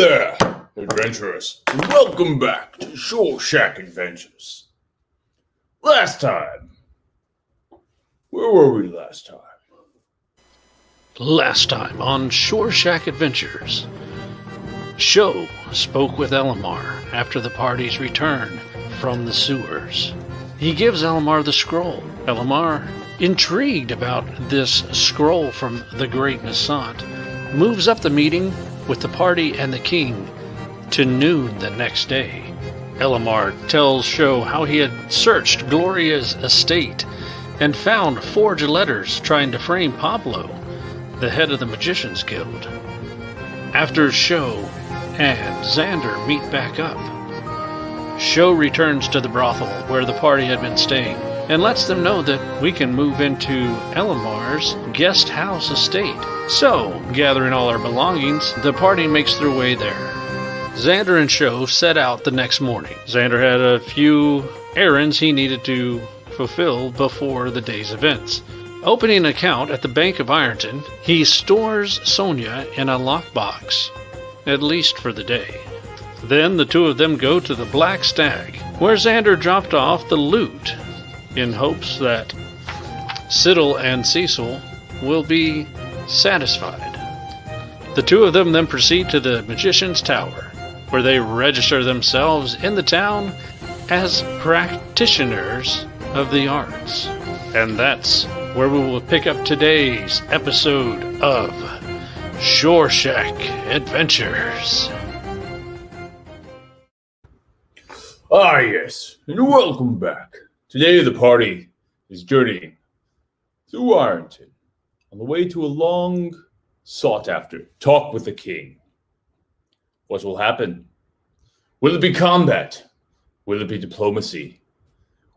there, adventurers, and welcome back to Shoreshack Adventures. Last time, where were we last time? Last time on Shoreshack Adventures, Sho spoke with Elimar after the party's return from the sewers. He gives Elimar the scroll. Elimar, intrigued about this scroll from the Great Nassant, moves up the meeting with the party and the king to noon the next day. Elimar tells Sho how he had searched Gloria's estate and found forged letters trying to frame Pablo, the head of the Magicians Guild. After Sho and Xander meet back up, Sho returns to the brothel where the party had been staying and lets them know that we can move into Elimar's guest house estate. So, gathering all our belongings, the party makes their way there. Xander and Sho set out the next morning. Xander had a few errands he needed to fulfill before the day's events. Opening an account at the Bank of Ironton, he stores Sonia in a lockbox, at least for the day. Then the two of them go to the Black Stag, where Xander dropped off the loot in hopes that Siddle and Cecil will be satisfied. The two of them then proceed to the Magician's Tower, where they register themselves in the town as practitioners of the arts. And that's where we will pick up today's episode of Shoreshack Adventures. Ah, yes, and welcome back. Today the party is journeying through Ironton on the way to a long sought-after talk with the king. What will happen? Will it be combat? Will it be diplomacy?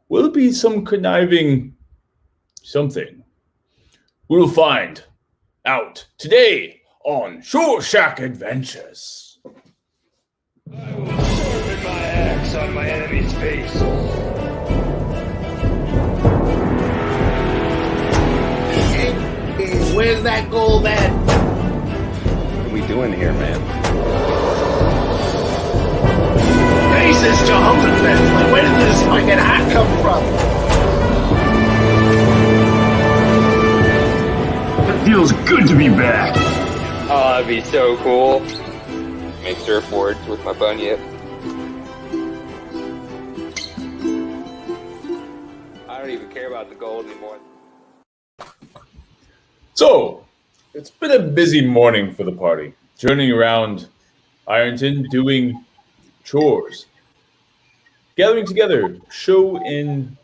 Will it be some conniving something? We will find out today on Shoreshack Adventures. I will sharpen my axe on my enemy's face. Hey, where's that gold at? What are we doing here, man? Jesus, Jehovah's Bentley, where did this fucking hat come from? It feels good to be back. Oh, that'd be so cool. Make surfboards with my bunyip. I don't even care about the gold anymore. So, it's been a busy morning for the party, journeying around Ironton, doing chores. Gathering together, Sho and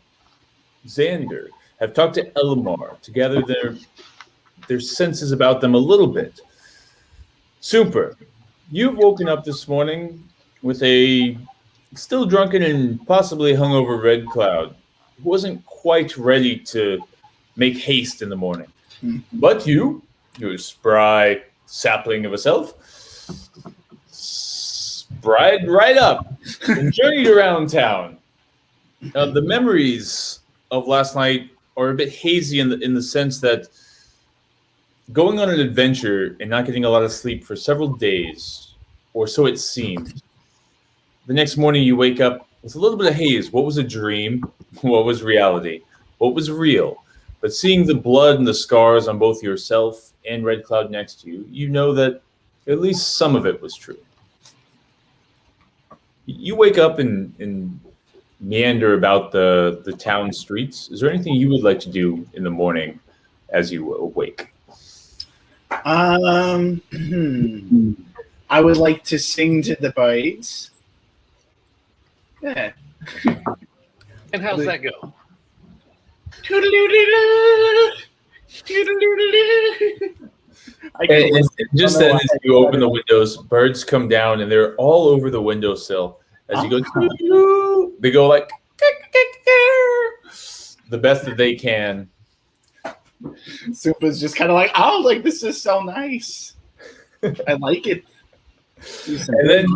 Xander have talked to Elimar to gather their senses about them a little bit. Super. You've woken up this morning with a still drunken and possibly hungover Red Cloud who wasn't quite ready to make haste in the morning. But you spry sapling of a self, spried right up and journeyed around town. The memories of last night are a bit hazy in the sense that going on an adventure and not getting a lot of sleep for several days, or so it seemed. The next morning you wake up with a little bit of haze. What was a dream? What was reality? What was real? But seeing the blood and the scars on both yourself and Red Cloud next to you, you know that at least some of it was true. You wake up and meander about the town streets. Is there anything you would like to do in the morning as you awake? I would like to sing to the birds. Yeah. And how's that go? And just then, as you open the windows, birds come down and they're all over the windowsill. As you go, they go like the best that they can. Supa's just kind of like, oh, like this is so nice. I like it. And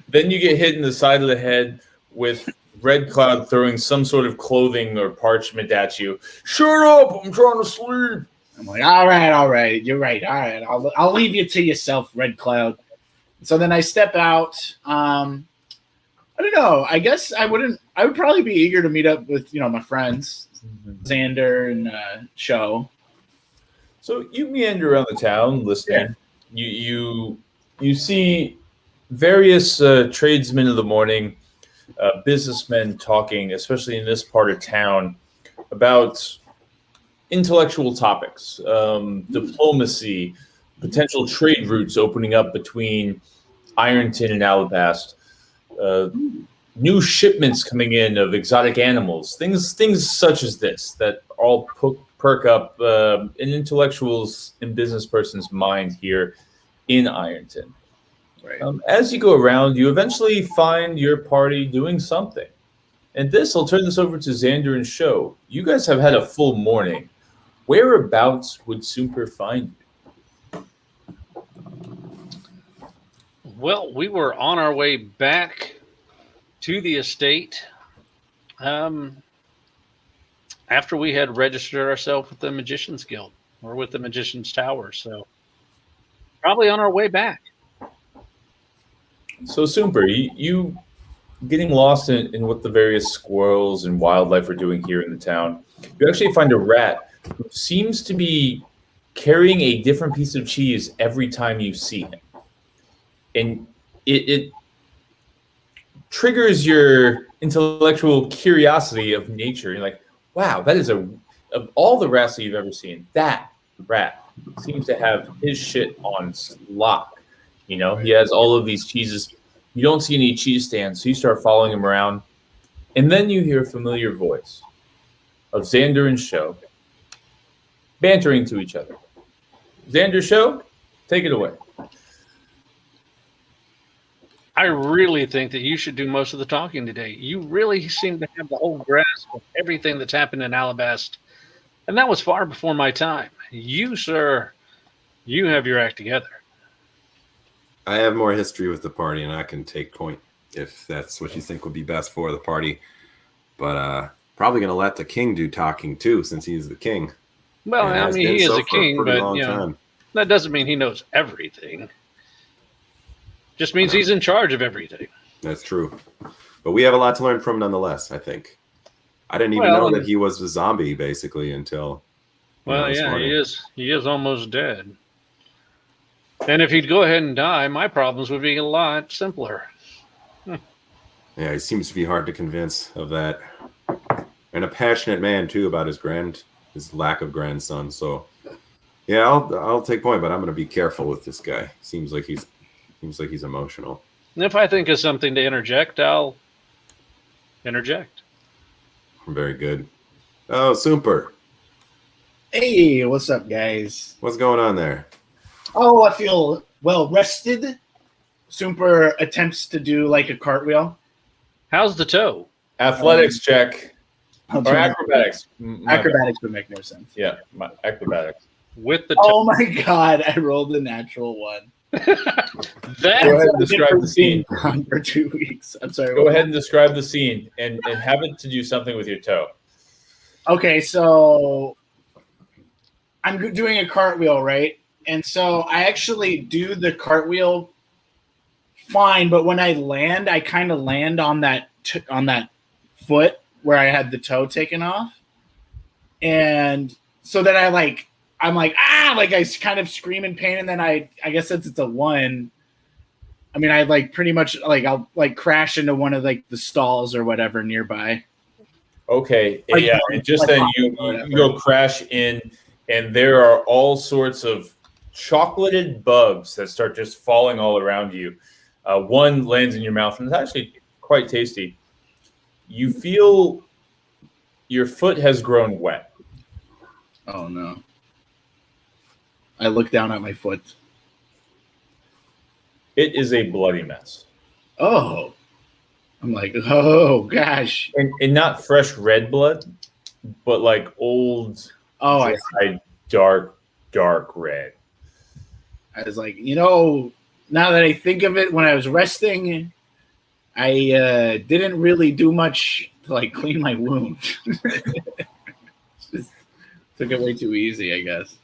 then you get hit in the side of the head with Red Cloud throwing some sort of clothing or parchment at you. Shut up! I'm trying to sleep. I'm like, all right, you're right. All right, I'll leave you to yourself, Red Cloud. So then I step out. I don't know. I guess I would probably be eager to meet up with, my friends, Xander and Show. So you meander around the town, listening. Yeah. You see various tradesmen of the morning, businessmen talking, especially in this part of town, about intellectual topics, diplomacy, potential trade routes opening up between Ironton and Alabast, new shipments coming in of exotic animals, things such as this that all perk up an intellectual's and business person's mind here in Ironton. Right. As you go around, you eventually find your party doing something. And I'll turn this over to Xander and Show. You guys have had a full morning. Whereabouts would Soomper find you? Well, we were on our way back to the estate after we had registered ourselves with the Magician's Guild or with the Magician's Tower. So probably on our way back. So Soomper, you getting lost in what the various squirrels and wildlife are doing here in the town, you actually find a rat who seems to be carrying a different piece of cheese every time you see him. And it triggers your intellectual curiosity of nature. You're like, wow, that is of all the rats that you've ever seen, that rat seems to have his shit on lock. He has all of these cheeses. You don't see any cheese stands, so you start following him around. And then you hear a familiar voice of Xander and Show bantering to each other. Xander, Show, take it away. I really think that you should do most of the talking today. You really seem to have the whole grasp of everything that's happened in Alabast. And that was far before my time. You, sir, you have your act together. I have more history with the party, and I can take point if that's what you think would be best for the party. But probably going to let the king do talking, too, since he's the king. Well, And I mean, he is a king, but time. That doesn't mean he knows everything. Just means he's in charge of everything. That's true. But we have a lot to learn from nonetheless, I think. I didn't even know that he was a zombie, basically, until... Well, yeah, he is. He is almost dead. And if he'd go ahead and die, my problems would be a lot simpler. Yeah, he seems to be hard to convince of that. And a passionate man, too, about his lack of grandson. So, yeah, I'll take point, but I'm going to be careful with this guy. Seems like he's emotional. And if I think of something to interject, I'll interject. Very good. Oh, Soomper. Hey, what's up, guys? What's going on there? Oh, I feel well rested. Soomper attempts to do like a cartwheel. How's the toe? Athletics check. Or acrobatics. Acrobatics would make more sense. Yeah, acrobatics. With the toe. Oh my god, I rolled a natural one. Go ahead and describe the scene. For 2 weeks. I'm sorry. Go ahead and describe the scene and have it to do something with your toe. Okay, so I'm doing a cartwheel, right? And so I actually do the cartwheel fine, but when I land, I kind of land on that foot where I had the toe taken off. And so then I'm like, I kind of scream in pain, and then I guess since it's a 1, I mean, I like pretty much like I'll like crash into one of like the stalls or whatever nearby. Okay, Like, yeah, and just then you go crash in, and there are all sorts of chocolated bugs that start just falling all around you. One lands in your mouth, and it's actually quite tasty. You feel your foot has grown wet. Oh no. I look down at my foot. It is a bloody mess. Oh. I'm like, oh gosh. And not fresh red blood, but like old, dark red. I was like, now that I think of it, when I was resting, I didn't really do much to like clean my wound. Just took it way too easy, I guess.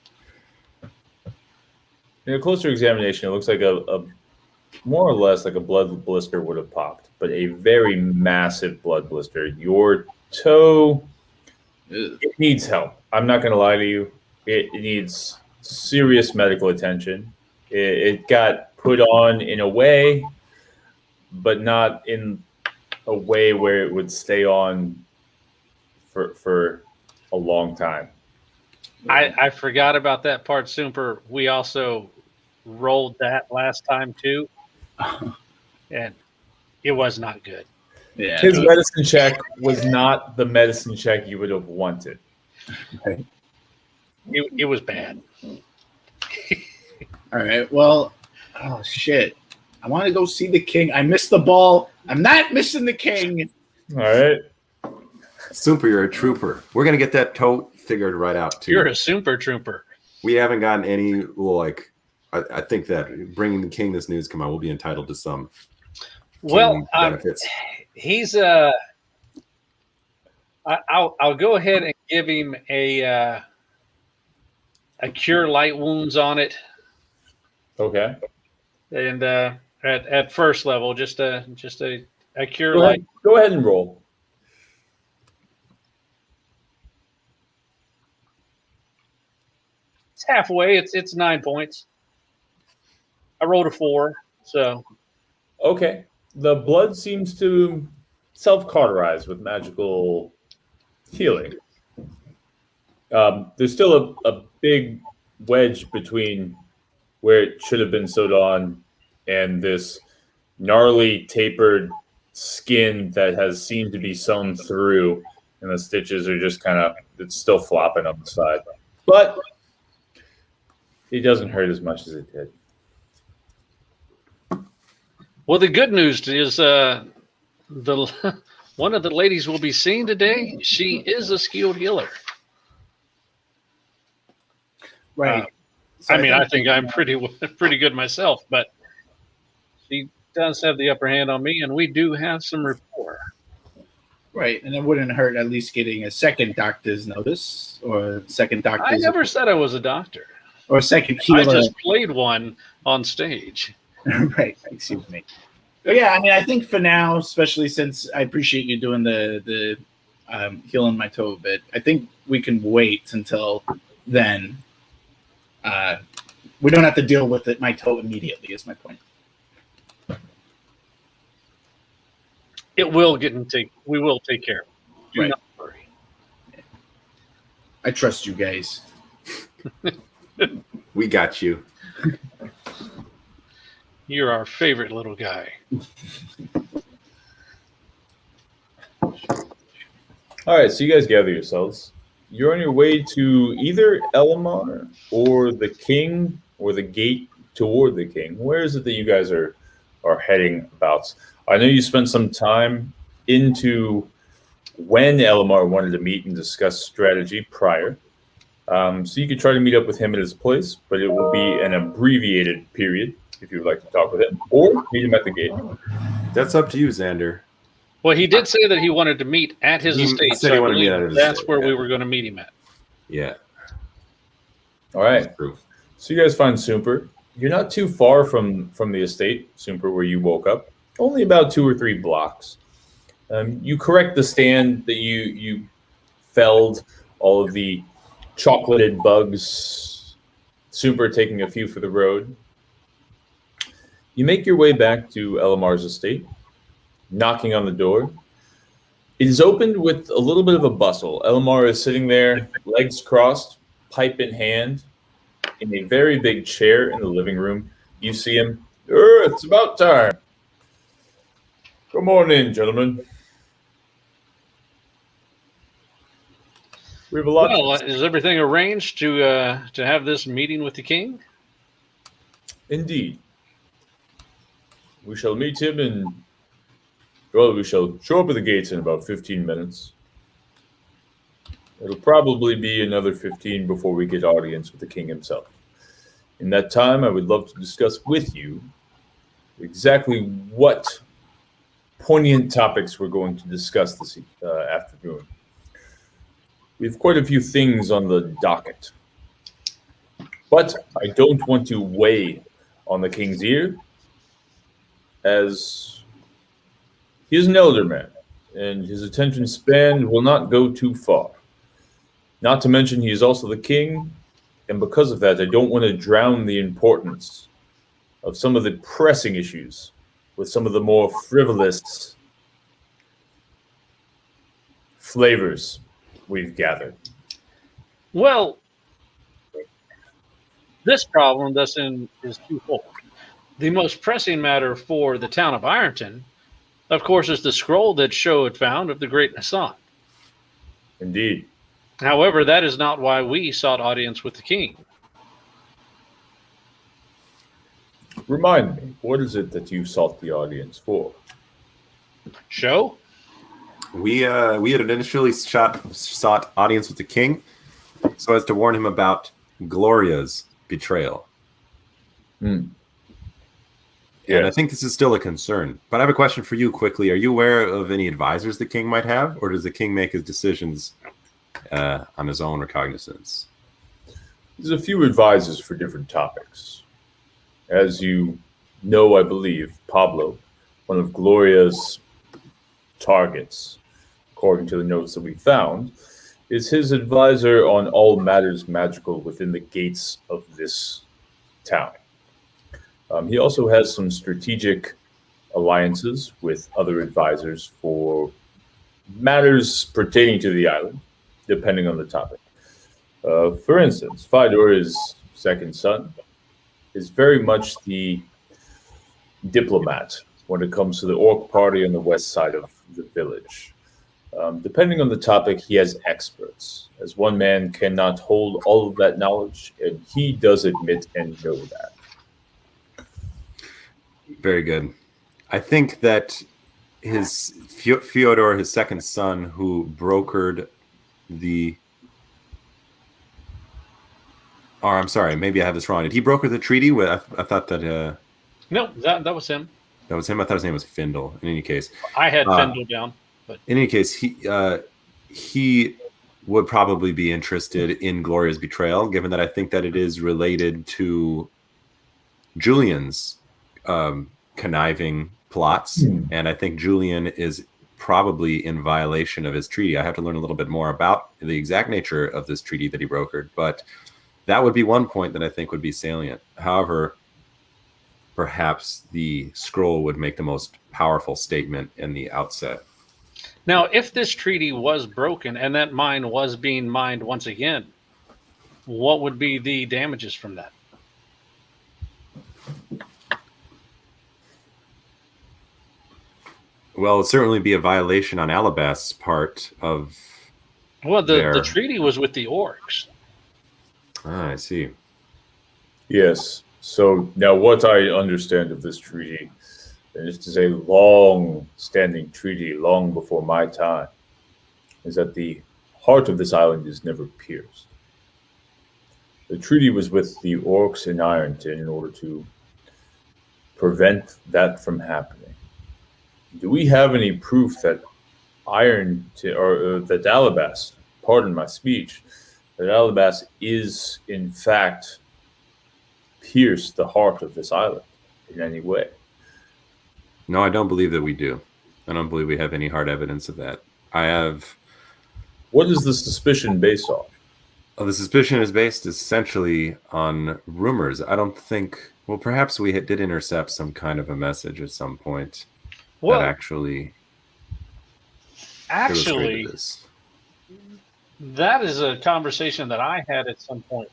In a closer examination, it looks like a more or less like a blood blister would have popped, but a very massive blood blister. Your toe, it needs help. I'm not going to lie to you. It needs serious medical attention. It got put on in a way, but not in a way where it would stay on for a long time. I forgot about that part, Super. We also rolled that last time too, and it was not good. Yeah. His medicine check was not the medicine check you would have wanted. It was bad. All right. Well, oh shit. I want to go see the king. I missed the ball. I'm not missing the king. All right. Super, you're a trooper. We're gonna get that tote figured right out too. You're a super trooper. We haven't gotten any like. I think that bringing the king this news, come on, we'll be entitled to some. Well, benefits. he's I'll go ahead and give him a cure light wounds on it, Okay. and at first level, just a cure light. Go ahead and roll. It's halfway. It's 9 points. I rolled a 4, so Okay. The blood seems to self-cauterize with magical healing. There's still a big wedge between where it should have been sewed on and this gnarly tapered skin that has seemed to be sewn through, and the stitches are just it's still flopping on the side. But it doesn't hurt as much as it did. well. The good news is the one of the ladies we'll be seeing today. She is a skilled healer. Right. So I think I'm pretty good myself, but she does have the upper hand on me, and we do have some rapport. right, and it wouldn't hurt at least getting a second doctor's notice or second I doctor's never said I was a doctor. or a second I healer. just played one on stage. Right. Excuse me. But yeah, I mean, I think for now, especially since I appreciate you doing the healing my toe a bit, I think we can wait until then. We don't have to deal with my toe immediately. Is my point. It will we will take care of it. Do Right. not worry. I trust you guys. We got you. You're our favorite little guy. All right, so you guys gather yourselves. You're on your way to either Elimar or the king or the gate toward the king. Where is it that you guys are heading about? I know you spent some time into when Elimar wanted to meet and discuss strategy prior. So you could try to meet up with him at his place, but it will be an abbreviated period if you would like to talk with him, or meet him at the gate. That's up to you, Xander. Well, he did say that he wanted to meet at his He estate, said so he I wanted to meet believe at his that's estate, where we yeah. were going to meet him at. Yeah. All right. True. So you guys find Super. You're not too far from the estate, Super, where you woke up. Only about 2 or 3 blocks. You correct the stand that you felled all of the chocolated bugs. Super taking a few for the road. You make your way back to Elimar's estate, knocking on the door. It is opened with a little bit of a bustle. Elimar is sitting there, legs crossed, pipe in hand, in a very big chair in the living room. You see him. It's about time. Come on in, gentlemen. We have a lot. Well, is everything arranged to have this meeting with the king? Indeed. We shall meet him we shall show up at the gates in about 15 minutes. It'll probably be another 15 before we get audience with the king himself. In that time, I would love to discuss with you exactly what poignant topics we're going to discuss this afternoon. We have quite a few things on the docket. But I don't want to weigh on the king's ear. as he is an elder man, and his attention span will not go too far. Not to mention, he is also the king, and because of that, I don't want to drown the importance of some of the pressing issues with some of the more frivolous flavors we've gathered. Well, this problem thus is twofold. The most pressing matter for the town of Ironton, of course, is the scroll that Sho had found of the great Nassan. Indeed. However, that is not why we sought audience with the king. Remind me, what is it that you sought the audience for? Sho? We had initially sought audience with the king so as to warn him about Gloria's betrayal. And I think this is still a concern. But I have a question for you quickly. Are you aware of any advisors the king might have, or does the king make his decisions on his own recognizance? There's a few advisors for different topics. As you know, I believe, Pablo, one of Gloria's targets, according to the notes that we found, is his advisor on all matters magical within the gates of this town. He also has some strategic alliances with other advisors for matters pertaining to the island, depending on the topic. For instance, Fidor, his second son, is very much the diplomat when it comes to the orc party on the west side of the village. Depending on the topic, he has experts, as one man cannot hold all of that knowledge, and he does admit and know that. Very good. I think that his Fyodor, his second son, who brokered the... Or I'm sorry, maybe I have this wrong. Did he broker the treaty with? I thought that... No, that was him. That was him? I thought his name was Findle, in any case. I had Findle down. But in any case, he would probably be interested in Gloria's betrayal, given that I think that it is related to Julian's conniving plots, and I think Julian is probably in violation of his treaty. I have to learn a little bit more about the exact nature of this treaty that he brokered, but that would be one point that I think would be salient. However, perhaps the scroll would make the most powerful statement in the outset. Now, if this treaty was broken and that mine was being mined once again, what would be the damages from that? Well, it'd certainly be a violation on Alabast's part of... Well, the treaty was with the orcs. Ah, I see. Yes. So now what I understand of this treaty, and it is a long-standing treaty long before my time, is that the heart of this island is never pierced. The treaty was with the orcs in Ironton in order to prevent that from happening. Do we have any proof that that Alabast, pardon my speech, that Alabast is in fact pierced the heart of this island in any way? No, I don't believe that we do. I don't believe we have any hard evidence of that. I have... What is the suspicion based off? Well, the suspicion is based essentially on rumors. I don't think... Well, perhaps we did intercept some kind of a message at some point that actually illustrated this. That is a conversation that I had at some point.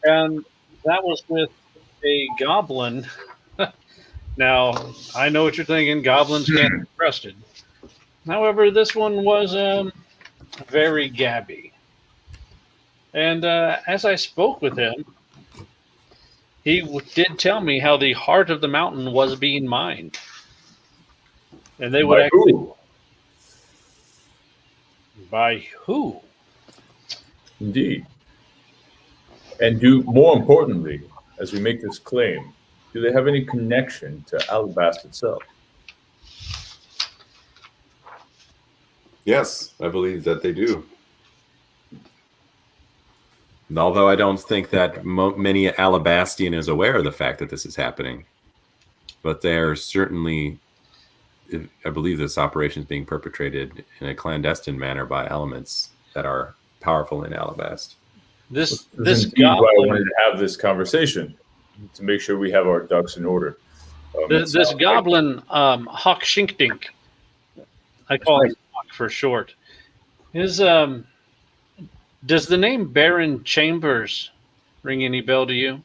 And that was with a goblin. Now, I know what you're thinking. Goblins can't be trusted. However, this one was very gabby. And as I spoke with him, he did tell me how the heart of the mountain was being mined. And they would actually... Who? By who? Indeed. And more importantly, as we make this claim, do they have any connection to Alabast itself? Yes, I believe that they do. Although I don't think that many Alabastian is aware of the fact that this is happening. but they're certainly, I believe this operation is being perpetrated in a clandestine manner by elements that are powerful in Alabast. This Indeed why I goblin, wanted to have this conversation, to make sure we have our ducks in order. this goblin, Hawk Shinkdink, I call him Hawk for short, is does the name Baron Chambers ring any bell to you?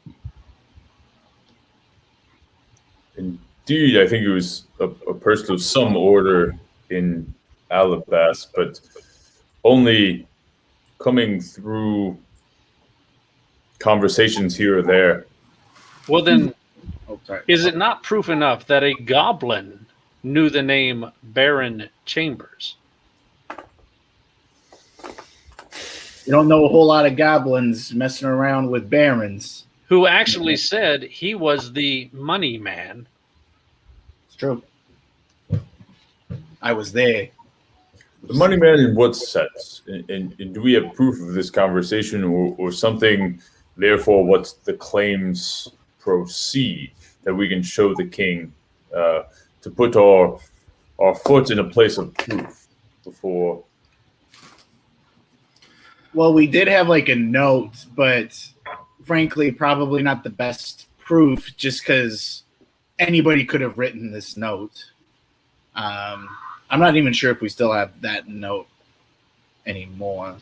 Indeed, I think it was a person of some order in Alabast, but only coming through conversations here or there. Well, then, Oh, sorry. is it not proof enough that a goblin knew the name Baron Chambers? You don't know a whole lot of goblins messing around with barons. Who actually said he was the money man? It's true. I was there. The money man in what sense? And do we have proof of this conversation or something, therefore, what's the claims proceed that we can show the king to put our foot in a place of proof before? Well, we did have like a note, but frankly, probably not the best proof just because anybody could have written this note. I'm not even sure if we still have that note anymore.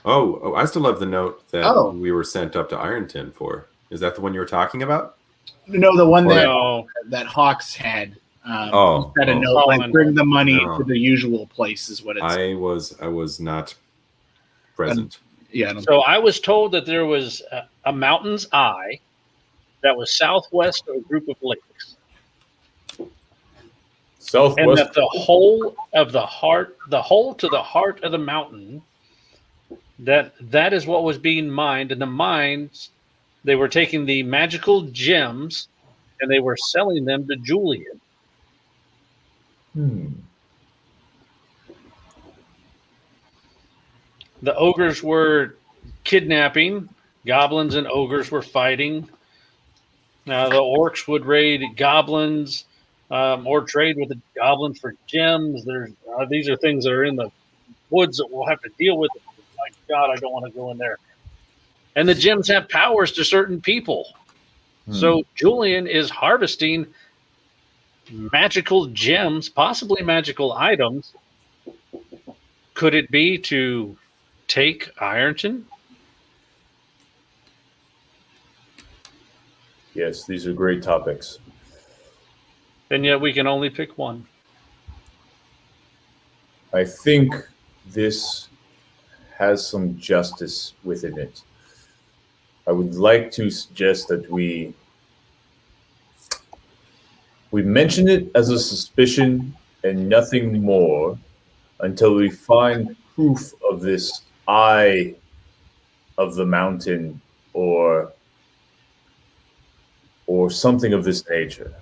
Oh, I still have the note that Oh. we were sent up to Ironton for. Is that the one you were talking about? No, the one that, No. that Hawks had. Had a Oh. note like bring the money No. to the usual place is what it's. I was not present. Yeah. I don't- So I was told that there was a mountain's eye that was southwest of a group of lakes, and Southwest. that the whole to the heart of the mountain, that is what was being mined. And the mines, they were taking the magical gems and they were selling them to Julian. The ogres were kidnapping, goblins and ogres were fighting. The orcs would raid goblins or trade with the goblins for gems. These are things that are in the woods that we'll have to deal with. My God, I don't want to go in there. And the gems have powers to certain people. So Julian is harvesting magical gems, possibly magical items. Could it be to take Ironton? Yes, these are great topics. And yet we can only pick one. I think this has some justice within it. I would like to suggest that we mention it as a suspicion and nothing more until we find proof of this eye of the mountain or something of this nature.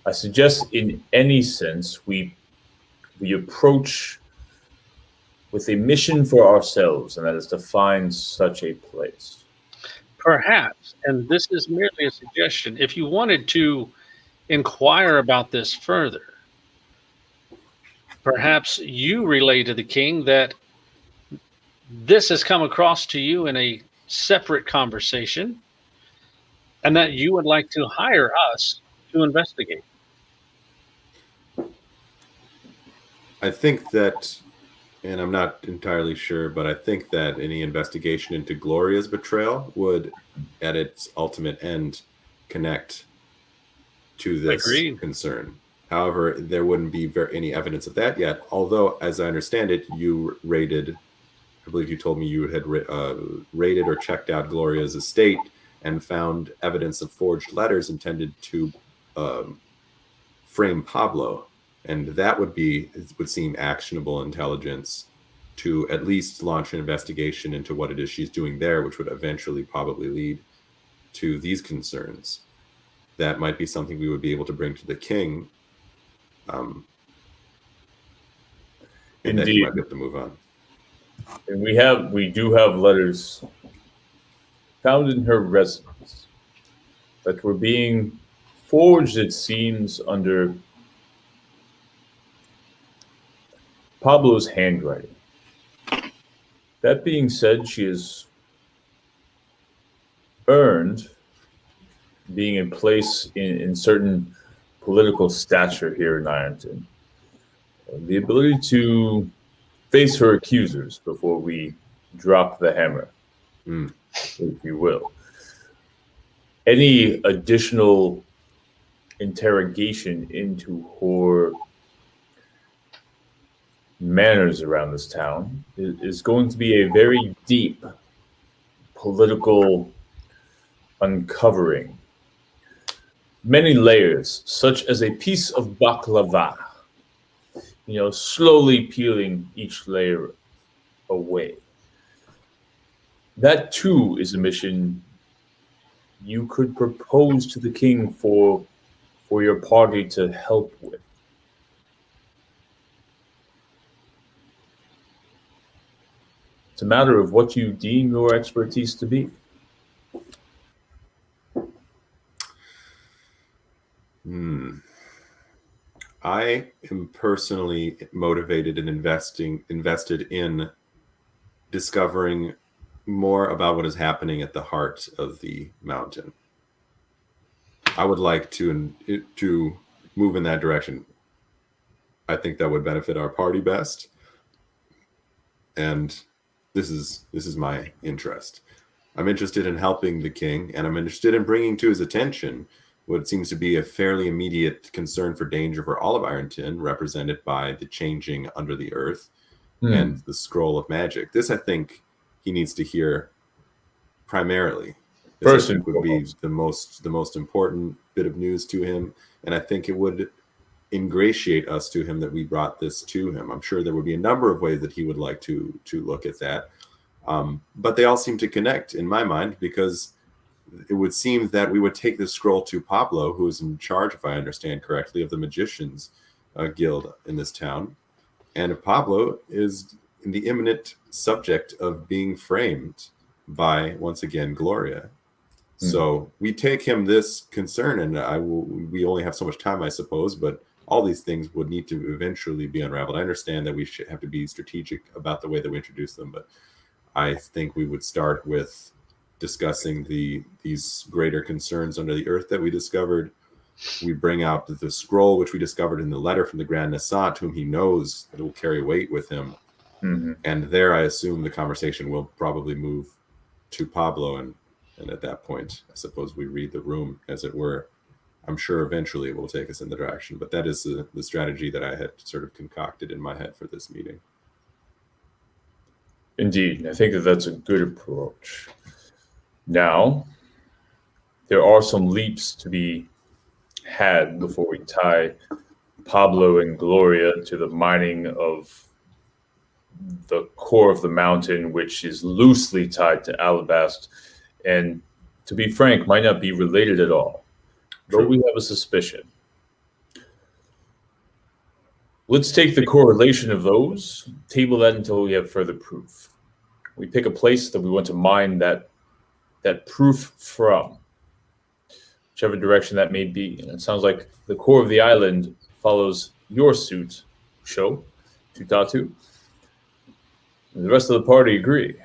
I suggest in any sense we approach with a mission for ourselves, and that is to find such a place. Perhaps, and this is merely a suggestion, if you wanted to inquire about this further, perhaps you relay to the king that this has come across to you in a separate conversation and that you would like to hire us to investigate. I think that, and I'm not entirely sure, but I think that any investigation into Gloria's betrayal would, at its ultimate end, connect to this Agreed. concern. However, there wouldn't be any evidence of that yet. Although, as I understand it, you raided, I believe you told me you had raided or checked out Gloria's estate and found evidence of forged letters intended to frame Pablo. And that would seem actionable intelligence to at least launch an investigation into what it is she's doing there, which would eventually probably lead to these concerns. That might be something we would be able to bring to the king. And then he Indeed. might have to move on. And we do have letters found in her residence that were being forged, it seems, under Pablo's handwriting. That being said, she has earned being in place in certain political stature here in Ironton. The ability to face her accusers before we drop the hammer, if you will. Any additional interrogation into her manners around this town is going to be a very deep political uncovering. Many layers, such as a piece of baklava, slowly peeling each layer away. That too is a mission you could propose to the king for your party to help with. It's a matter of what you deem your expertise to be. I am personally motivated and invested in discovering more about what is happening at the heart of the mountain. I would like to move in that direction. I think that would benefit our party best, and this is my interest. I'm interested in helping the king, and I'm interested in bringing to his attention what seems to be a fairly immediate concern for danger for all of Ironton, represented by the changing under the earth and the scroll of magic. This, I think, he needs to hear primarily. This, I think, would be the most important bit of news to him, and I think it would ingratiate us to him that we brought this to him. I'm sure there would be a number of ways that he would like to look at that, but they all seem to connect in my mind, because it would seem that we would take this scroll to Pablo, who is in charge, if I understand correctly, of the Magicians Guild in this town. And Pablo is in the imminent subject of being framed by, once again, Gloria. So we take him this concern, and we only have so much time, I suppose, but all these things would need to eventually be unraveled. I understand that we should have to be strategic about the way that we introduce them, but I think we would start with discussing these greater concerns under the earth that we discovered. We bring out the scroll, which we discovered in the letter from the Grand Nassat, whom he knows that it will carry weight with him. And there, I assume the conversation will probably move to Pablo, and at that point, I suppose we read the room, as it were. I'm sure eventually it will take us in the direction, but that is the strategy that I had sort of concocted in my head for this meeting. Indeed, I think that's a good approach. Now, there are some leaps to be had before we tie Pablo and Gloria to the mining of the core of the mountain, which is loosely tied to Alabast, and to be frank, might not be related at all. But we have a suspicion. Let's take the correlation of those, table that until we have further proof. We pick a place that we want to mine that proof from, whichever direction that may be. And it sounds like the core of the island follows your suit, Sho, Tutatu. And the rest of the party agree.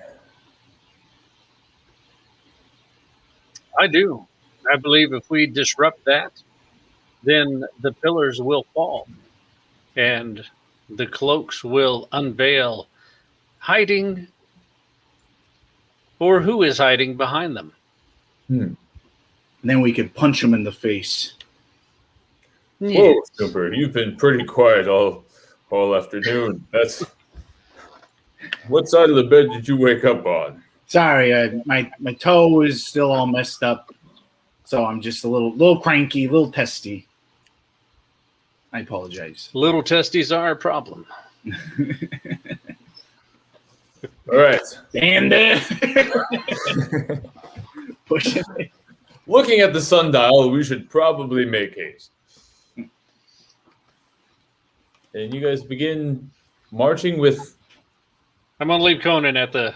I do. I believe if we disrupt that, then the pillars will fall and the cloaks will unveil, hiding, or who is hiding behind them. And then we could punch him in the face. Whoa, Snooper, you've been pretty quiet all afternoon. What side of the bed did you wake up on? Sorry, my toe is still all messed up, so I'm just a little cranky, a little testy. I apologize. Little testes are a problem. All right. And pushing it. Looking at the sundial, we should probably make haste. And you guys begin marching with... I'm going to leave Conan at the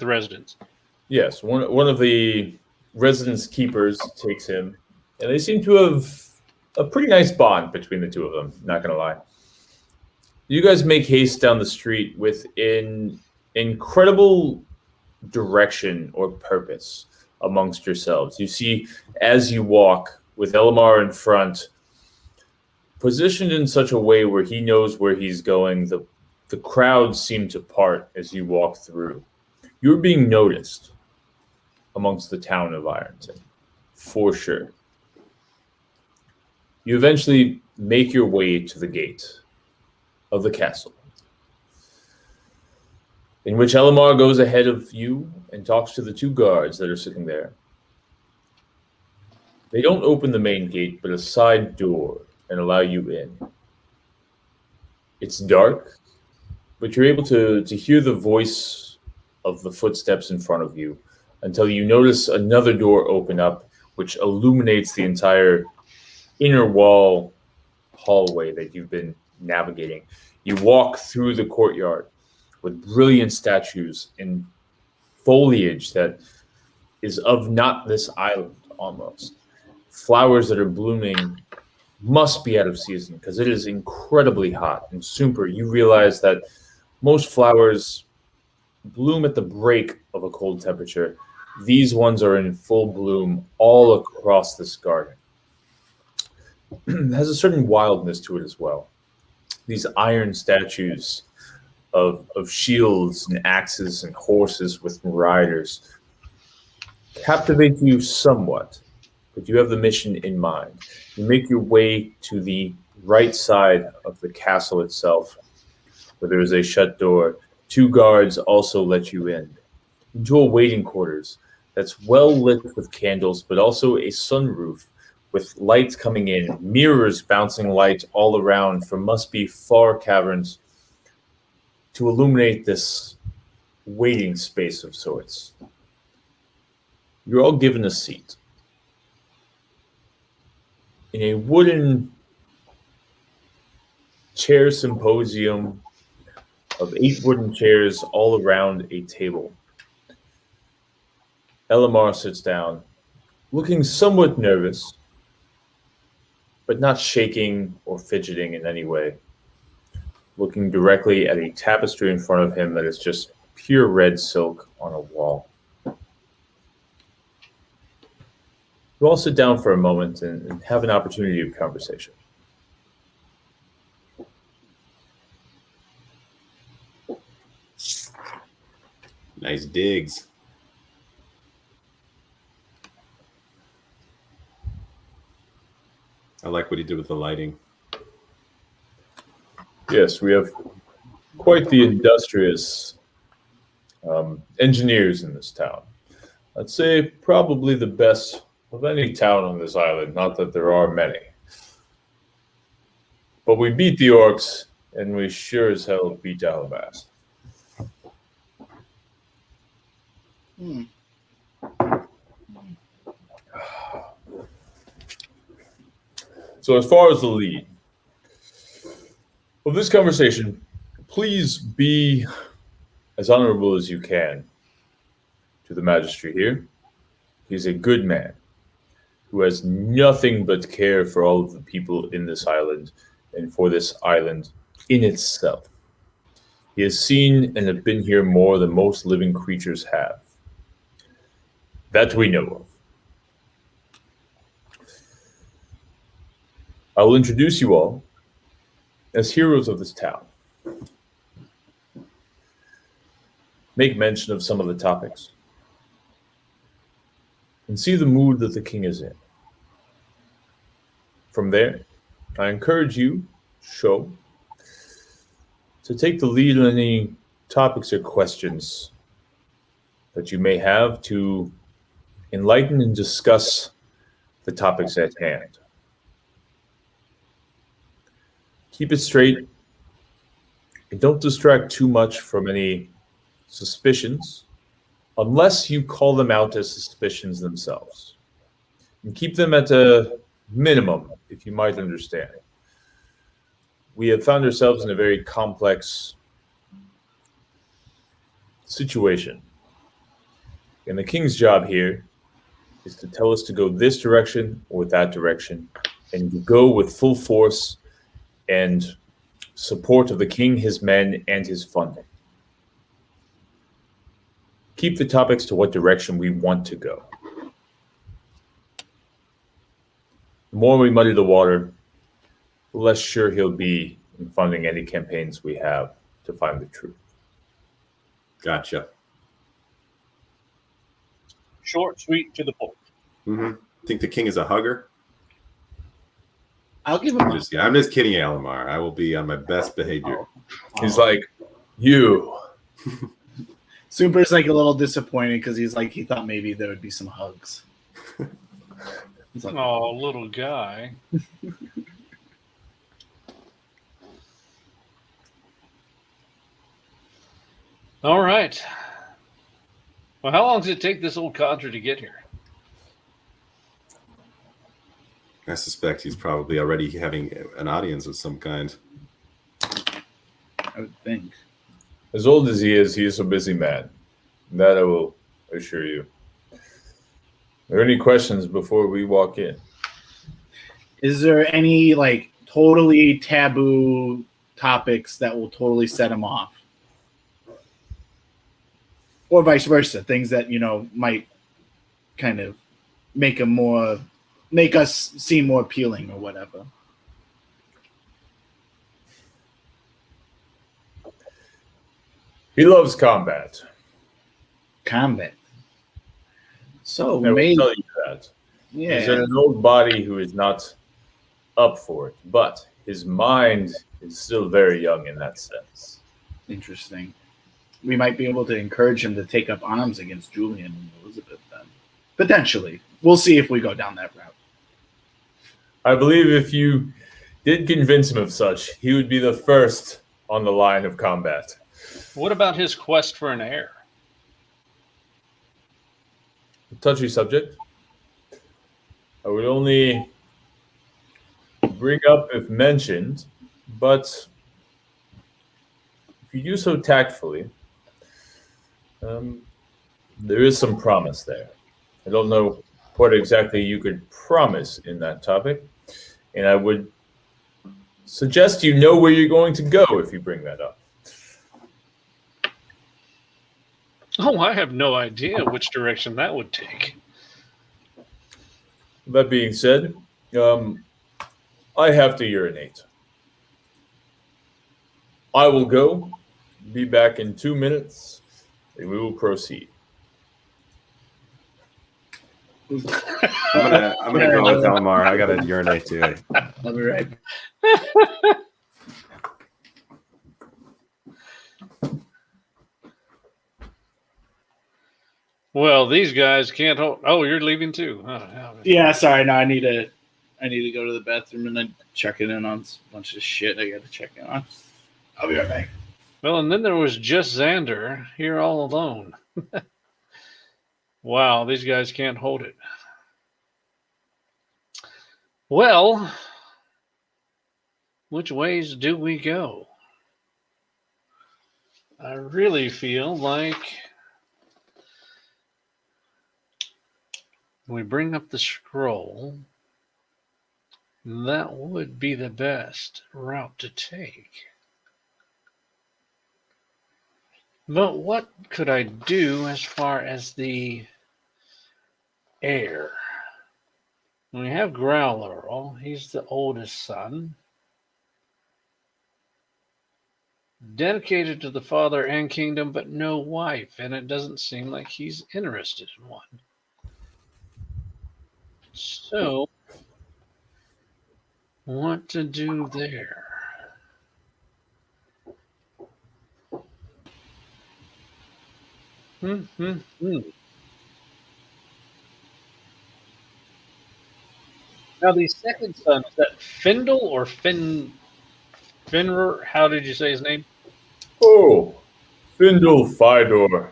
residence. Yes, one of the residence keepers takes him, and they seem to have a pretty nice bond between the two of them, not going to lie. You guys make haste down the street with an incredible direction or purpose amongst yourselves. You see, as you walk, with Elimar in front, positioned in such a way where he knows where he's going, the crowds seem to part as you walk through. You're being noticed amongst the town of Ironton, for sure. You eventually make your way to the gate of the castle, in which Elimar goes ahead of you and talks to the two guards that are sitting there. They don't open the main gate, but a side door, and allow you in. It's dark, but you're able to hear the voice of the footsteps in front of you until you notice another door open up, which illuminates the entire inner wall hallway that you've been navigating. You walk through the courtyard with brilliant statues and foliage that is of not this island almost. Flowers that are blooming must be out of season because it is incredibly hot. And super, you realize that most flowers bloom at the break of a cold temperature. These ones are in full bloom all across this garden. It has a certain wildness to it as well. These iron statues of shields and axes and horses with riders captivate you somewhat, but you have the mission in mind. You make your way to the right side of the castle itself, where there is a shut door. Two guards also let you in, into a waiting quarters that's well lit with candles, but also a sunroof with lights coming in, mirrors bouncing light all around from must be far caverns to illuminate this waiting space of sorts. You're all given a seat in a wooden chair symposium of 8 wooden chairs all around a table. Elimar sits down, looking somewhat nervous, but not shaking or fidgeting in any way, looking directly at a tapestry in front of him that is just pure red silk on a wall. You all sit down for a moment and have an opportunity of conversation. Nice digs. I like what he did with the lighting. Yes, we have quite the industrious engineers in this town. I'd say probably the best of any town on this island, not that there are many. But we beat the orcs, and we sure as hell beat Elimars. So as far as the lead of this conversation, please be as honorable as you can to the magistrate here. He's a good man who has nothing but care for all of the people in this island and for this island in itself. He has seen and have been here more than most living creatures have. That we know of. I will introduce you all as heroes of this town. Make mention of some of the topics and see the mood that the king is in. From there, I encourage you, Sho, to take the lead on any topics or questions that you may have to enlighten and discuss the topics at hand. Keep it straight and don't distract too much from any suspicions unless you call them out as suspicions themselves. And keep them at a minimum, if you might understand. We have found ourselves in a very complex situation. And the king's job here is to tell us to go this direction or that direction, and to go with full force and support of the king, his men, and his funding. Keep the topics to what direction we want to go. The more we muddy the water, the less sure he'll be in funding any campaigns we have to find the truth. Gotcha. Short, sweet, to the point. Mm-hmm. Think the king is a hugger? I'll give him I'm just kidding, Elimar. I will be on my best behavior. He's like, you. Super's like a little disappointed because he's like, he thought maybe there would be some hugs. He's like, Oh, little guy. All right. Well, how long does it take this old codger to get here? I suspect he's probably already having an audience of some kind. I would think. As old as he is a busy man. That I will assure you. Are there any questions before we walk in? Is there any like totally taboo topics that will totally set him off? Or vice versa, things that, you know, might kind of make us seem more appealing or whatever. He loves combat. Combat. So I will maybe, tell you that. yeah. He's in an old body who is not up for it, but his mind is still very young in that sense. Interesting. We might be able to encourage him to take up arms against Julian and Elizabeth then. Potentially. We'll see if we go down that route. I believe if you did convince him of such, he would be the first on the line of combat. What about his quest for an heir? A touchy subject. I would only bring up if mentioned, but if you do so tactfully, there is some promise there. I don't know what exactly you could promise in that topic, and I would suggest you know where you're going to go if you bring that up. Oh, I have no idea which direction that would take. That being said, I have to urinate. I will go, be back in 2 minutes, and we will proceed. I'm gonna go with Elimar. I gotta urinate too. I'll be right back. Well, these guys can't hold. Oh, you're leaving too. Yeah, sorry. No, I need to go to the bathroom and then check in on a bunch of shit I got to check in on. I'll be right back. Well, and then there was just Xander here all alone. Wow, these guys can't hold it. Well, which ways do we go? I really feel like we bring up the scroll. That would be the best route to take. But what could I do as far as the heir? We have Growler. He's the oldest son. Dedicated to the father and kingdom, but no wife. And it doesn't seem like he's interested in one. So, what to do there? Now, the second son, is that Findle or Finrer? How did you say his name? Oh, Findle Fidor.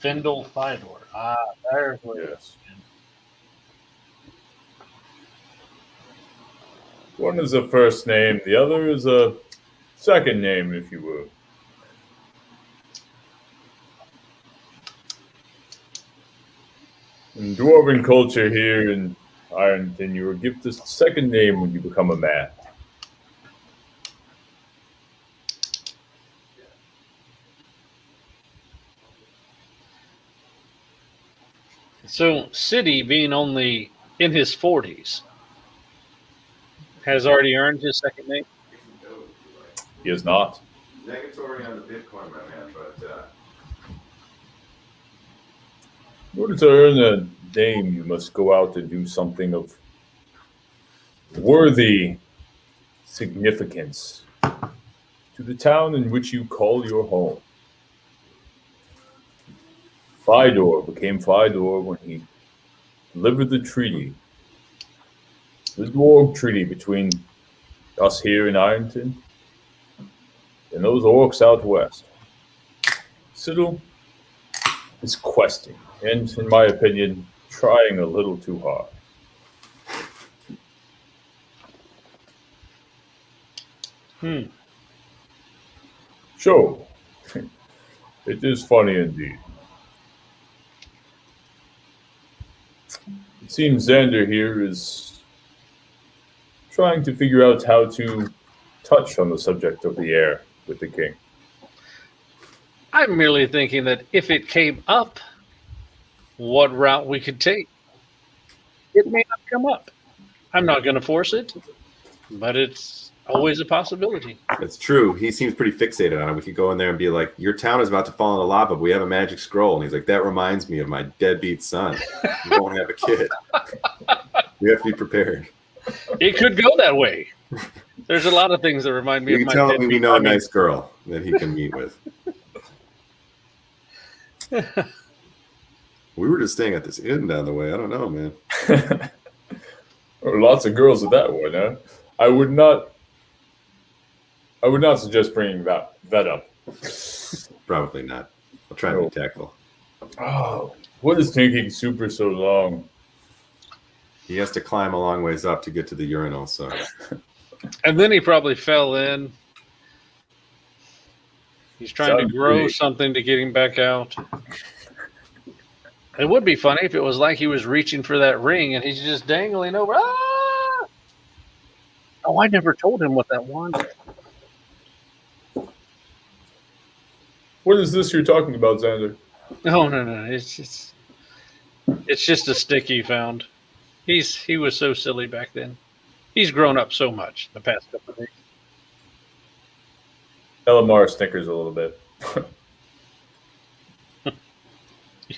Findle Fidor. Ah, there's where it is. One is a first name, the other is a second name, if you will. In dwarven culture here in Ironton, you are given the second name when you become a man. So, City, being only in his 40s, has already earned his second name. He is not. Negatory on the Bitcoin, my man, but In order to earn a name, you must go out and do something of worthy significance to the town in which you call your home. Fidor became Fidor when he delivered the treaty, the Dwarf Treaty between us here in Ironton and those orcs out west. Siddle is questing and, in my opinion, trying a little too hard. So, it is funny indeed. It seems Xander here is trying to figure out how to touch on the subject of the air with the king. I'm merely thinking that if it came up, what route we could take. It may not come up. I'm not going to force it, but it's always a possibility. it's true. He seems pretty fixated on it. We could go in there and be like, your town is about to fall in the lava, but we have a magic scroll. And he's like, that reminds me of my deadbeat son. We won't have a kid. We have to be prepared. It could go that way. There's a lot of things that remind me You of can my tell him we deadbeat know a mommy. nice girl that he can meet with. We were just staying at this inn down the way. I don't know, man. There are lots of girls at that one, huh? I would not suggest bringing that up. Probably not. I'll try to be tactful. Oh, what is taking Super so long? He has to climb a long ways up to get to the urinal, so And then he probably fell in. He's trying to Sounds grow pretty- something to get him back out. It would be funny if it was like he was reaching for that ring and he's just dangling over. Ah! Oh, I never told him what that wand is. What is this you're talking about, Xander? No. It's just a stick he found. He was so silly back then. He's grown up so much the past couple of days. Elimars snickers a little bit.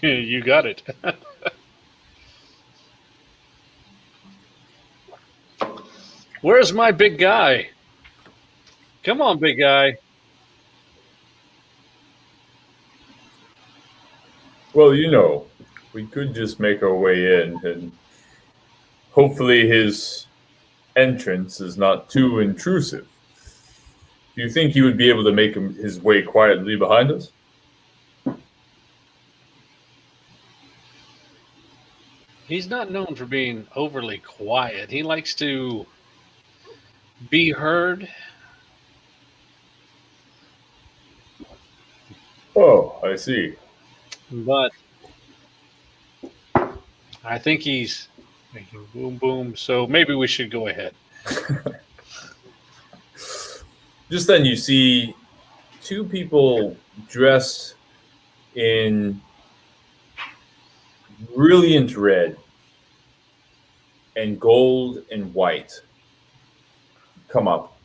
You got it. Where's my big guy? Come on, big guy. Well, we could just make our way in, and hopefully his entrance is not too intrusive. Do you think he would be able to make his way quietly behind us? He's not known for being overly quiet. He likes to be heard. Oh, I see. But I think he's making boom, boom. So maybe we should go ahead. Just then you see two people dressed in brilliant red and gold and white come up.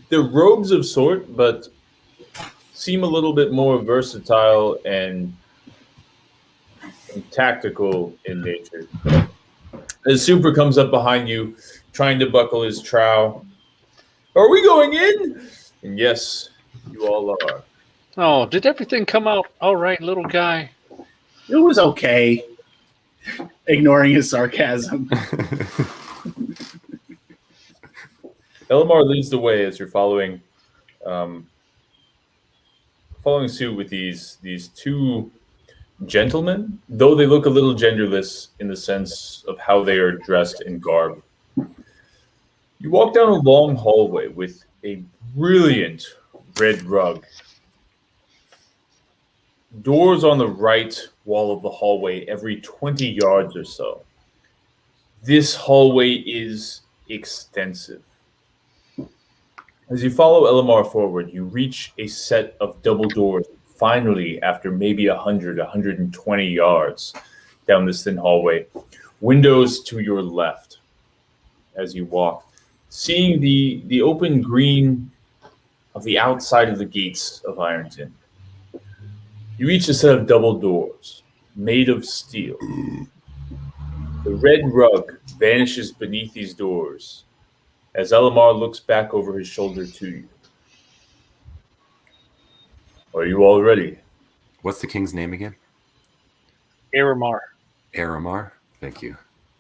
They're robes of sort, but seem a little bit more versatile and tactical in nature. As Super comes up behind you, trying to buckle his trow. Are we going in? And yes, you all are. Oh, did everything come out all right, little guy? It was okay. Ignoring his sarcasm. Elimar leads the way as you're following suit with these two gentlemen, though they look a little genderless in the sense of how they are dressed in garb. You walk down a long hallway with a brilliant red rug. doors on the right wall of the hallway every 20 yards or so. This hallway is extensive. As you follow Elimar forward, you reach a set of double doors, finally, after maybe 100, 120 yards down this thin hallway. Windows to your left as you walk, seeing the open green of the outside of the gates of Ironton. You reach a set of double doors, made of steel. The red rug vanishes beneath these doors as Elimar looks back over his shoulder to you. Are you all ready? What's the king's name again? Elimar. Aramar. Thank you.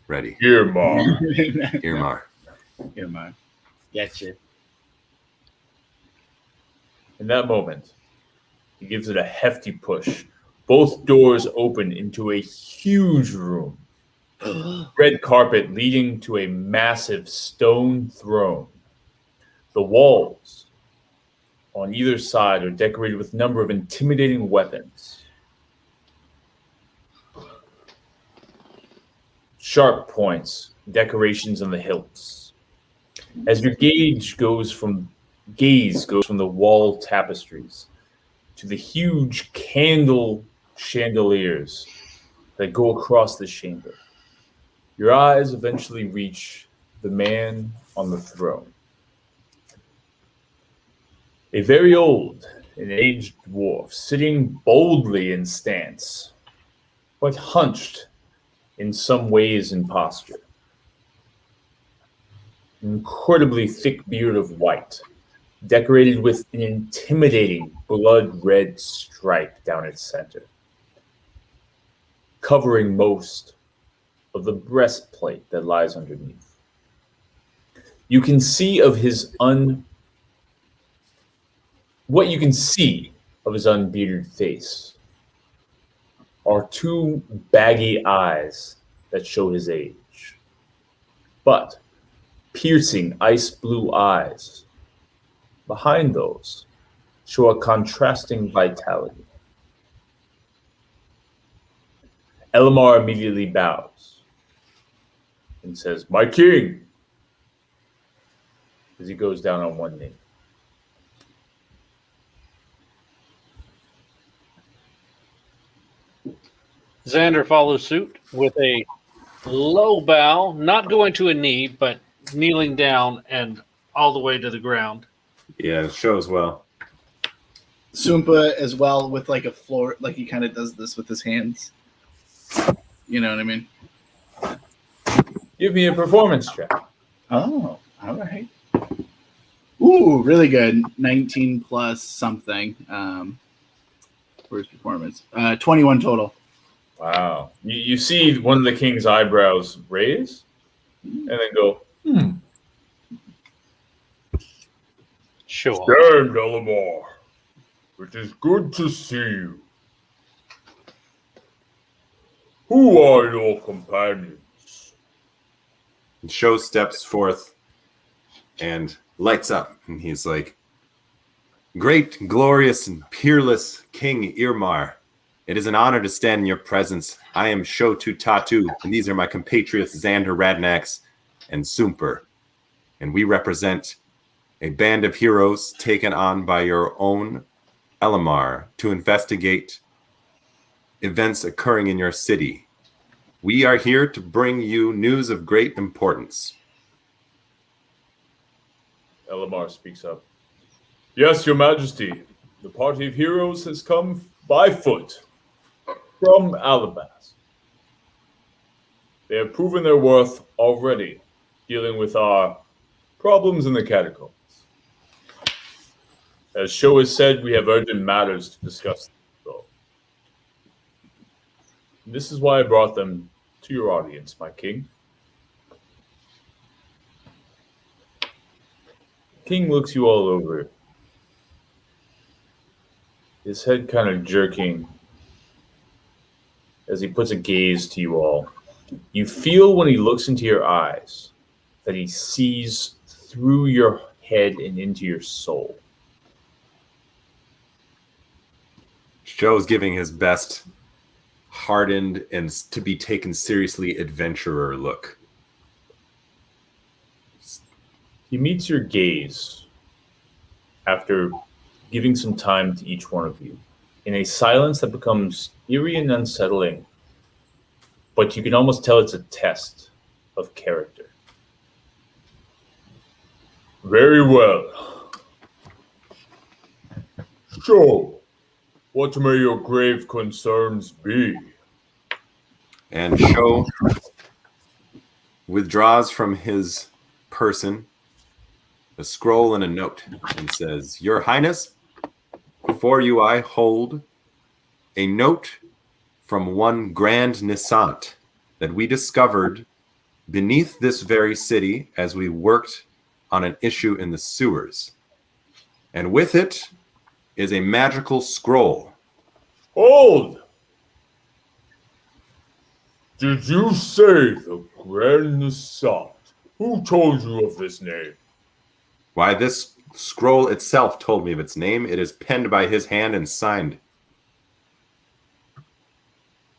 Ready. Elimar. Irmar. Elimar. Gotcha. In that moment, he gives it a hefty push. Both doors open into a huge room. Red carpet leading to a massive stone throne. The walls on either side are decorated with a number of intimidating weapons. Sharp points, decorations on the hilts. As your gaze goes from the wall tapestries to the huge candle chandeliers that go across the chamber, your eyes eventually reach the man on the throne. A very old and aged dwarf sitting boldly in stance, but hunched in some ways in posture. An incredibly thick beard of white, decorated with an intimidating blood-red stripe down its center, covering most of the breastplate that lies underneath. You can see of his what you can see of his unbearded face are two baggy eyes that show his age. But piercing ice blue eyes behind those show a contrasting vitality. Elimar immediately bows and says, "My king," as he goes down on one knee. Xander follows suit with a low bow, not going to a knee, but kneeling down and all the way to the ground. Yeah, it shows well. Sumpa as well with like a floor, like he kind of does this with his hands. You know what I mean? Give me a performance check. Oh, all right. Ooh, really good. 19 plus something for his performance. 21 total. Wow. You see one of the king's eyebrows raise and then go, Sure. "Stand, Elimar. It is good to see you. Who are your companions?" And Show steps forth and lights up. And he's like, "Great, glorious, and peerless King Elimar. It is an honor to stand in your presence. I am Shotu Tatu, and these are my compatriots Xander Radnax and Sumper. And we represent a band of heroes taken on by your own Elimar to investigate events occurring in your city. We are here to bring you news of great importance." Elimar speaks up. "Yes, your majesty. The party of heroes has come by foot from Alabas. They have proven their worth already, dealing with our problems in the catacombs. As Sho has said, we have urgent matters to discuss, though. This is why I brought them to your audience, my king." King looks you all over, his head kind of jerking as he puts a gaze to you all. You feel when he looks into your eyes that he sees through your head and into your soul. Joe's giving his best hardened and to be taken seriously adventurer look. He meets your gaze after giving some time to each one of you in a silence that becomes eerie and unsettling, but you can almost tell it's a test of character. Very well. So, what may your grave concerns be? And Show withdraws from his person a scroll and a note and says, Your Highness, before you I hold a note from one Grand Nisant that we discovered beneath this very city as we worked on an issue in the sewers. And with it is a magical scroll. Hold! Did you say the Grand Nisant? Who told you of this name? Why, this scroll itself told me of its name. It is penned by his hand and signed.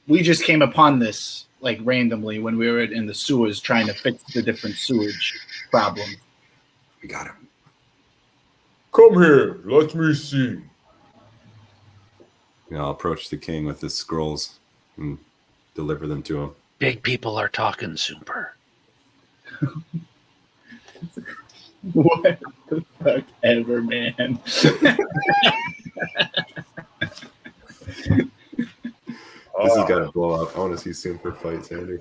We just came upon this like randomly when we were in the sewers trying to fix the different sewage problems. We got him. Come here, let me see. I'll approach the king with the scrolls and deliver them to him. Big people are talking super. What the fuck ever, man. This has got to blow up. I want to see Super fight Sandy.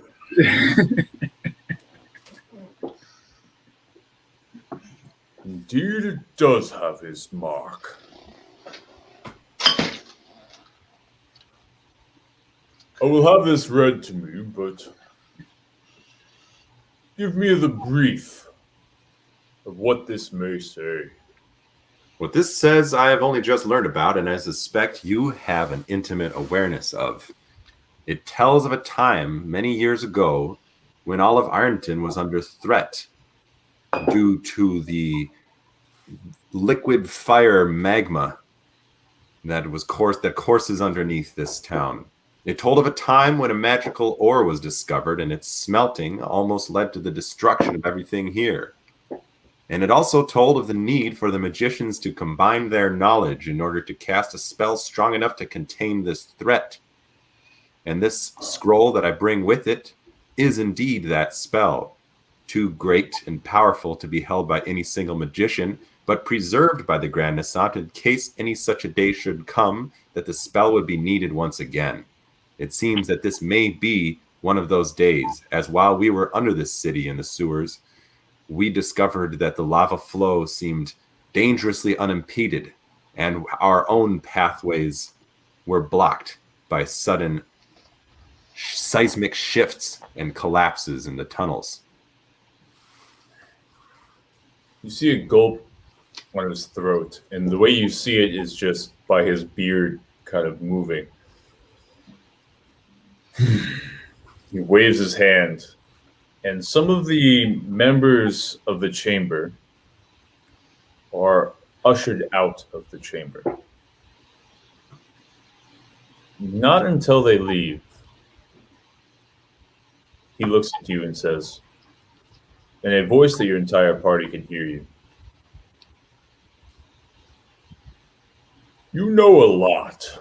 Indeed, it does have his mark. I will have this read to me, but give me the brief of what this may say. What this says, I have only just learned about, and I suspect you have an intimate awareness of. It tells of a time many years ago when all of Ironton was under threat due to the liquid fire magma that courses underneath this town. It told of a time when a magical ore was discovered, and its smelting almost led to the destruction of everything here. And it also told of the need for the magicians to combine their knowledge in order to cast a spell strong enough to contain this threat. And this scroll that I bring with it is indeed that spell, too great and powerful to be held by any single magician, but preserved by the Grand Nisant in case any such a day should come that the spell would be needed once again. It seems that this may be one of those days, as while we were under this city in the sewers, we discovered that the lava flow seemed dangerously unimpeded, and our own pathways were blocked by sudden seismic shifts and collapses in the tunnels. You see a gulp on his throat, and the way you see it is just by his beard kind of moving. He waves his hand, and some of the members of the chamber are ushered out of the chamber. Not until they leave, he looks at you and says, in a voice that your entire party can hear you, "You know a lot.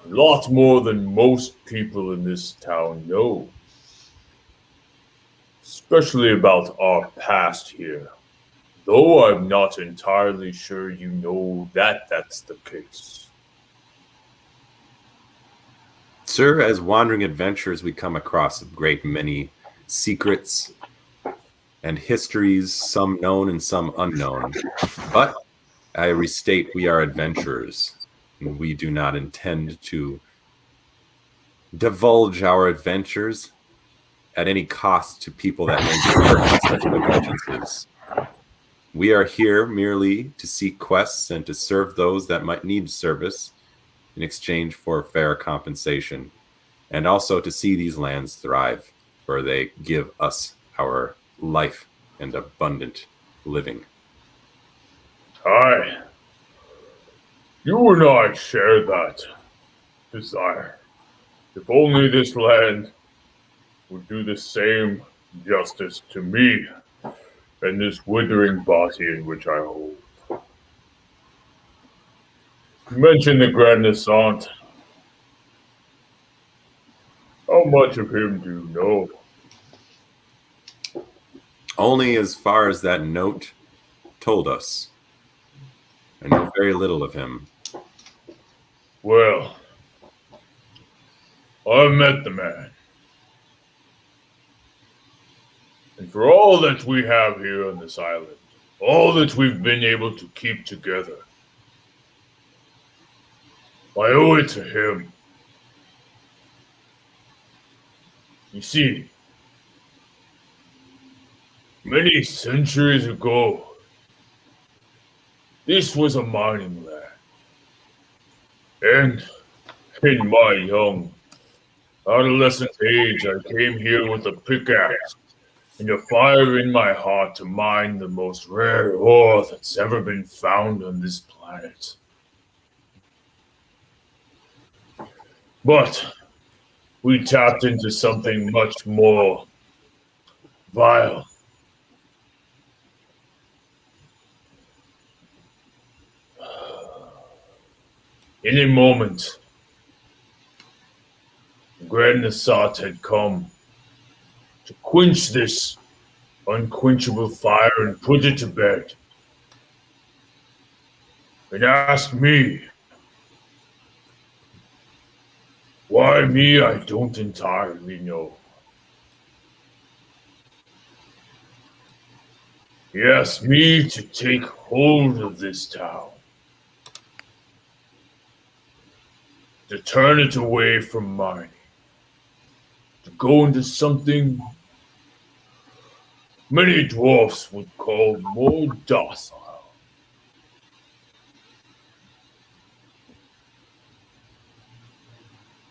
A lot more than most people in this town know. Especially about our past here. Though I'm not entirely sure you know that that's the case." Sir, as wandering adventurers, we come across a great many secrets and histories, some known and some unknown. But I restate, we are adventurers. And we do not intend to divulge our adventures at any cost to people that may be such indulgences. We are here merely to seek quests and to serve those that might need service in exchange for fair compensation, and also to see these lands thrive, for they give us our life and abundant living. Aye. You and I share that desire. If only this land would do the same justice to me and this withering body in which I hold. You mentioned the Grand Nassant. How much of him do you know? Only as far as that note told us. I know very little of him. Well, I've met the man. And for all that we have here on this island, all that we've been able to keep together, I owe it to him. You see, many centuries ago, this was a mining land. And in my young adolescent age, I came here with a pickaxe and a fire in my heart to mine the most rare ore that's ever been found on this planet. But we tapped into something much more vile. In a moment, Grand Nassat had come to quench this unquenchable fire and put it to bed. And asked me, why me, I don't entirely know. He asked me to take hold of this town, to turn it away from mining, to go into something many dwarfs would call more docile.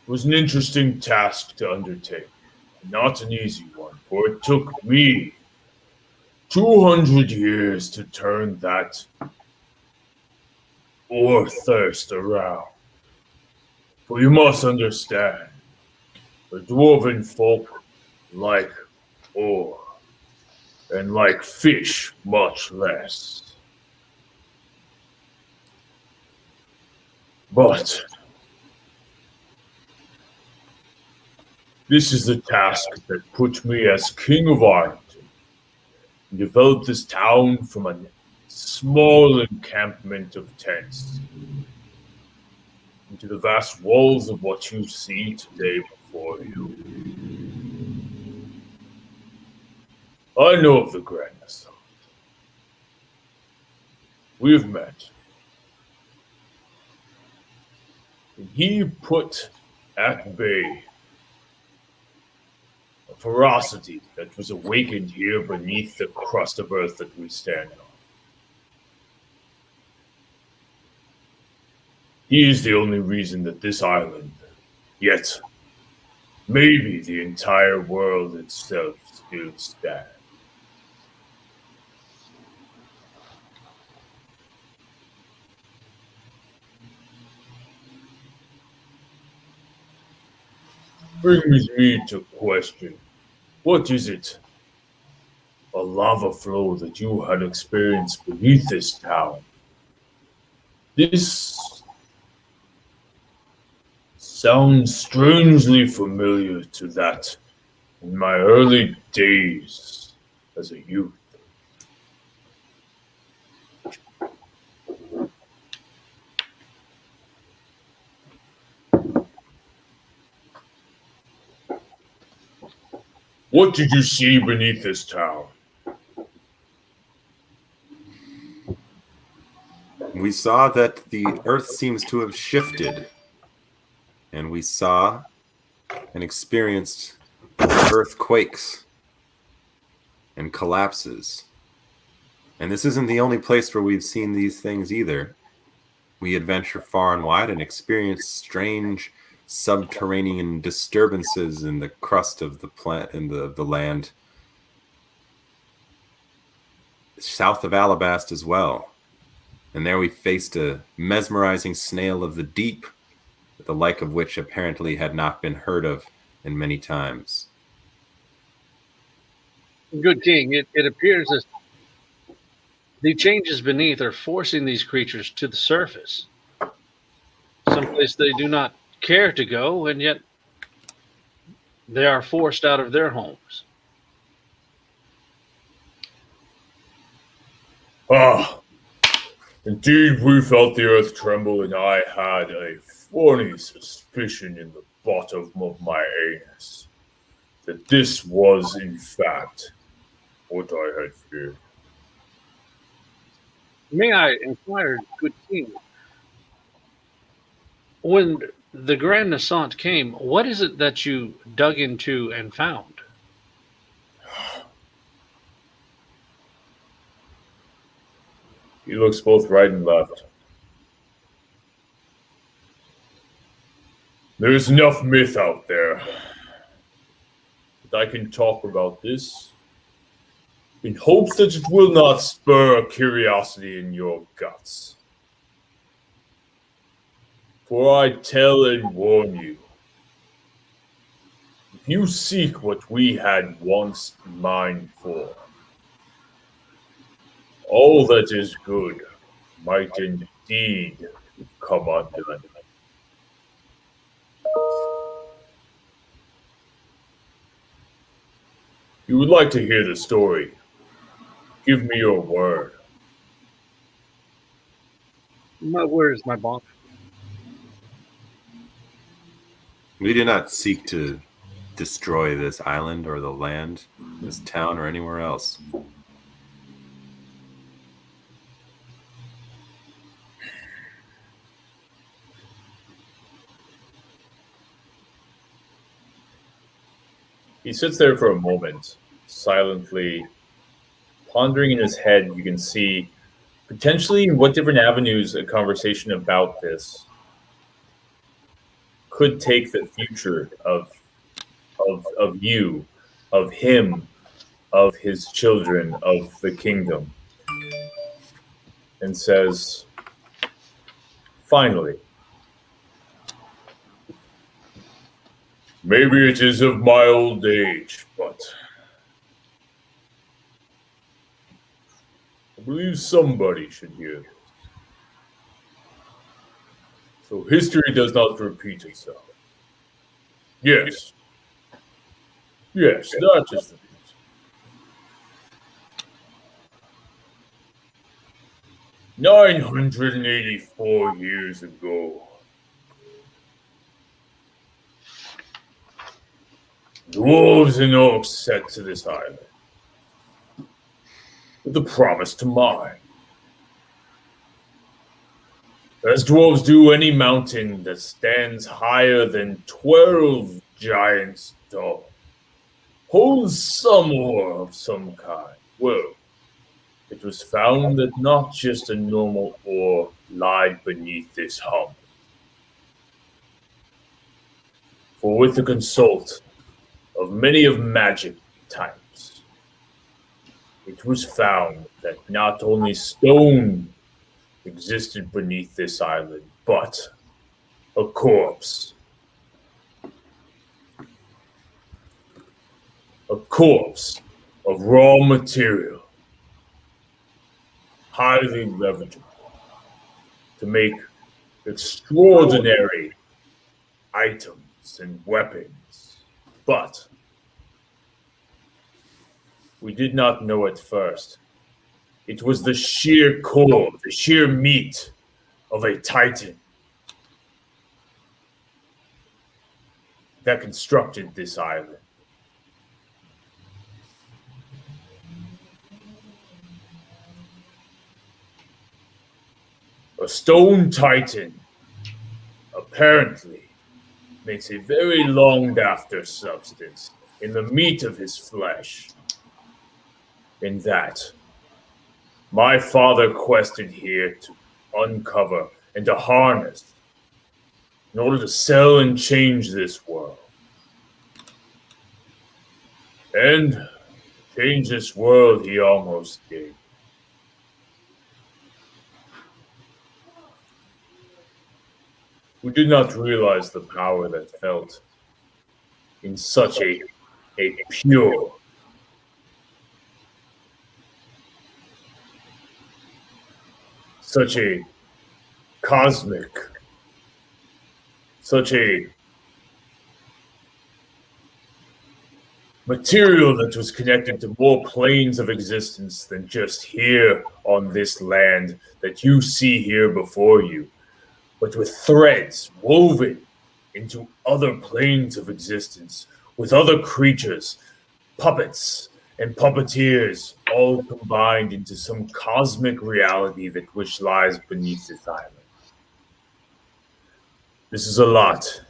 It was an interesting task to undertake, not an easy one, for it took me 200 years to turn that ore thirst around. For you must understand, the dwarven folk like ore, and like fish much less. But this is the task that put me as King of Ireland, and developed this town from a small encampment of tents into the vast walls of what you see today before you. I know of the Grand Nassant. We have met. And he put at bay a ferocity that was awakened here beneath the crust of earth that we stand on. He is the only reason that this island, yet maybe the entire world itself, still stands. Brings me to question, what is it? A lava flow that you had experienced beneath this town? This sounds strangely familiar to that in my early days as a youth. What did you see beneath this town? We saw that the earth seems to have shifted, and we saw and experienced earthquakes and collapses. And this isn't the only place where we've seen these things either. We adventure far and wide and experience strange subterranean disturbances in the crust of the plant in the land south of Alabast as well. and there we faced a mesmerizing snail of the deep, the like of which apparently had not been heard of in many times. Good king, it appears as the changes beneath are forcing these creatures to the surface, someplace they do not care to go, and yet they are forced out of their homes. Ah, indeed, we felt the earth tremble, and I had a funny suspicion in the bottom of my anus that this was, in fact, what I had feared. May I inquire, good king, when the Grand Naissance came, what is it that you dug into and found? He looks both right and left. There's enough myth out there that I can talk about this in hopes that it will not spur a curiosity in your guts. For I tell and warn you, if you seek what we had once in mind for, all that is good might indeed come undone. You would like to hear the story. Give me your word. My word is my bond. We do not seek to destroy this island or the land, this town, or anywhere else. He sits there for a moment, silently pondering in his head. You can see potentially what different avenues a conversation about this could take the future of you, of him, of his children, of the kingdom. And says, finally, maybe it is of my old age, but I believe somebody should hear this. So history does not repeat itself. Yes. Yes, that is the reason. "984 years ago, dwarves and orcs set to this island with the promise to mine. As dwarves do, any mountain that stands higher than 12 giants tall holds some ore of some kind. Well, it was found that not just a normal ore lied beneath this hump. For with the consult of many of magic types, it was found that not only stone existed beneath this island, but a corpse. A corpse of raw material, highly leverageable, to make extraordinary items and weapons. But we did not know at first. It was the sheer core, the sheer meat of a titan that constructed this island. A stone titan apparently makes a very longed-after substance in the meat of his flesh. In that, my father quested here to uncover and to harness in order to sell and change this world. And change this world he almost did. who did not realize the power that felt in such a pure, such a cosmic, such a material that was connected to more planes of existence than just here on this land that you see here before you, but with threads woven into other planes of existence, with other creatures, puppets, and puppeteers, all combined into some cosmic reality that which lies beneath this island. This is a lot.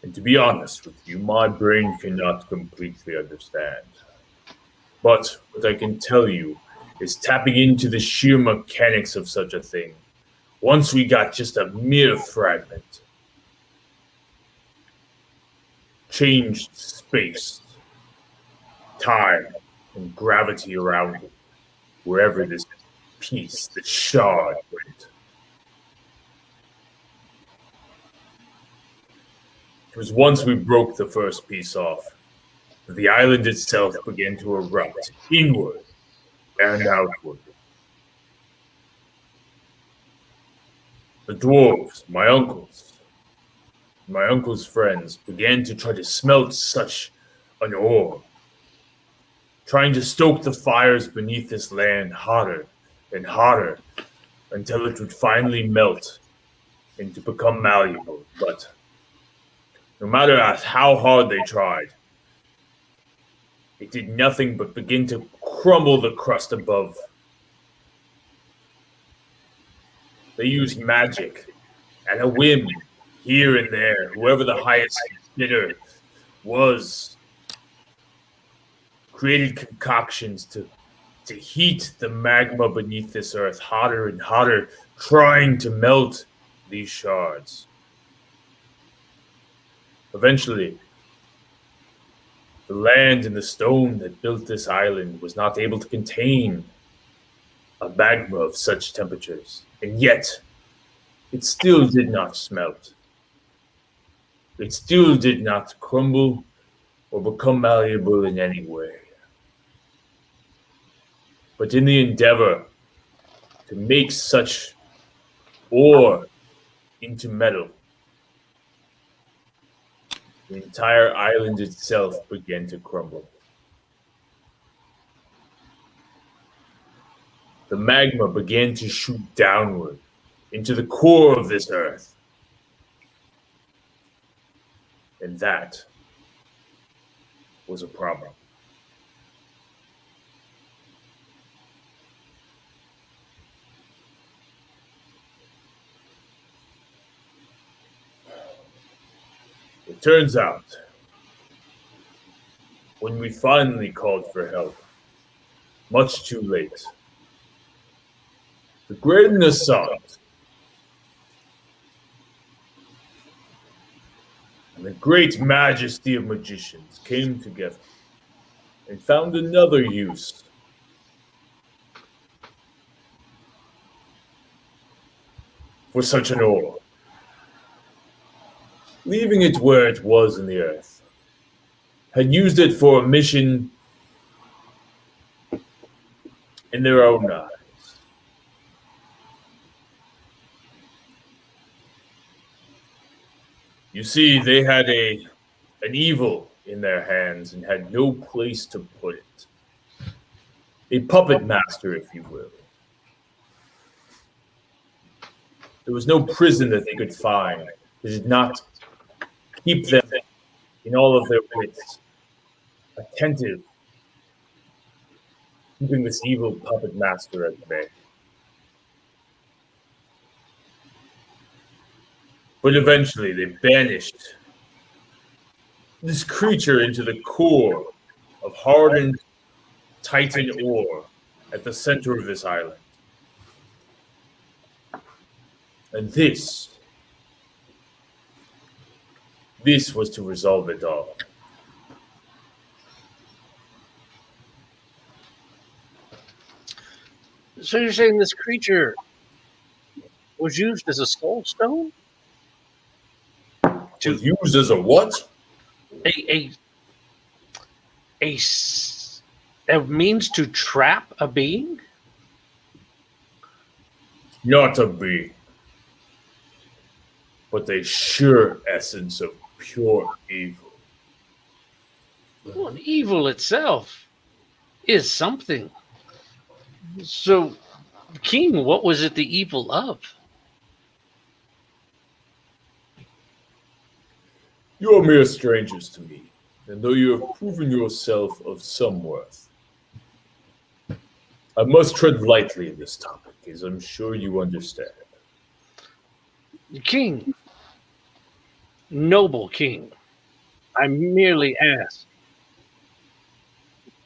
And to be honest with you, my brain cannot completely understand. But what I can tell you is tapping into the sheer mechanics of such a thing. Once we got just a mere fragment, changed space, time, and gravity around it, wherever this piece, this shard went. It was once we broke the first piece off, that the island itself began to erupt inward and outward. The dwarves, my uncle's friends, began to try to smelt such an ore, trying to stoke the fires beneath this land hotter and hotter until it would finally melt and to become malleable. But no matter how hard they tried, it did nothing but begin to crumble the crust above. They used magic and a whim here and there. Whoever the highest bidder was created concoctions to heat the magma beneath this earth hotter and hotter, trying to melt these shards. Eventually, the land and the stone that built this island was not able to contain a magma of such temperatures, and yet it still did not smelt. It still did not crumble or become malleable in any way. But in the endeavor to make such ore into metal, the entire island itself began to crumble. The magma began to shoot downward into the core of this earth. And that was a problem. It turns out, when we finally called for help, much too late, the great Nassant and the great majesty of magicians came together and found another use for such an ore, leaving it where it was in the earth, had used it for a mission in their own eyes. You see, they had an evil in their hands and had no place to put it. A puppet master, if you will. There was no prison that they could find that did not keep them in all of their wits, attentive, keeping this evil puppet master at bay. But eventually they banished this creature into the core of hardened Titan ore at the center of this island. And this was to resolve it all. So you're saying this creature was used as a soul stone? Was used as a what? a means to trap a being? Not a being, but a sure essence of pure evil. Well, evil itself is something. So, King, what was it the evil of? You are mere strangers to me, and though you have proven yourself of some worth, I must tread lightly in this topic, as I'm sure you understand. King, noble King, I merely ask,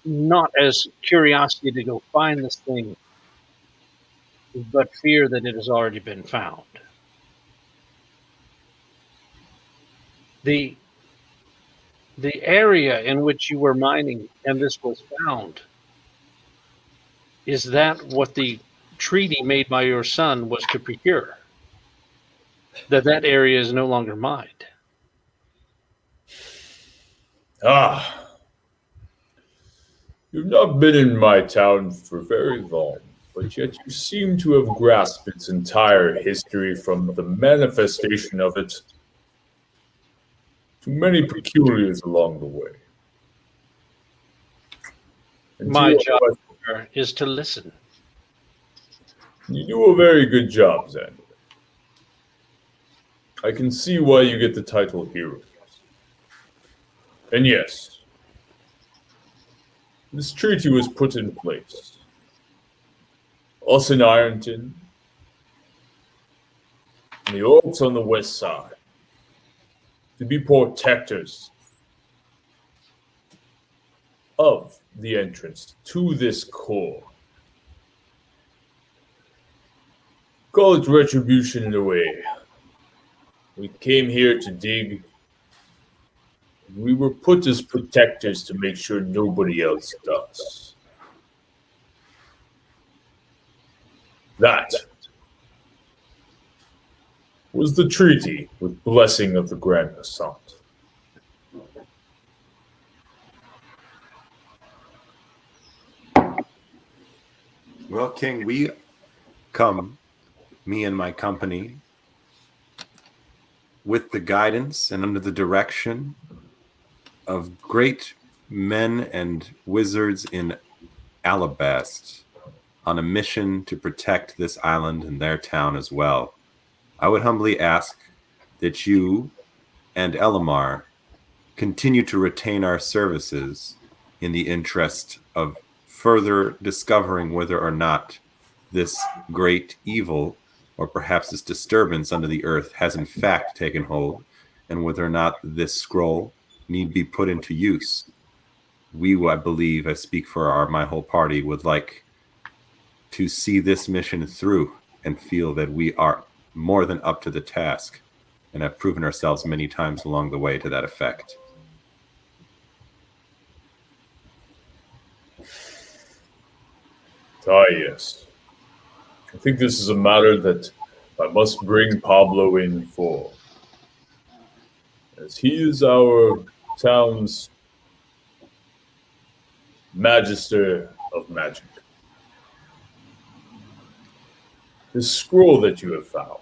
not as curiosity to go find this thing, but fear that it has already been found. The area in which you were mining and this was found, is that what the treaty made by your son was to procure? That area is no longer mined. Ah, you've not been in my town for very long, but yet you seem to have grasped its entire history from the manifestation of it to many peculiars along the way. And My to job your- is to listen. You do a very good job, Xander. I can see why you get the title hero. And yes, this treaty was put in place. Us in Ironton, and the orcs on the west side, to be protectors of the entrance to this core. Call it retribution in a way. We came here to dig. We were put as protectors to make sure nobody else does. That was the treaty with blessing of the Grand Assant. Well, King, we come, me and my company, with the guidance and under the direction of great men and wizards in Alabast on a mission to protect this island and their town as well. I would humbly ask that you and Elimar continue to retain our services in the interest of further discovering whether or not this great evil, or perhaps this disturbance under the earth, has in fact taken hold, and whether or not this scroll need be put into use. We, I believe, I speak for my whole party, would like to see this mission through and feel that we are more than up to the task and have proven ourselves many times along the way to that effect. Ah, yes. I think this is a matter that I must bring Pablo in for, as he is our town's magister of magic. This scroll that you have found,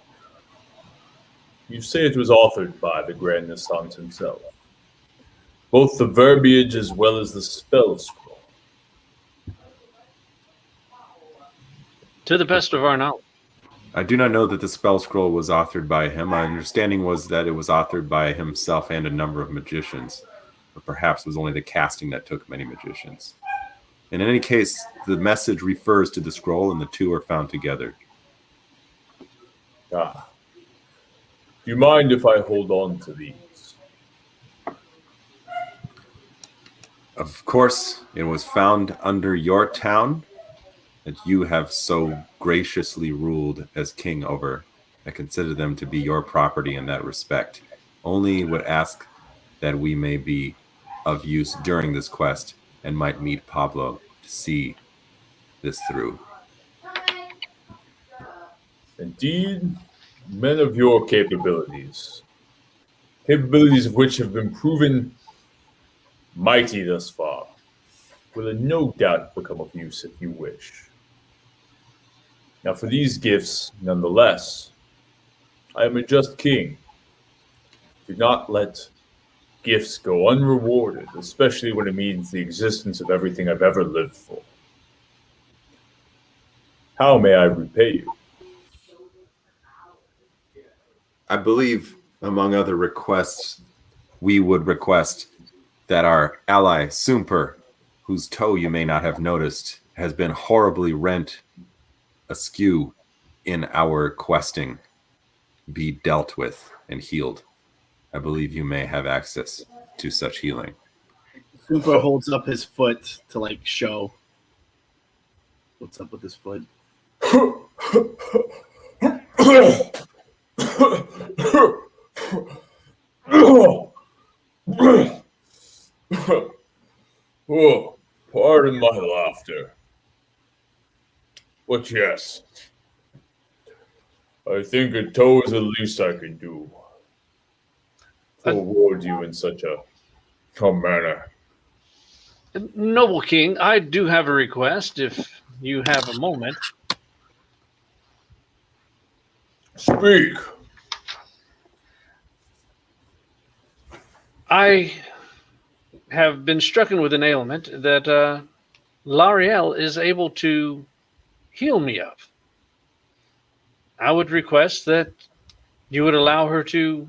you say it was authored by the Grand Assant himself. Both the verbiage as well as the spell scroll. To the best of our knowledge. I do not know that the spell scroll was authored by him. My understanding was that it was authored by himself and a number of magicians, or perhaps it was only the casting that took many magicians. And in any case, the message refers to the scroll, and the two are found together. Ah. Do you mind if I hold on to these? Of course, it was found under your town that you have so graciously ruled as king over. I consider them to be your property in that respect. Only would ask that we may be of use during this quest and might meet Pablo to see this through. Indeed, men of your capabilities capabilities of which have been proven mighty thus far, will no doubt become of use if you wish. Now, for these gifts, nonetheless, I am a just king. Do not let gifts go unrewarded, especially when it means the existence of everything I've ever lived for. How may I repay you? I believe, among other requests, we would request that our ally, Sumper, whose toe you may not have noticed, has been horribly rent askew in our questing, be dealt with and healed. I believe you may have access to such healing. Super holds up his foot to like show what's up with his foot. Oh, pardon my laughter. But yes, I think a toe is the least I can do to reward you in such a manner. Noble King, I do have a request if you have a moment. Speak. I have been stricken with an ailment that L'Ariel is able to heal me of. I would request that you would allow her to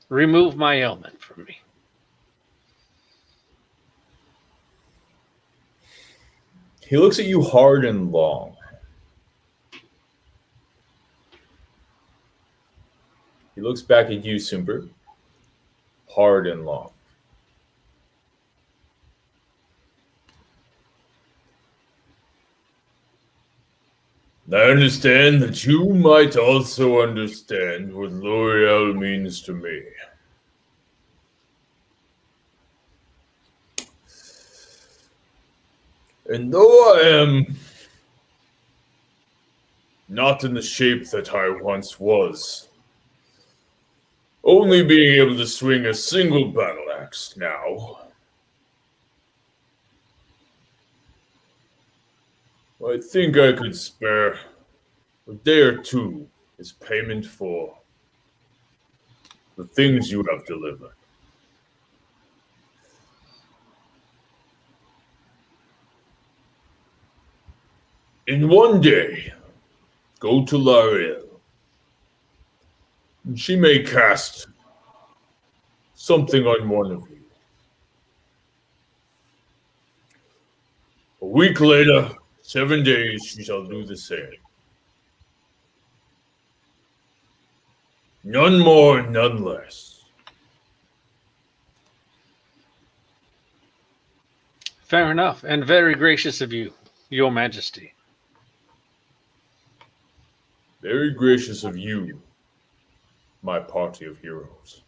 remove my ailment from me. He looks at you hard and long. He looks back at you, Sumper, hard and long. I understand that you might also understand what L'Oreal means to me. And though I am not in the shape that I once was, only being able to swing a single battle axe now, I think I could spare a day or two as payment for the things you have delivered. In one day, go to L'Ariel, and she may cast something on one of you. A week later, 7 days, she shall do the same. None more, none less. Fair enough, and very gracious of you, Your Majesty. Very gracious of you, my party of heroes.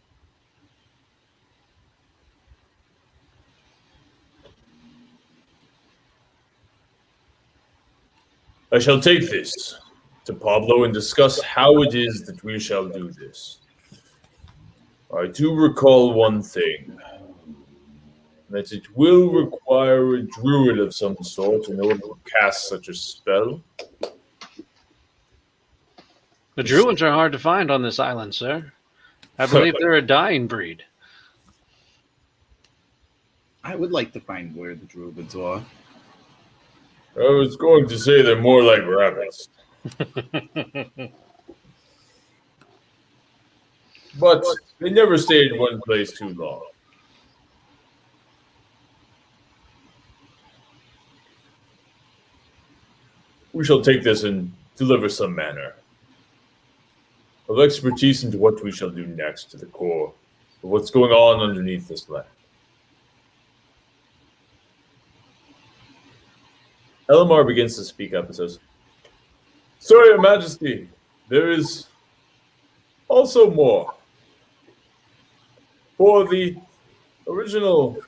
I shall take this to Pablo and discuss how it is that we shall do this. I do recall one thing, that it will require a druid of some sort in order to cast such a spell. The druids are hard to find on this island, sir. I believe they're a dying breed. I would like to find where the druids are. I was going to say they're more like rabbits. But they never stayed in one place too long. We shall take this and deliver some manner of expertise into what we shall do next to the core of what's going on underneath this land. Elimar begins to speak up and says, "Sorry, Your Majesty, there is also more. For the original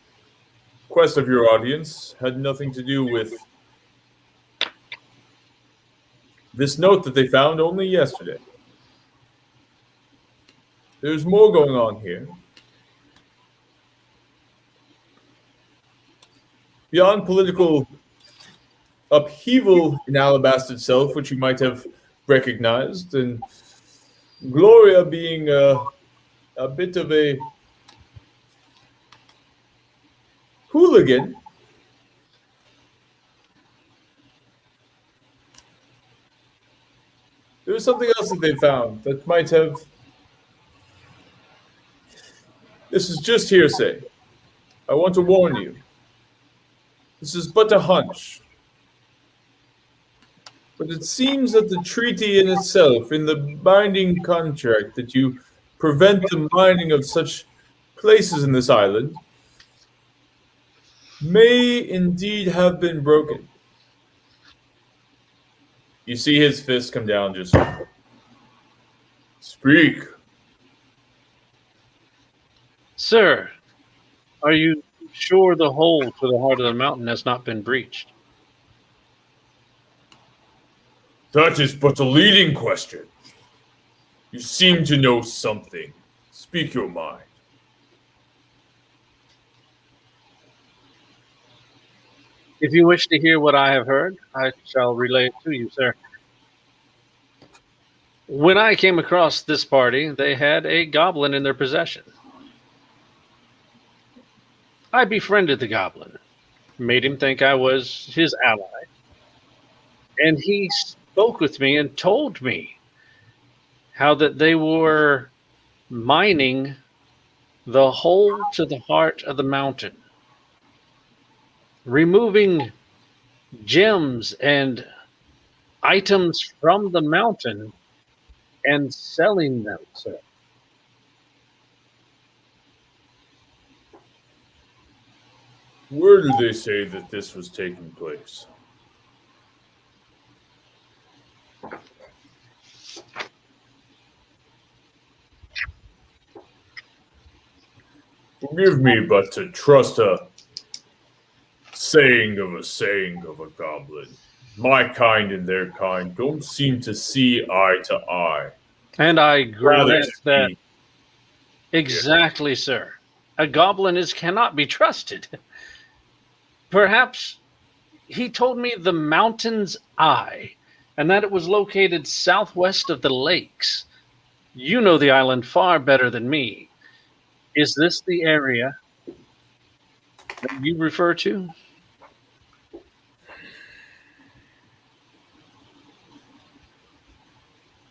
quest of your audience had nothing to do with this note that they found only yesterday. There's more going on here. beyond political upheaval in Alabasta itself, which you might have recognized, and Gloria being a bit of a hooligan, there was something else that they found that might have. This is just hearsay. I want to warn you. This is but a hunch. But it seems that the treaty in itself, in the binding contract that you prevent the mining of such places in this island, may indeed have been broken. You see his fist come down, just speak. Sir, are you sure the hole to the heart of the mountain has not been breached? That is but a leading question. You seem to know something. Speak your mind. If you wish to hear what I have heard, I shall relay it to you, sir. When I came across this party, they had a goblin in their possession. I befriended the goblin, made him think I was his ally, and he spoke with me and told me how that they were mining the hole to the heart of the mountain, removing gems and items from the mountain and selling them, sir. Where do they say that this was taking place? Forgive me, but to trust a saying of a goblin, my kind and their kind don't seem to see eye to eye. And I Rather grant that speak. exactly, sir. A goblin cannot be trusted. Perhaps he told me the mountain's eye, and that it was located southwest of the lakes. You know the island far better than me. Is this the area that you refer to?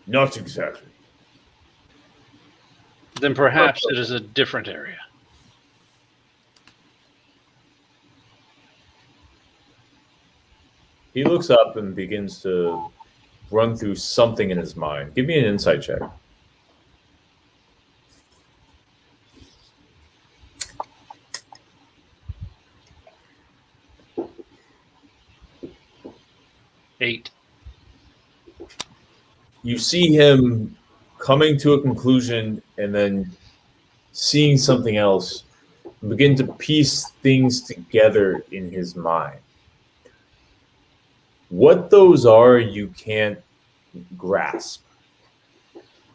Not exactly. Then perhaps it is a different area. He looks up and begins to run through something in his mind. Give me an insight check. Eight. You see him coming to a conclusion and then seeing something else and begin to piece things together in his mind. What those are, you can't grasp.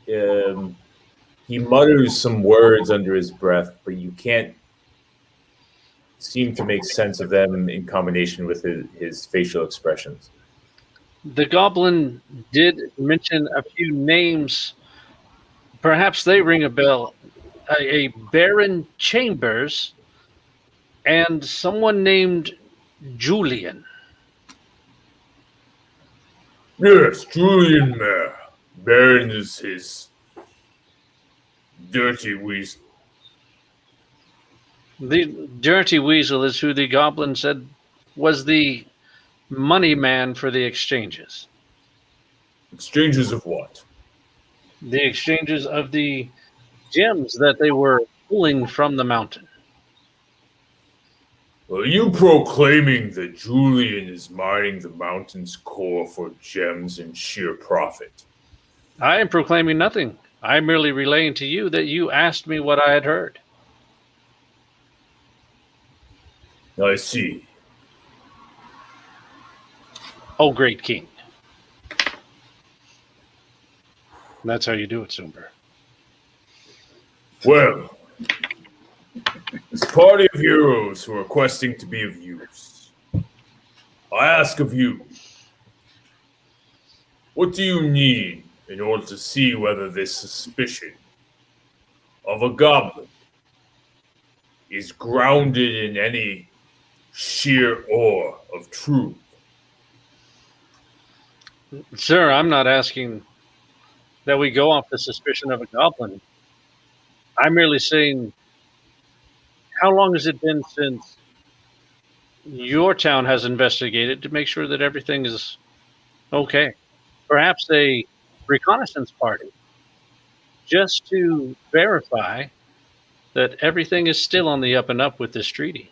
He mutters some words under his breath, but you can't seem to make sense of them in combination with his facial expressions. The goblin did mention a few names. Perhaps they ring a bell. A Baron Chambers and someone named Julian. Yes, Julian Mayer. Baron is his dirty weasel. The Dirty Weasel is who the goblin said was the money man for the exchanges. Exchanges of what? The exchanges of the gems that they were pulling from the mountain. Are you proclaiming that Julian is mining the mountain's core for gems and sheer profit? I am proclaiming nothing. I am merely relaying to you that you asked me what I had heard. I see. Oh, great king. That's how you do it, Soomber. Well, this party of heroes who are questing to be of use. I ask of you, what do you need in order to see whether this suspicion of a goblin is grounded in any sheer ore of truth? Sir, I'm not asking that we go off the suspicion of a goblin. I'm merely saying, how long has it been since your town has investigated to make sure that everything is okay? Perhaps a reconnaissance party, just to verify that everything is still on the up and up with this treaty.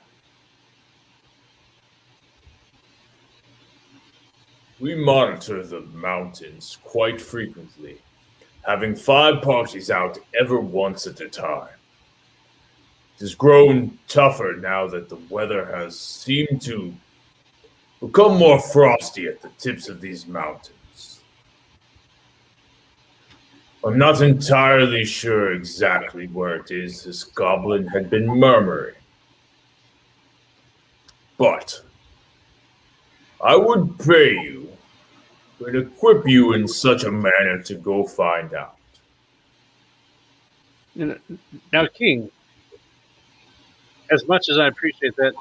We monitor the mountains quite frequently, having 5 parties out ever once at a time. It has grown tougher now that the weather has seemed to become more frosty at the tips of these mountains. I'm not entirely sure exactly where it is this goblin had been murmuring. But I would pray you and equip you in such a manner to go find out. Now, King, as much as I appreciate that,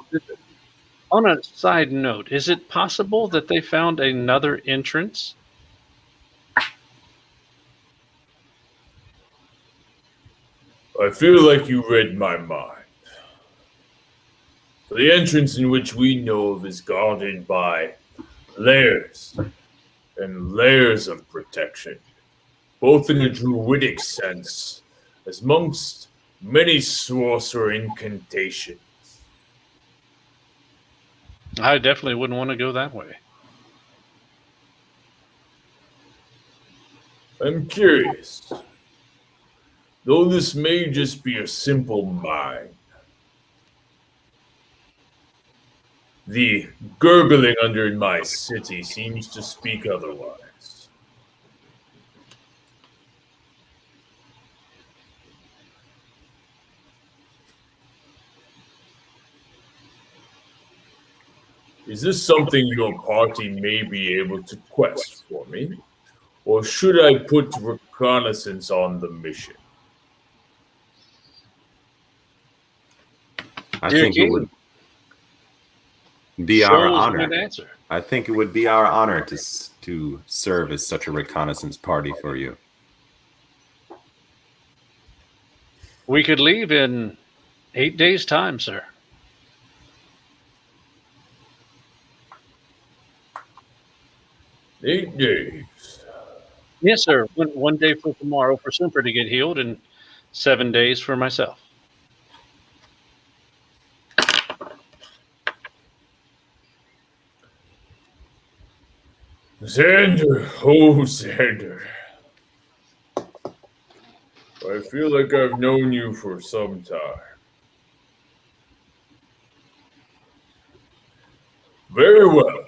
on a side note, is it possible that they found another entrance? I feel like you read my mind. The entrance in which we know of is guarded by layers and layers of protection, both in a druidic sense, as amongst many sorcerer incantations. I definitely wouldn't want to go that way. I'm curious, though this may just be a simple mine. The gurgling under my city seems to speak otherwise. Is this something your party may be able to quest for me? Or should I put reconnaissance on the mission? I Dear think it King, would be show our is a honor. good answer. I think it would be our honor to serve as such a reconnaissance party for you. We could leave in 8 days' time, sir. Eight days. Yes, sir. One day for tomorrow for Simper to get healed, and 7 days for myself. Xander, oh Xander. I feel like I've known you for some time. Very well.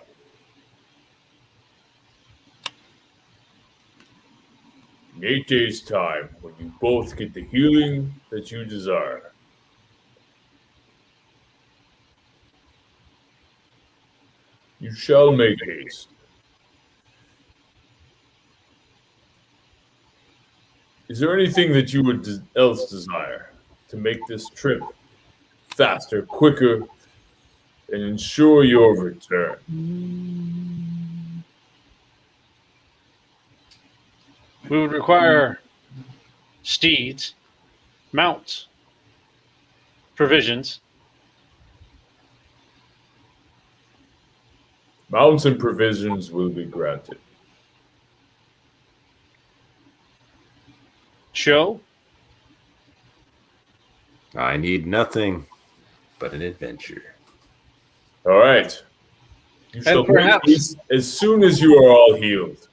In 8 days' time, when you both get the healing that you desire, you shall make haste. Is there anything that you would else desire to make this trip faster, quicker, and ensure your return? We would require steeds, mounts, provisions. Mounts and provisions will be granted. Show? I need nothing but an adventure. All right. You shall perhaps- make haste as soon as you are all healed.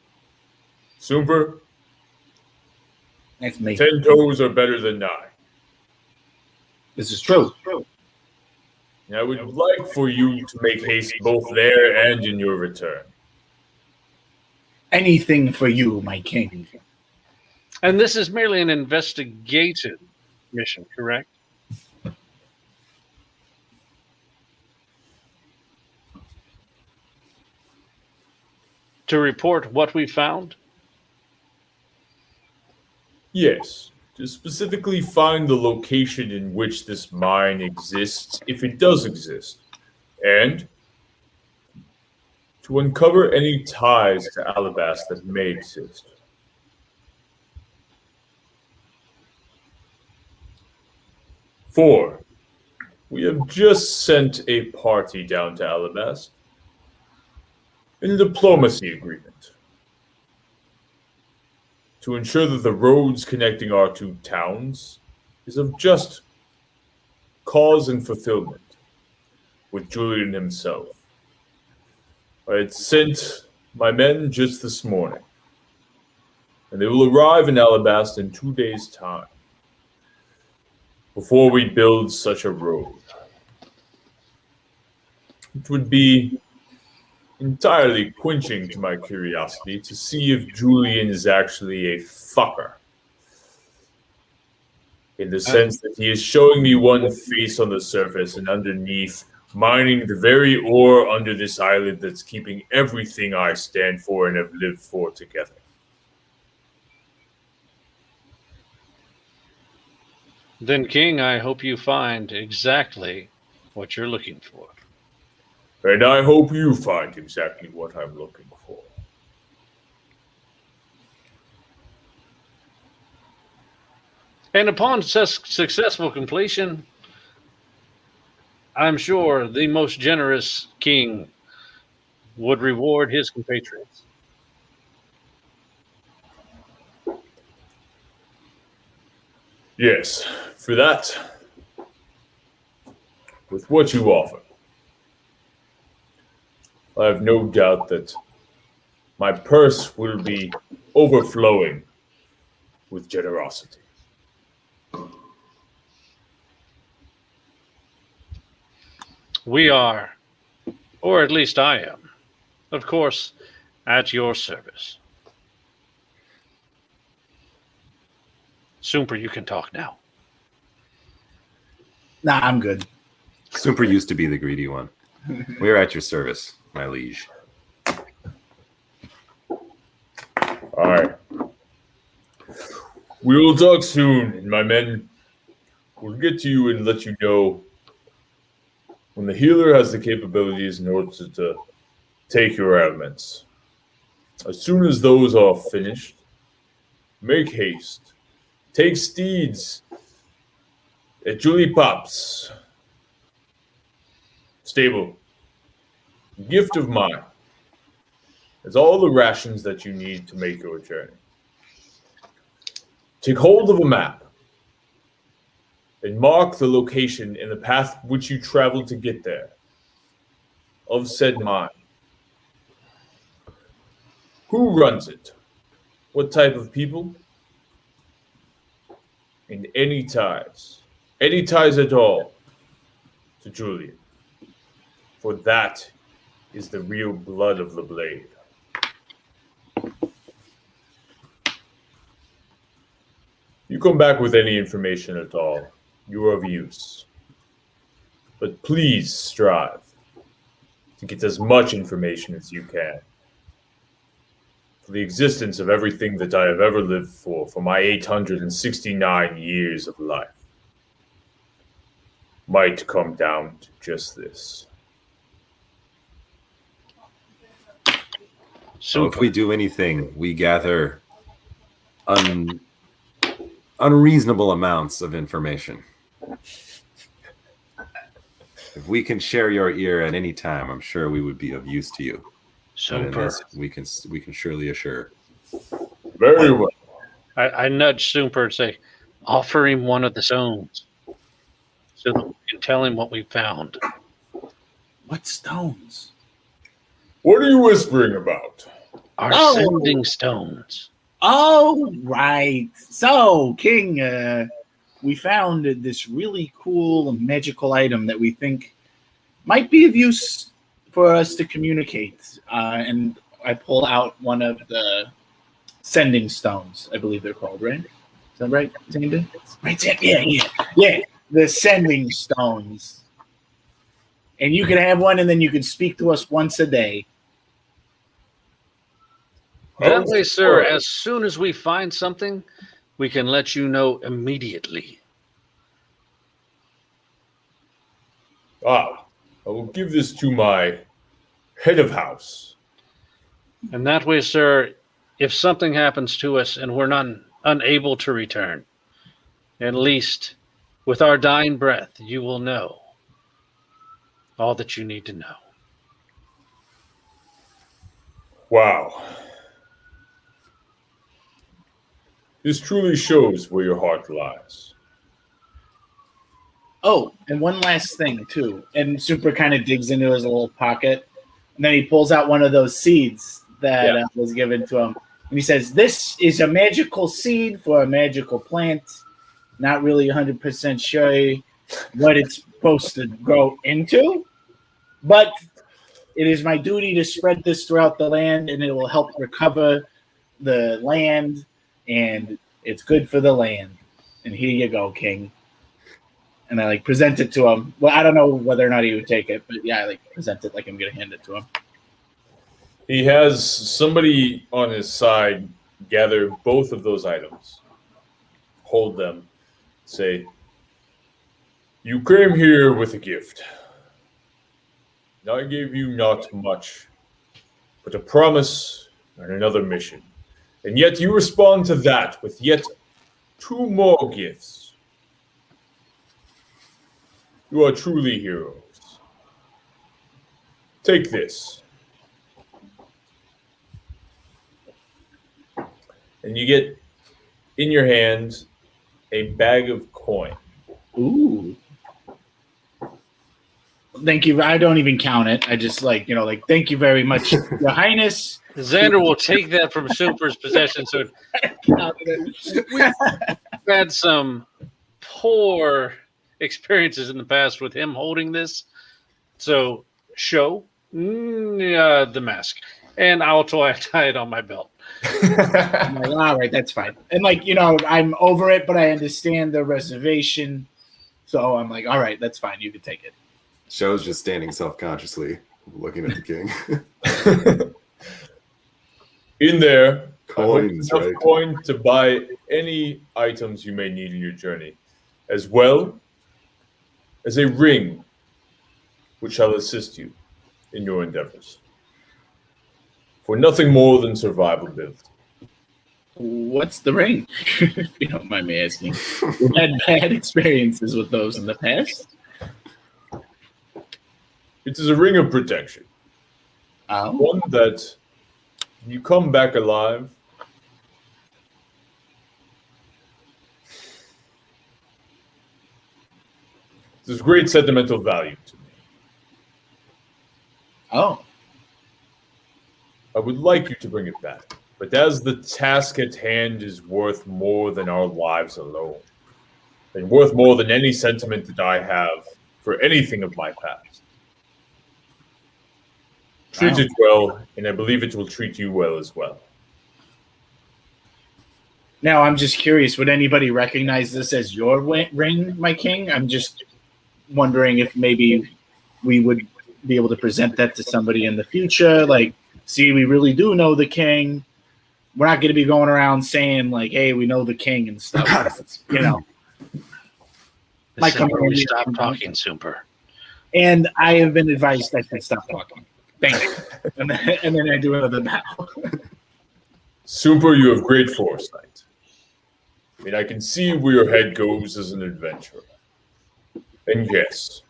Super, That's me. 10 toes are better than 9. This is true. And I would like for you to make haste both there and in your return. Anything for you, my king. And this is merely an investigative mission, correct? to report what we found? Yes, to specifically find the location in which this mine exists, if it does exist, and to uncover any ties to Alabast that may exist. Four, we have just sent a party down to Alabast in a diplomacy agreement to ensure that the roads connecting our two towns is of just cause and fulfillment with Julian himself. I had sent my men just this morning, and they will arrive in Alabast in 2 days' time before we build such a road. It would be entirely quenching to my curiosity to see if Julian is actually a fucker. In the sense that he is showing me one face on the surface and underneath, mining the very ore under this island that's keeping everything I stand for and have lived for together. Then, King, I hope you find exactly what you're looking for. And I hope you find exactly what I'm looking for. And upon successful completion, I'm sure the most generous king would reward his compatriots. Yes, for that, with what you offer, I have no doubt that my purse will be overflowing with generosity. We are, or at least I am, of course, at your service. Soomper, you can talk now. Nah, I'm good. Super used to be the greedy one. We are at your service, my liege. All right. We will talk soon, and my men will get to you and let you know when the healer has the capabilities in order to take your ailments. As soon as those are finished, make haste. Take steeds at Julie Pop's stable. Gift of mine. It's all the rations that you need to make your journey. Take hold of a map and mark the location and the path which you travel to get there of said mine. Who runs it? What type of people? And any ties at all to Julian. For that is the real blood of the blade. You come back with any information at all, you are of use. But please strive to get as much information as you can. For the existence of everything that I have ever lived for my 869 years of life, might come down to just this. So if we do anything, we gather unreasonable amounts of information. If we can share your ear at any time, I'm sure we would be of use to you. And in this, we can surely assure. Very well. I nudge Soomper and say, offer him one of the stones so that we can tell him what we found. What stones? What are you whispering about? Our sending stones. Oh, right. So, King, we found this really cool magical item that we think might be of use for us to communicate. And I pull out one of the sending stones, I believe they're called, right? Is that right, Xander? Right, yeah. The sending stones. And you can have one, and then you can speak to us once a day. That Oh, way, sir, sure. as soon as we find something, we can let you know immediately. I will give this to my head of house. And that way, sir, if something happens to us and we're not unable to return, at least with our dying breath, you will know all that you need to know. Wow. This truly shows where your heart lies. Oh, and one last thing too. And Super kind of digs into his little pocket, and then he pulls out one of those seeds that was given to him, and he says, "This is a magical seed for a magical plant. Not really 100% sure what it's supposed to grow into, but it is my duty to spread this throughout the land, and it will help recover the land, and it's good for the land. And here you go, King." And I present it to him. Well, I don't know whether or not he would take it, but yeah, I present it like I'm gonna hand it to him. He has somebody on his side gather both of those items, hold them, say, "You came here with a gift. I gave you not much, but a promise and another mission. And yet you respond to that with yet 2 more gifts. You are truly heroes. Take this." And you get in your hand a bag of coin. Ooh. Thank you. I don't even count it. I just thank you very much, Your Highness. Xander will take that from Super's possession. So we've had some poor experiences in the past with him holding this. So show the mask, and I'll tie it on my belt. I'm like, all right, that's fine. And I'm over it, but I understand the reservation. So I'm like, all right, that's fine. You can take it. Show's just standing self-consciously, looking at the king. In there, Coins, enough right? coin to buy any items you may need in your journey, as well as a ring which shall assist you in your endeavors. For nothing more than survivability. What's the ring? If you don't mind me asking. We've had bad experiences with those in the past. It is a ring of protection. Oh. One that you come back alive. There's great sentimental value to me. Oh. I would like you to bring it back, but as the task at hand is worth more than our lives alone, and worth more than any sentiment that I have for anything of my past. Treat it well, and I believe it will treat you well as well. Now, I'm just curious, would anybody recognize this as your ring, my king? I'm just wondering if maybe we would be able to present that to somebody in the future. See, we really do know the king. We're not going to be going around saying, hey, we know the king and stuff. Like, stop talking, Super. And I have been advised I should stop talking. Thank you. And then I do another bow. Super, you have great foresight. I mean, I can see where your head goes as an adventurer. And yes,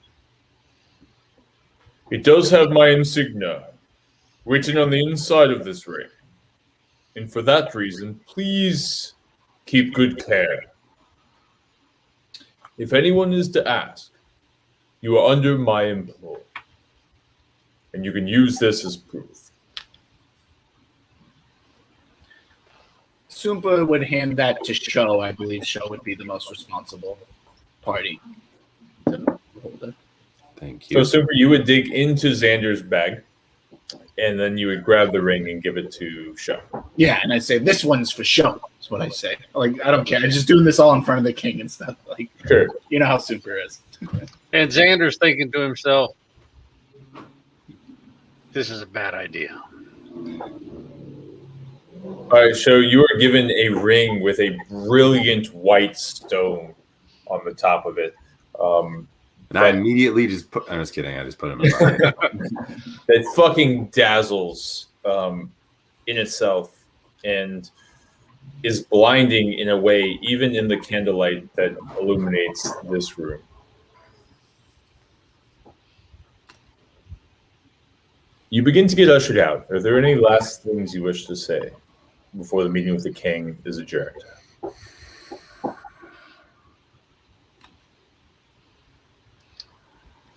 it does have my insignia written on the inside of this ring. And for that reason, please keep good care. If anyone is to ask, you are under my employ. And you can use this as proof. Super would hand that to Sho. I believe Sho would be the most responsible party to hold it. Thank you. So, Super, you would dig into Xander's bag, and then you would grab the ring and give it to Sho. Yeah, and I say, this one's for Sho. That's what I say. I don't care. I'm just doing this all in front of the king and stuff. Sure. You know how Super is. And Xander's thinking to himself, this is a bad idea. All right, so you are given a ring with a brilliant white stone on the top of it. And I immediately just put. I'm just kidding. I just put it in my pocket. That fucking dazzles in itself and is blinding in a way, even in the candlelight that illuminates this room. You begin to get ushered out. Are there any last things you wish to say before the meeting with the king is adjourned?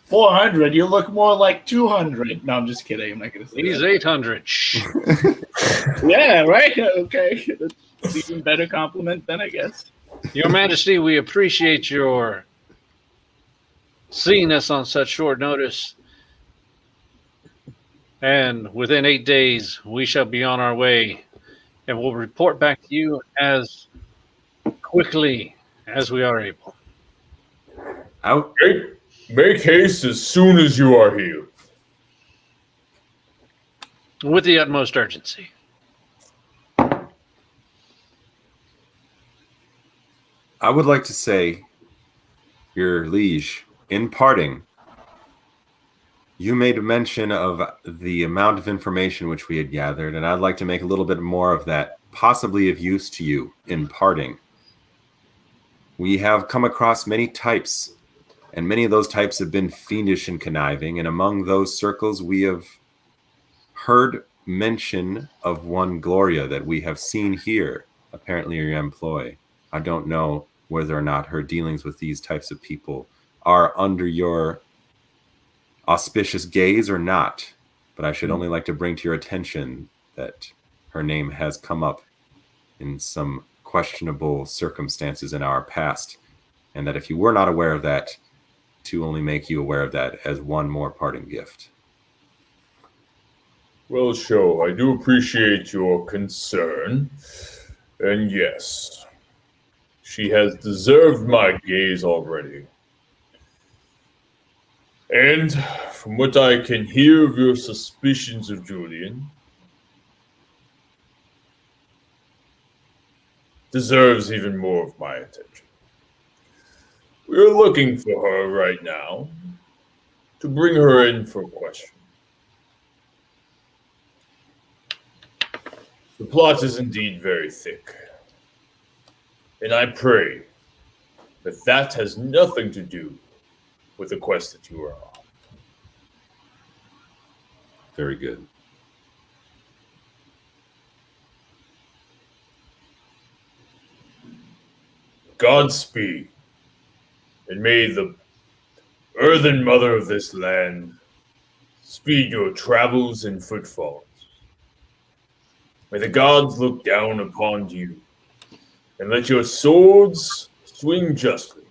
$400. You look more like 200. No, I'm just kidding. I'm not gonna say He's that. 800. Shh. Yeah, right. Okay, that's even better compliment then, I guess. Your Majesty, we appreciate your seeing us on such short notice. And within 8 days, we shall be on our way, and we'll report back to you as quickly as we are able. Out. Make haste as soon as you are here. With the utmost urgency. I would like to say, your liege, in parting, you made a mention of the amount of information which we had gathered, and I'd like to make a little bit more of that, possibly of use to you in parting. We have come across many types, and many of those types have been fiendish and conniving, and among those circles we have heard mention of one Gloria that we have seen here, apparently your employ. I don't know whether or not her dealings with these types of people are under your auspicious gaze or not, but I should only like to bring to your attention that her name has come up in some questionable circumstances in our past, and that if you were not aware of that, to only make you aware of that as one more parting gift. Well, Sho, I do appreciate your concern. And yes, she has deserved my gaze already. And from what I can hear of your suspicions of Julian, deserves even more of my attention. We are looking for her right now to bring her in for question. The plot is indeed very thick, and I pray that that has nothing to do with the quest that you are on. Very good. Godspeed, and may the earthen mother of this land speed your travels and footfalls. May the gods look down upon you, and let your swords swing justly,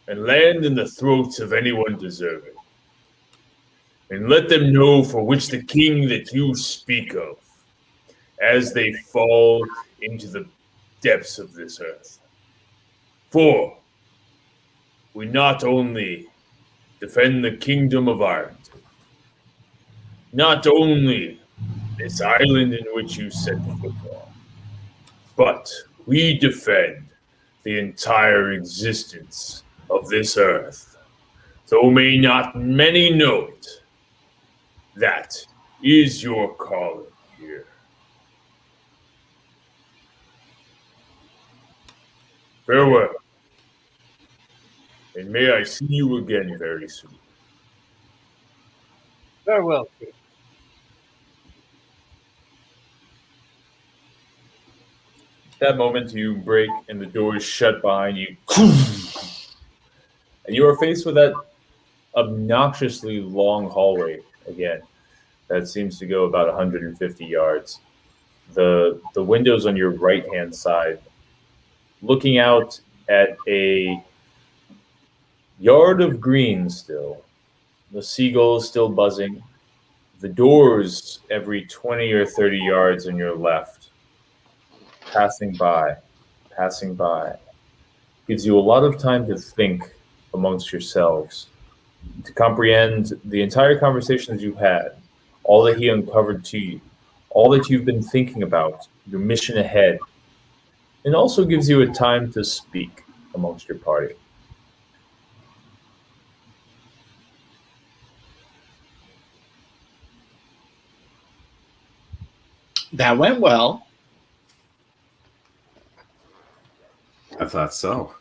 and land in the throats of anyone deserving. And let them know for which the king that you speak of, as they fall into the depths of this earth. For we not only defend the kingdom of Ireland, not only this island in which you set foot on, but we defend the entire existence of this earth. Though may not many know it, that is your calling here. Farewell, and may I see you again very soon. Farewell. That moment you break and the door is shut behind you, and you are faced with that obnoxiously long hallway again that seems to go about 150 yards. The windows on your right-hand side, looking out at a yard of green still. The seagulls still buzzing. The doors every 20 or 30 yards on your left. Passing by. Gives you a lot of time to think amongst yourselves, to comprehend the entire conversations you've had, all that he uncovered to you, all that you've been thinking about, your mission ahead, and also gives you a time to speak amongst your party. That went well. I thought so.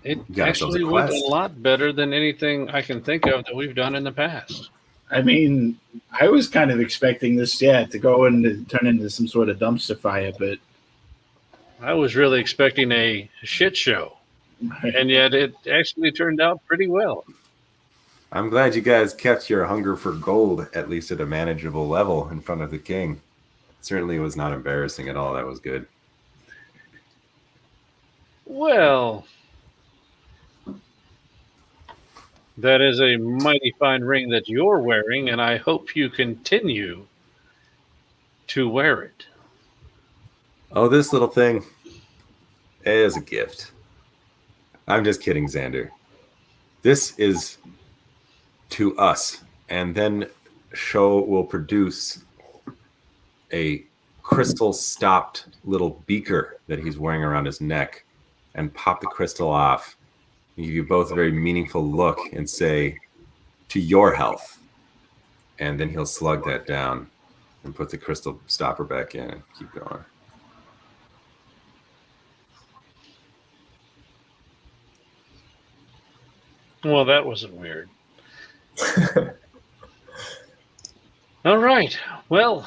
It You got yourselves a actually went a quest. lot better than anything I can think of that we've done in the past. I mean, I was kind of expecting this, to go and turn into some sort of dumpster fire, but I was really expecting a shit show, and yet it actually turned out pretty well. I'm glad you guys kept your hunger for gold at least at a manageable level in front of the king. It certainly was not embarrassing at all. That was good. Well, that is a mighty fine ring that you're wearing, and I hope you continue to wear it. Oh, this little thing is a gift. I'm just kidding, Xander. This is to us, and then Show will produce a crystal stopped little beaker that he's wearing around his neck and pop the crystal off. Give you both a very meaningful look and say, to your health. And then he'll slug that down and put the crystal stopper back in and keep going. Well, that wasn't weird. All right. Well,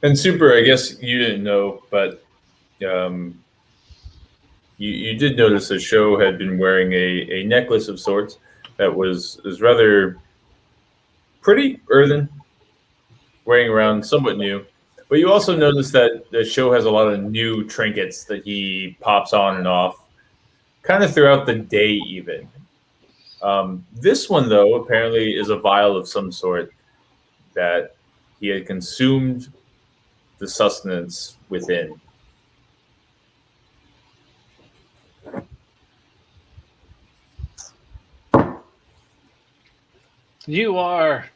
And Super, I guess you didn't know, but you did notice the show had been wearing a necklace of sorts that was rather pretty earthen, wearing around somewhat new. But you also notice that the show has a lot of new trinkets that he pops on and off, kind of throughout the day even. This one, though, apparently is a vial of some sort that he had consumed the sustenance within. you are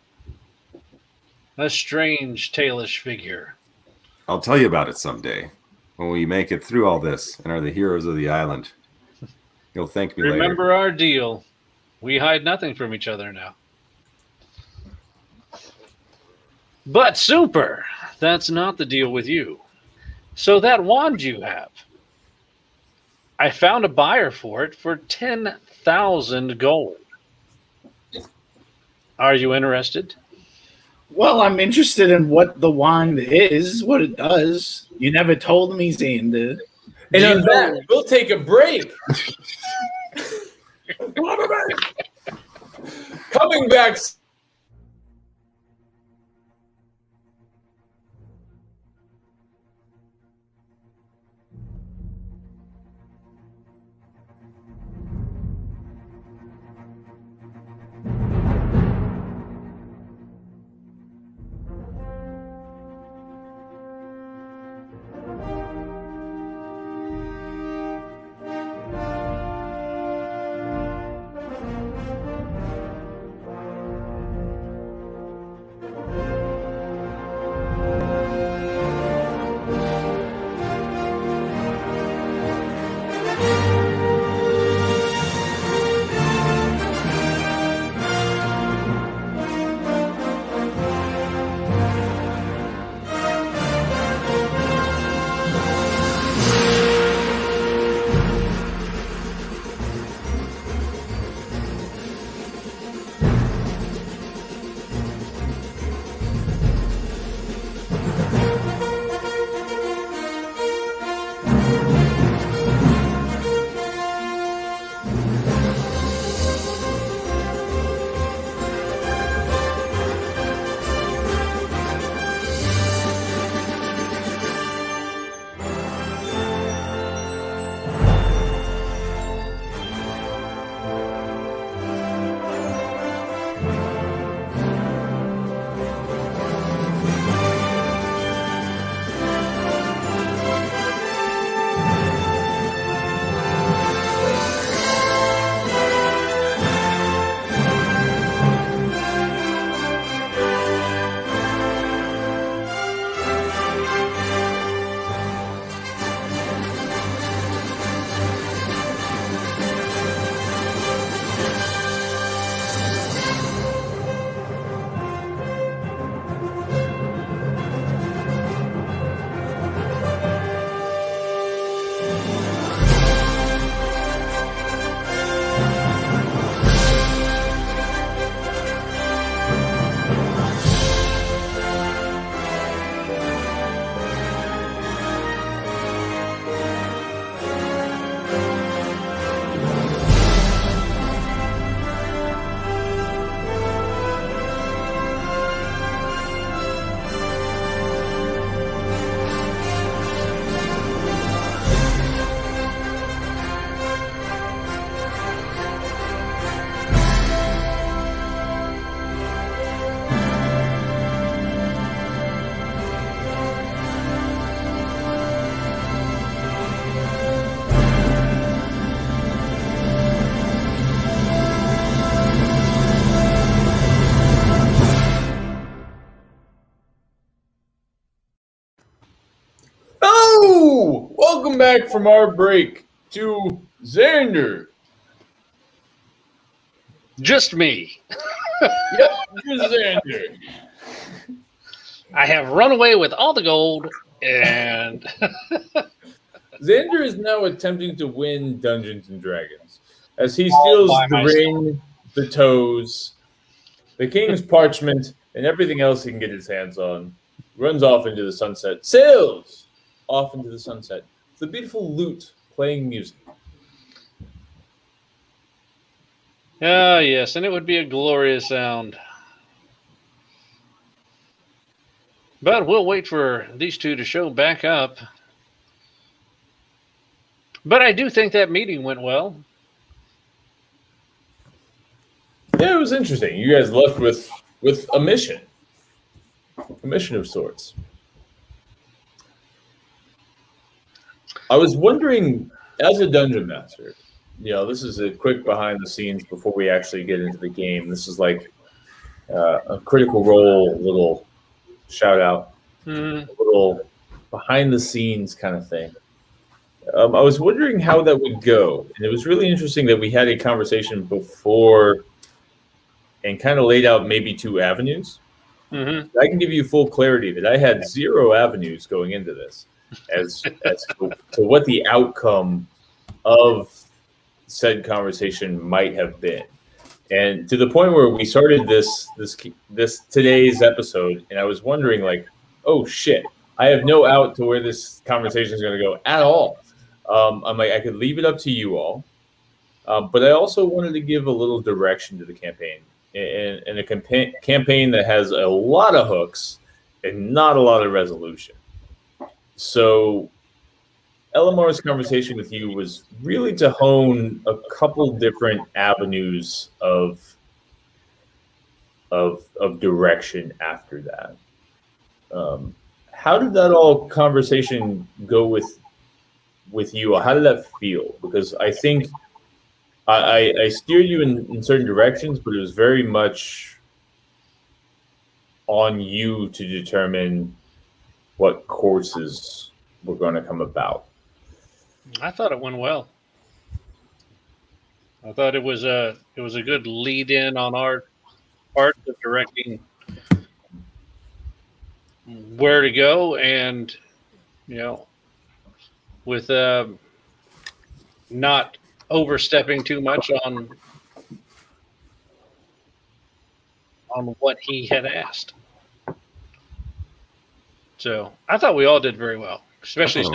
a strange, tailish figure. I'll tell you about it someday when we make it through all this and are the heroes of the island. You'll thank me later. Remember our deal. We hide nothing from each other now. But Super, that's not the deal with you. So that wand you have, I found a buyer for it for 10,000 gold. Are you interested? well, I'm interested in what the wand is, what it does. You never told me, Xander. And on that, we'll take a break. Coming back. So, welcome back from our break to Xander. Just me. Yep, just Xander. I have run away with all the gold, and Xander is now attempting to win Dungeons and Dragons as he steals by the myself. ring, the toes, the king's parchment, and everything else he can get his hands on. Runs off into the sunset, sails off into the sunset. The beautiful lute playing music. ah, yes, and it would be a glorious sound. But we'll wait for these two to show back up. But I do think that meeting went well. Yeah, it was interesting. You guys left with a mission of sorts. I was wondering, as a dungeon master, this is a quick behind the scenes before we actually get into the game. This is like a Critical Role little shout out, a little behind the scenes kind of thing. I was wondering how that would go, and it was really interesting that we had a conversation before and kind of laid out maybe 2 avenues. Mm-hmm. I can give you full clarity that I had 0 avenues going into this as to what the outcome of said conversation might have been. And to the point where we started this today's episode, and I was wondering, like, oh shit, I have no out to where this conversation is going to go at all. I'm like, I could leave it up to you all, but I also wanted to give a little direction to the campaign, and a campaign that has a lot of hooks and not a lot of resolution. So Elimar's conversation with you was really to hone a couple different avenues of direction after that. How did that all conversation go with you? How did that feel? Because I think I steered you in certain directions, but it was very much on you to determine what courses were going to come about. I thought it went well. I thought it was a good lead in on our part of directing where to go, and with not overstepping too much on what he had asked. So I thought we all did very well, especially. I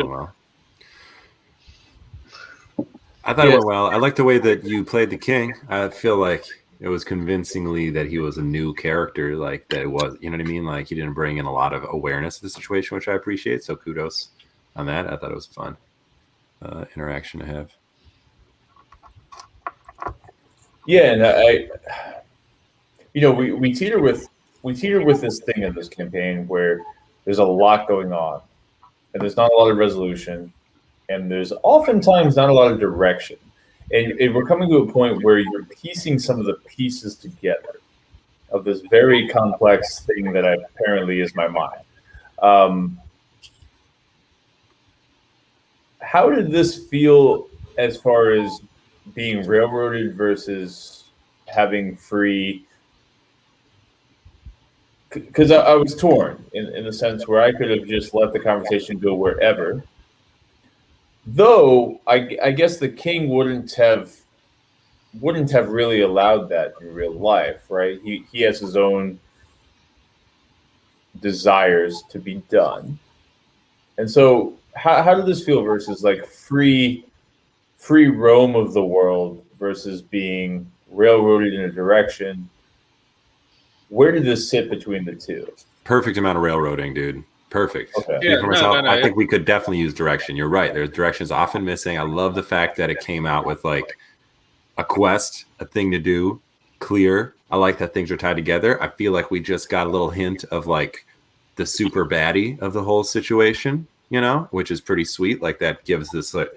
thought it went well. I like the way that you played the king. I feel like it was convincingly that he was a new character, like that it was, you know what I mean? Like he didn't bring in a lot of awareness of the situation, which I appreciate. So kudos on that. I thought it was a fun interaction to have. Yeah, and we teeter with this thing in this campaign where there's a lot going on, and there's not a lot of resolution, and there's oftentimes not a lot of direction. And we're coming to a point where you're piecing some of the pieces together of this very complex thing that apparently is my mind. How did this feel as far as being railroaded versus having free? Because I was torn in the sense where I could have just let the conversation go wherever. Though I guess the king wouldn't have really allowed that in real life, right? He has his own desires to be done, and so how did this feel versus like free roam of the world versus being railroaded in a direction? Where did this sit between the two? Perfect amount of railroading, dude. Perfect. Okay. Yeah, I think we could definitely use direction. You're right. There's directions often missing. I love the fact that it came out with like a quest, a thing to do, clear. I like that things are tied together. I feel like we just got a little hint of like the super baddie of the whole situation, which is pretty sweet. Like that gives this like,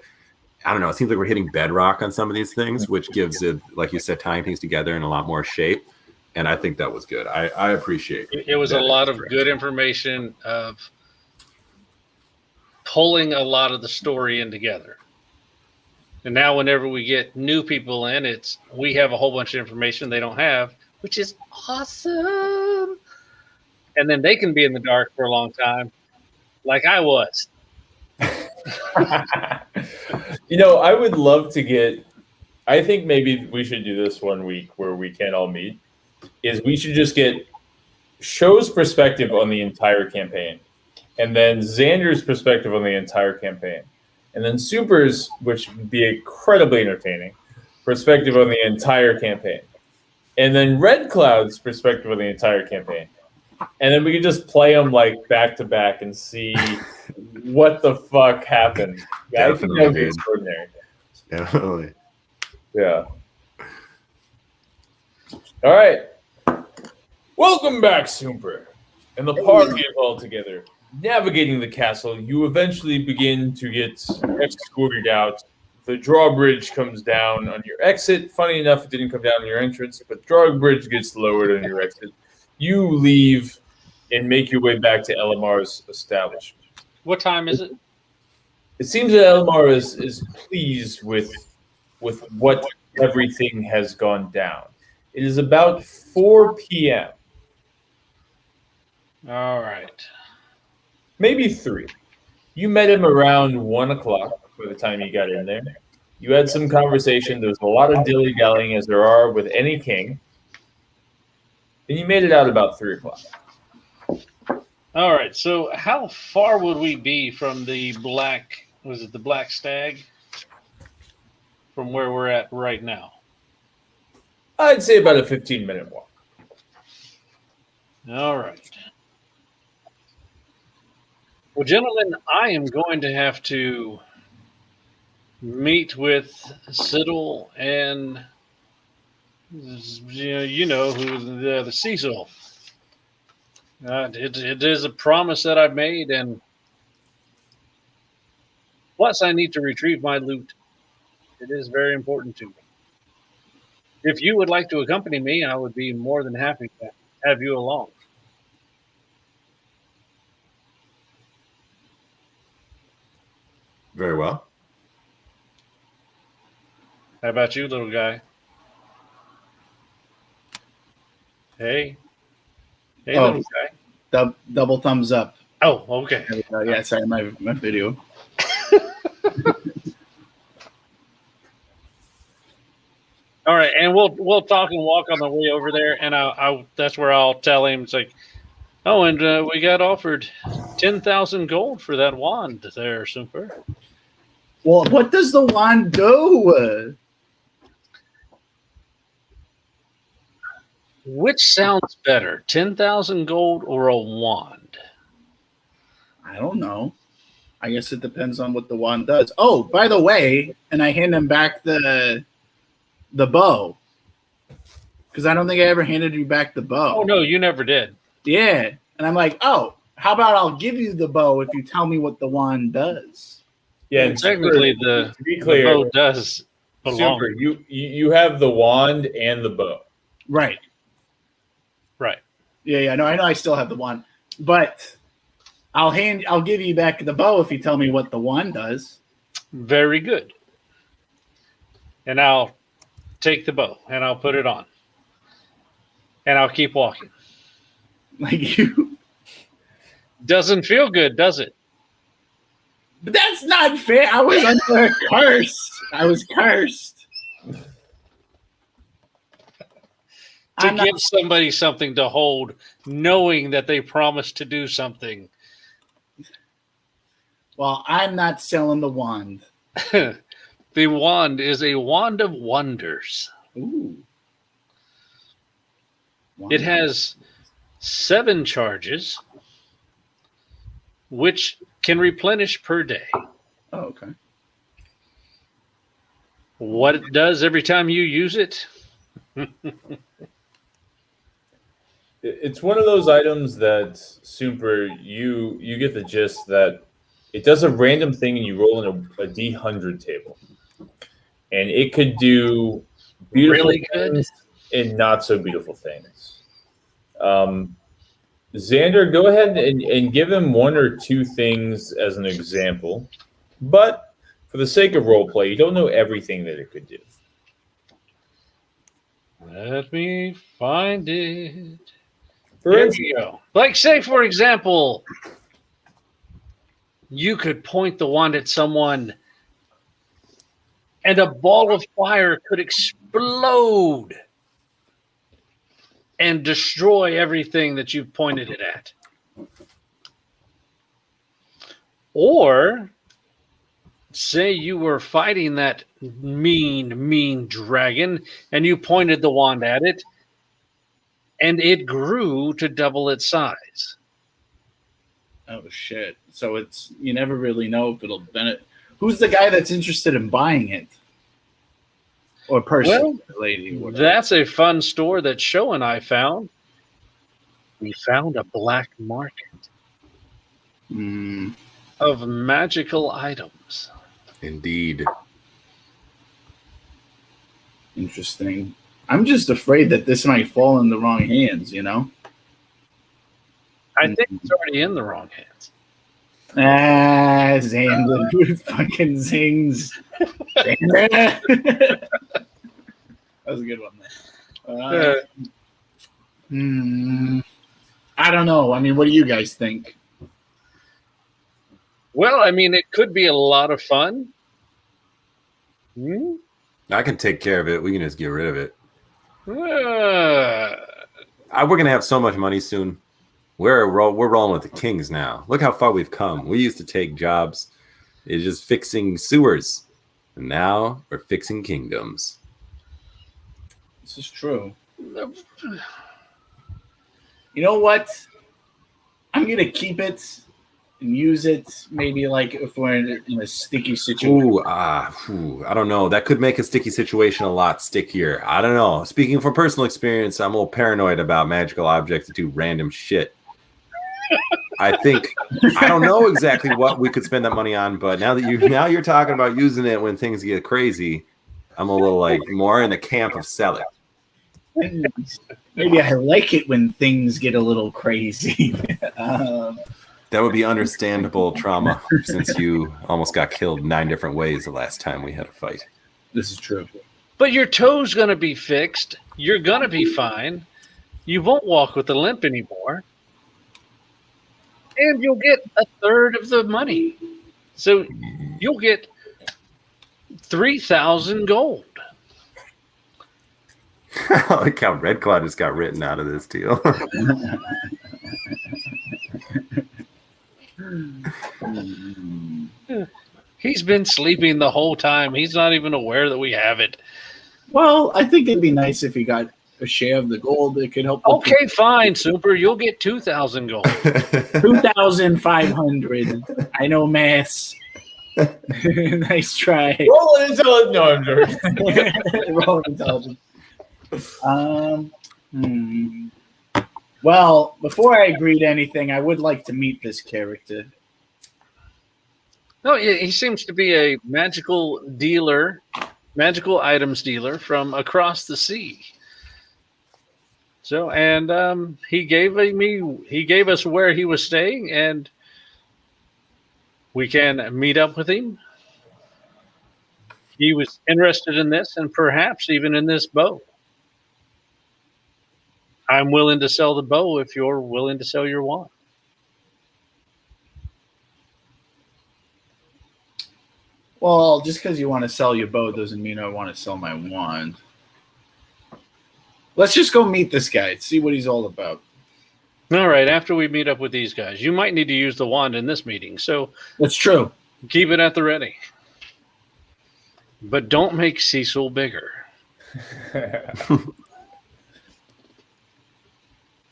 I don't know. It seems like we're hitting bedrock on some of these things, which gives it, like you said, tying things together in a lot more shape. And I think that was good. I appreciate it. It was a lot of good information of pulling a lot of the story in together. And now whenever we get new people in, we have a whole bunch of information they don't have, which is awesome. And then they can be in the dark for a long time, like I was. I would love to get. I think maybe we should do this one week where we can't all meet. Is we should just get Show's perspective on the entire campaign, and then Xander's perspective on the entire campaign, and then Super's, which would be incredibly entertaining, perspective on the entire campaign, and then Red Cloud's perspective on the entire campaign. And then we could just play them like back to back and see what the fuck happened. Yeah, I think that would be extraordinary. Definitely. Yeah. All right. Welcome back, Super. And the party is all together. Navigating the castle, you eventually begin to get escorted out. The drawbridge comes down on your exit. Funny enough, it didn't come down on your entrance, but drawbridge gets lowered on your exit. You leave and make your way back to Elimar's establishment. What time is it? It seems that Elimar is pleased with what everything has gone down. It is about 4 p.m. All right. Maybe 3. You met him around 1 o'clock by the time you got in there. You had some conversation. There was a lot of dilly-dallying, as there are with any king. And you made it out about 3 o'clock. All right. So how far would we be from the Black Stag? From where we're at right now? I'd say about a 15-minute walk. All right. Well, gentlemen, I am going to have to meet with Siddle and you know who the Cecil. It is a promise that I've made, and plus I need to retrieve my loot. It is very important to me. If you would like to accompany me, I would be more than happy to have you along. Very well. How about you, little guy? Hey, little guy. Double thumbs up. Oh, okay. Yeah, sorry, my video. All right, and we'll talk and walk on the way over there, and I that's where I'll tell him it's like, oh, and we got offered 10,000 gold for that wand there, Super. Well, what does the wand do? Which sounds better, 10,000 gold or a wand? I don't know. I guess it depends on what the wand does. Oh, by the way, and I hand him back the bow, because I don't think I ever handed you back the bow. Oh no, you never did. Yeah, and I'm like, oh, how about I'll give you the bow if you tell me what the wand does. Yeah, and technically to be clear, the bow does belong. Super, you have the wand and the bow. Right. Yeah. No, I know I still have the wand, but I'll give you back the bow if you tell me what the wand does. Very good. And I'll take the bow and I'll put it on. And I'll keep walking. Like you. Doesn't feel good, does it? But that's not fair. I was under a curse. I was cursed. To give somebody something to hold, knowing that they promised to do something. Well, I'm not selling the wand. The wand is a wand of wonders. Ooh. Wow. It has 7 charges, which can replenish per day. Oh, okay. What it does every time you use it? It's one of those items that Super, you get the gist that it does a random thing and you roll in a D100 table. And it could do beautiful really good things and not so beautiful things. Xander, go ahead and give him one or two things as an example. But for the sake of roleplay, you don't know everything that it could do. Let me find it. For There instance, you go. Like, say, for example, you could point the wand at someone and a ball of fire could explode and destroy everything that you've pointed it at. Or say you were fighting that mean dragon and you pointed the wand at it and it grew to double its size. Oh shit! So it's you never really know if it'll benefit. Who's the guy that's interested in buying it? Or person, lady? Whatever. That's a fun store that Show and I found. We found a black market of magical items. Indeed. Interesting. I'm just afraid that this might fall in the wrong hands, you know? I think it's already in the wrong hands. Xander fucking zings. Xander. That was a good one. I don't know. I mean, what do you guys think? Well, I mean, it could be a lot of fun. I can take care of it. We can just get rid of it. Uh, We're going to have so much money soon. We're rolling with the kings now. Look how far we've come. We used to take jobs. It's just fixing sewers. And now we're fixing kingdoms. This is true. You know what? I'm going to keep it and use it maybe like if we're in a sticky situation. I don't know. That could make a sticky situation a lot stickier. I don't know. Speaking from personal experience, I'm a little paranoid about magical objects that do random shit. I don't know exactly what we could spend that money on, but now you're talking about using it when things get crazy, I'm a little like more in the camp of sell it. Maybe I like it when things get a little crazy. That would be understandable trauma since you almost got killed 9 different ways the last time we had a fight. This is true. but your toe's going to be fixed. You're going to be fine. You won't walk with a limp anymore. And you'll get a third of the money. So you'll get 3,000 gold. I like how Red Claw just got written out of this deal. He's been sleeping the whole time. He's not even aware that we have it. Well, I think it'd be nice if he got a share of the gold. It could help. Okay, fine, Super. You'll get 2,000 gold. 2,500. I know maths. Nice try. Roll intelligence. No, I'm joking. Roll intelligence. Well, before I agree to anything, I would like to meet this character. No, he seems to be a magical dealer, magical items dealer from across the sea. So, and he gave us where he was staying, and we can meet up with him. He was interested in this, and perhaps even in this bow. I'm willing to sell the bow if you're willing to sell your wand. Well, just because you want to sell your bow doesn't mean I want to sell my wand. Let's just go meet this guy, see what he's all about. All right, after we meet up with these guys, you might need to use the wand in this meeting, so That's true. keep it at the ready. But don't make Cecil bigger.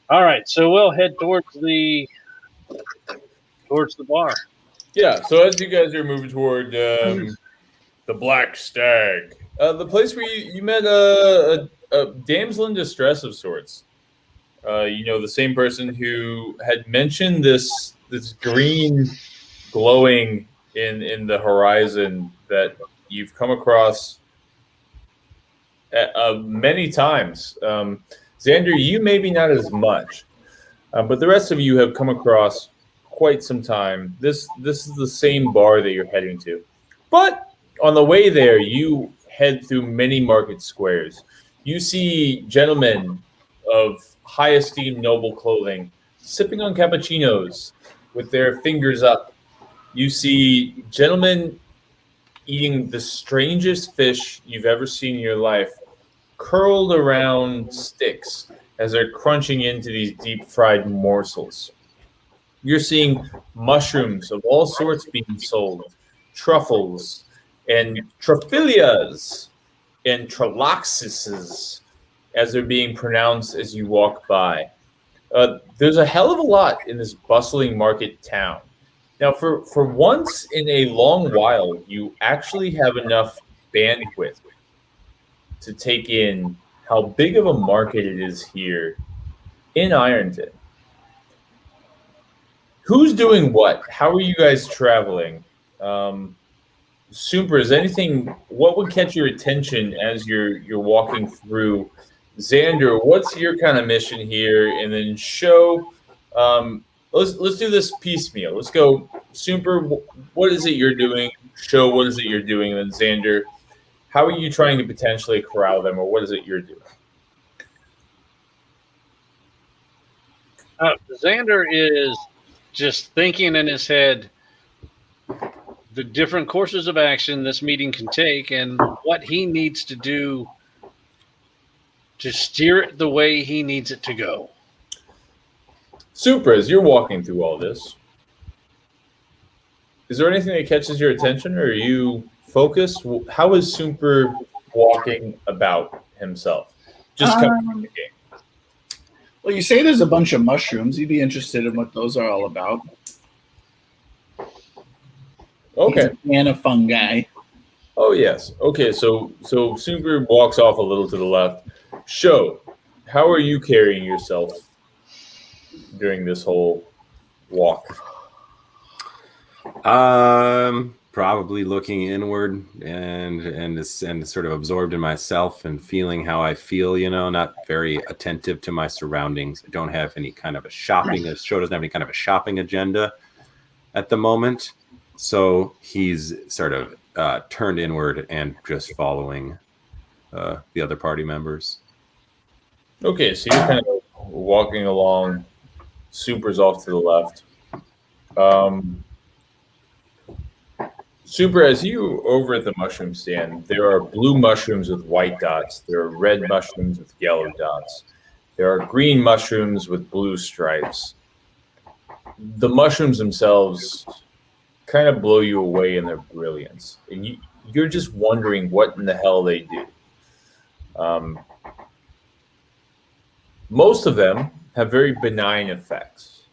All right, so we'll head towards the bar. Yeah, so as you guys are moving toward the Black Stag, the place where you met a damsel in distress of sorts. The same person who had mentioned this green glowing in the horizon that you've come across many times. Xander, you maybe not as much. But the rest of you have come across quite some time. This is the same bar that you're heading to. But on the way there, you head through many market squares. You see gentlemen of high esteemed noble clothing sipping on cappuccinos with their fingers up. You see gentlemen eating the strangest fish you've ever seen in your life, curled around sticks as they're crunching into these deep fried morsels. You're seeing mushrooms of all sorts being sold, truffles and trophilias and troloxises, as they're being pronounced as you walk by. There's a hell of a lot in this bustling market town. Now, for once in a long while, you actually have enough bandwidth to take in how big of a market it is here in Ironton. Who's doing what? How are you guys traveling? Super, is anything, what would catch your attention as you're walking through? Xander, what's your kind of mission here? And then Show, let's do this piecemeal. Let's go Super, what is it you're doing? Show, what is it you're doing? And then Xander, how are you trying to potentially corral them, or what is it you're doing? Xander is just thinking in his head the different courses of action this meeting can take and what he needs to do to steer it the way he needs it to go. Super, as you're walking through all this, is there anything that catches your attention, or are you focused? How is Super walking about himself? Just coming. Well, you say there's a bunch of mushrooms. You'd be interested in what those are all about. Okay. He's a fan of fungi. Oh, yes. Okay, so Super walks off a little to the left. Show, how are you carrying yourself during this whole walk? Probably looking inward and sort of absorbed in myself and feeling how I feel, not very attentive to my surroundings. I don't have any kind of a shopping, Show doesn't have any kind of a shopping agenda at the moment. So he's sort of turned inward and just following the other party members. Okay, so you're kind of walking along. Super's off to the left. Super, as you over at the mushroom stand, there are blue mushrooms with white dots. There are red mushrooms with yellow dots. There are green mushrooms with blue stripes. The mushrooms themselves kind of blow you away in their brilliance. And you're just wondering what in the hell they do. Most of them have very benign effects.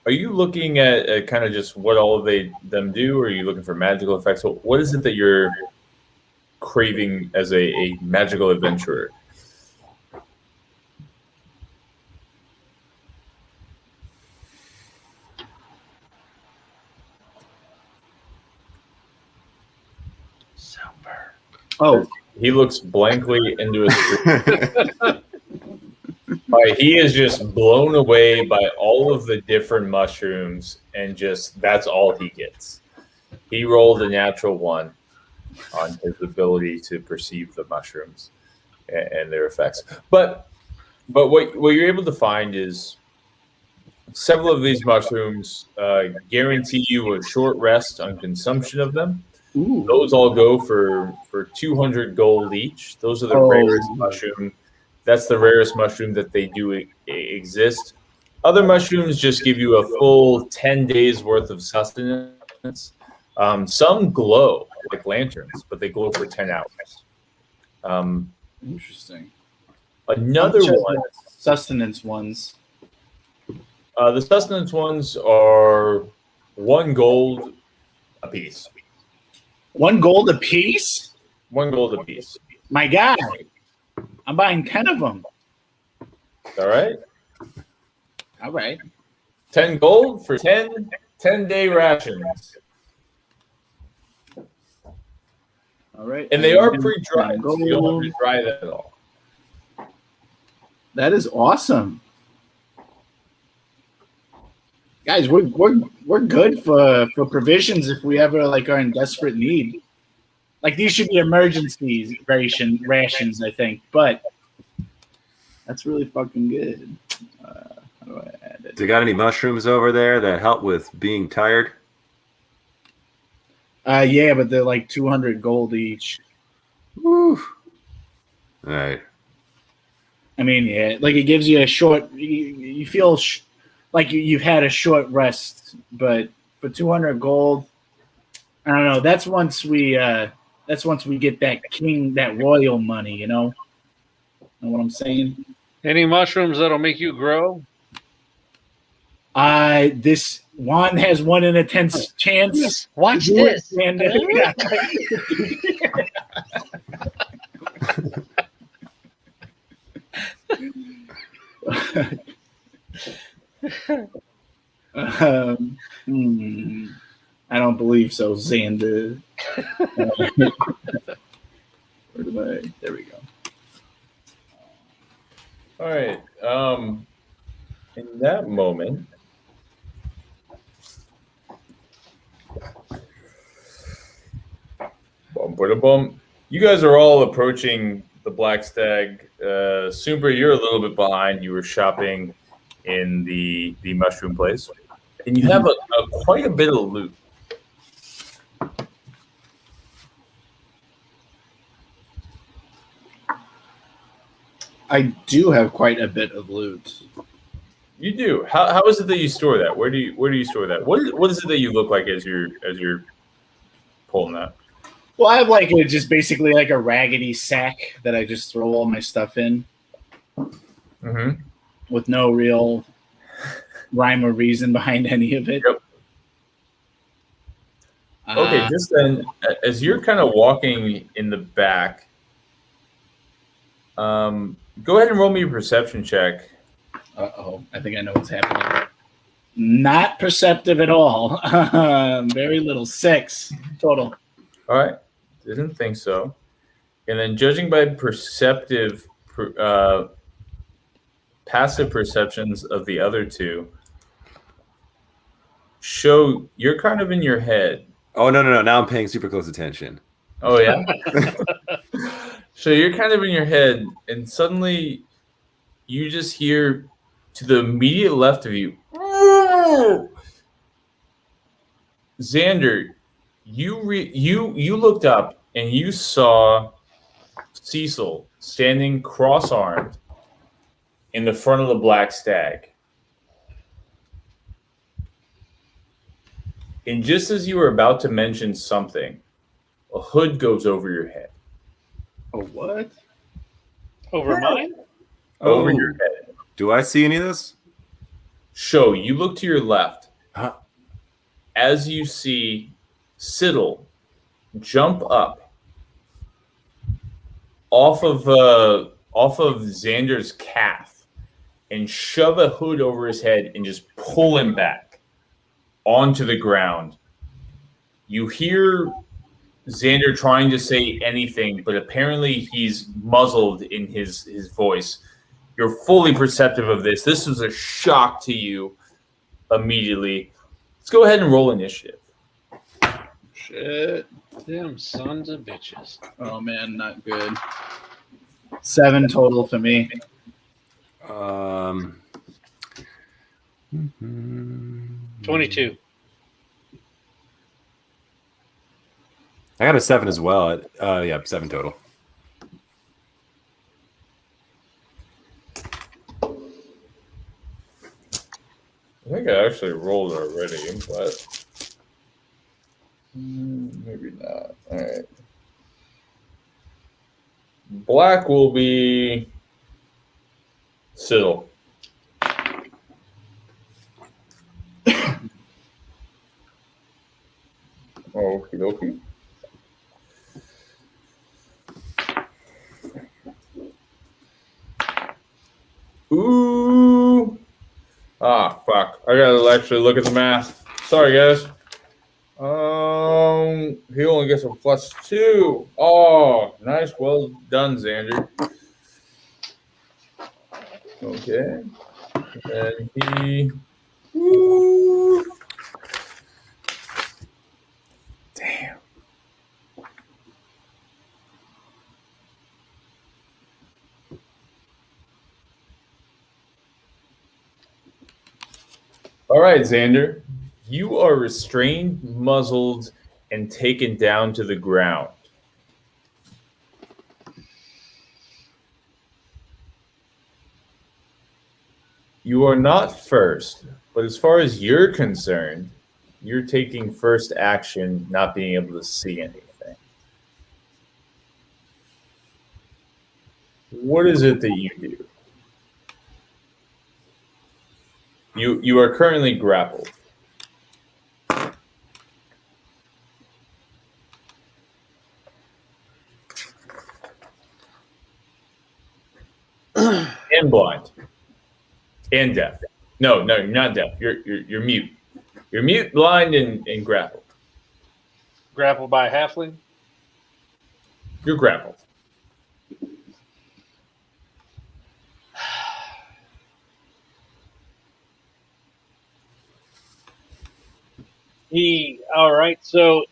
Are you looking at kind of just what all of them do, or are you looking for magical effects? What is it that you're craving as a magical adventurer? Super. Oh, He looks blankly into his screen. He is just blown away by all of the different mushrooms, and just that's all he gets. He rolled a natural 1 on his ability to perceive the mushrooms and their effects. But what you're able to find is several of these mushrooms guarantee you a short rest on consumption of them. ooh. Those all go for 200 gold each. Those are the rarest mushroom. That's the rarest mushroom that they do exist. Other mushrooms just give you a full 10 days worth of sustenance. Some glow like lanterns, but they glow for 10 hours. Interesting. Another one. Sustenance ones. The sustenance ones are 1 gold a piece. 1 gold a piece? 1 gold a piece. My God. I'm buying 10 of them. All right. All right. 10 gold for 10-day rations. All right. And they are pre-dried, so you don't have to dry that at all. That is awesome. Guys, we're good for provisions if we ever like are in desperate need. Like these should be emergencies rations, I think. But that's really fucking good. How do I add it? Do you got any mushrooms over there that help with being tired? Yeah, but they're like 200 gold each. Woo. All right. I mean, yeah, like it gives you a short. You feel like you've had a short rest, but for 200 gold, I don't know. That's once we get that royal money. You know what I'm saying? Any mushrooms that'll make you grow? This one has 1 in a 10 chance. Watch this. And, I don't believe so, Xander. There we go. All right. In that moment, bum. You guys are all approaching the Black Stag. Super, you're a little bit behind. You were shopping in the mushroom place, and you have quite a bit of loot. I do have quite a bit of loot. You do. How is it that you store that? Where do you store that? What is it that you look like as you're pulling that? Well, I have just basically like a raggedy sack that I just throw all my stuff in, with no real rhyme or reason behind any of it. Yep. Okay, just then, as you're kind of walking in the back, go ahead and roll me a perception check. Uh-oh, I think I know what's happening. Not perceptive at all. Very little. 6 total. All right. Didn't think so. And then judging by passive perceptions of the other two, show you're kind of in your head. Oh, no. Now I'm paying super close attention. Oh, yeah? So you're kind of in your head, and suddenly you just hear to the immediate left of you, Xander, you looked up and you saw Cecil standing cross-armed in the front of the Black Stag. And just as you were about to mention something, a hood goes over your head. Oh, what? Over mine? Over your head. Do I see any of this? Show, you look to your left. Huh. As you see Siddle jump up off of Xander's calf and shove a hood over his head and just pull him back onto the ground. You hear Xander trying to say anything, but apparently he's muzzled in his voice. You're fully perceptive of this. This was a shock to you immediately. Let's go ahead and roll initiative. Shit. Them sons of bitches. Oh, man, not good. 7 total for me. 22. I got a 7 as well. Yeah, 7 total. I think I actually rolled already, but maybe not. All right. Black will be Siddle. Okie dokie. Ooh. Ah, fuck. I gotta actually look at the math. Sorry, guys. He only gets a +2. Oh, nice. Well done, Xander. Okay. And he... Ooh. All right, Xander. You are restrained, muzzled, and taken down to the ground. You are not first, but as far as you're concerned, you're taking first action, not being able to see anything. What is it that you do? You are currently grappled. And blind. And deaf. No, you're not deaf. You're mute. You're mute, blind, and grappled. Grappled by a halfling? You're grappled. All right, so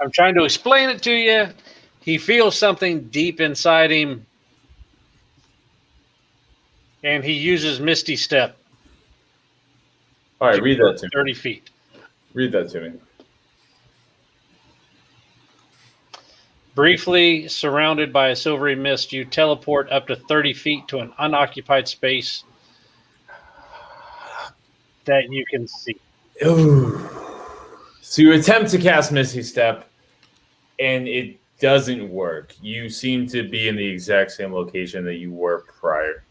I'm trying to explain it to you. He feels something deep inside him, and he uses Misty Step. All right, read that to me. 30 feet. Read that to me. Briefly surrounded by a silvery mist, you teleport up to 30 feet to an unoccupied space that you can see. Ooh. So you attempt to cast Misty Step, and it doesn't work. You seem to be in the exact same location that you were prior.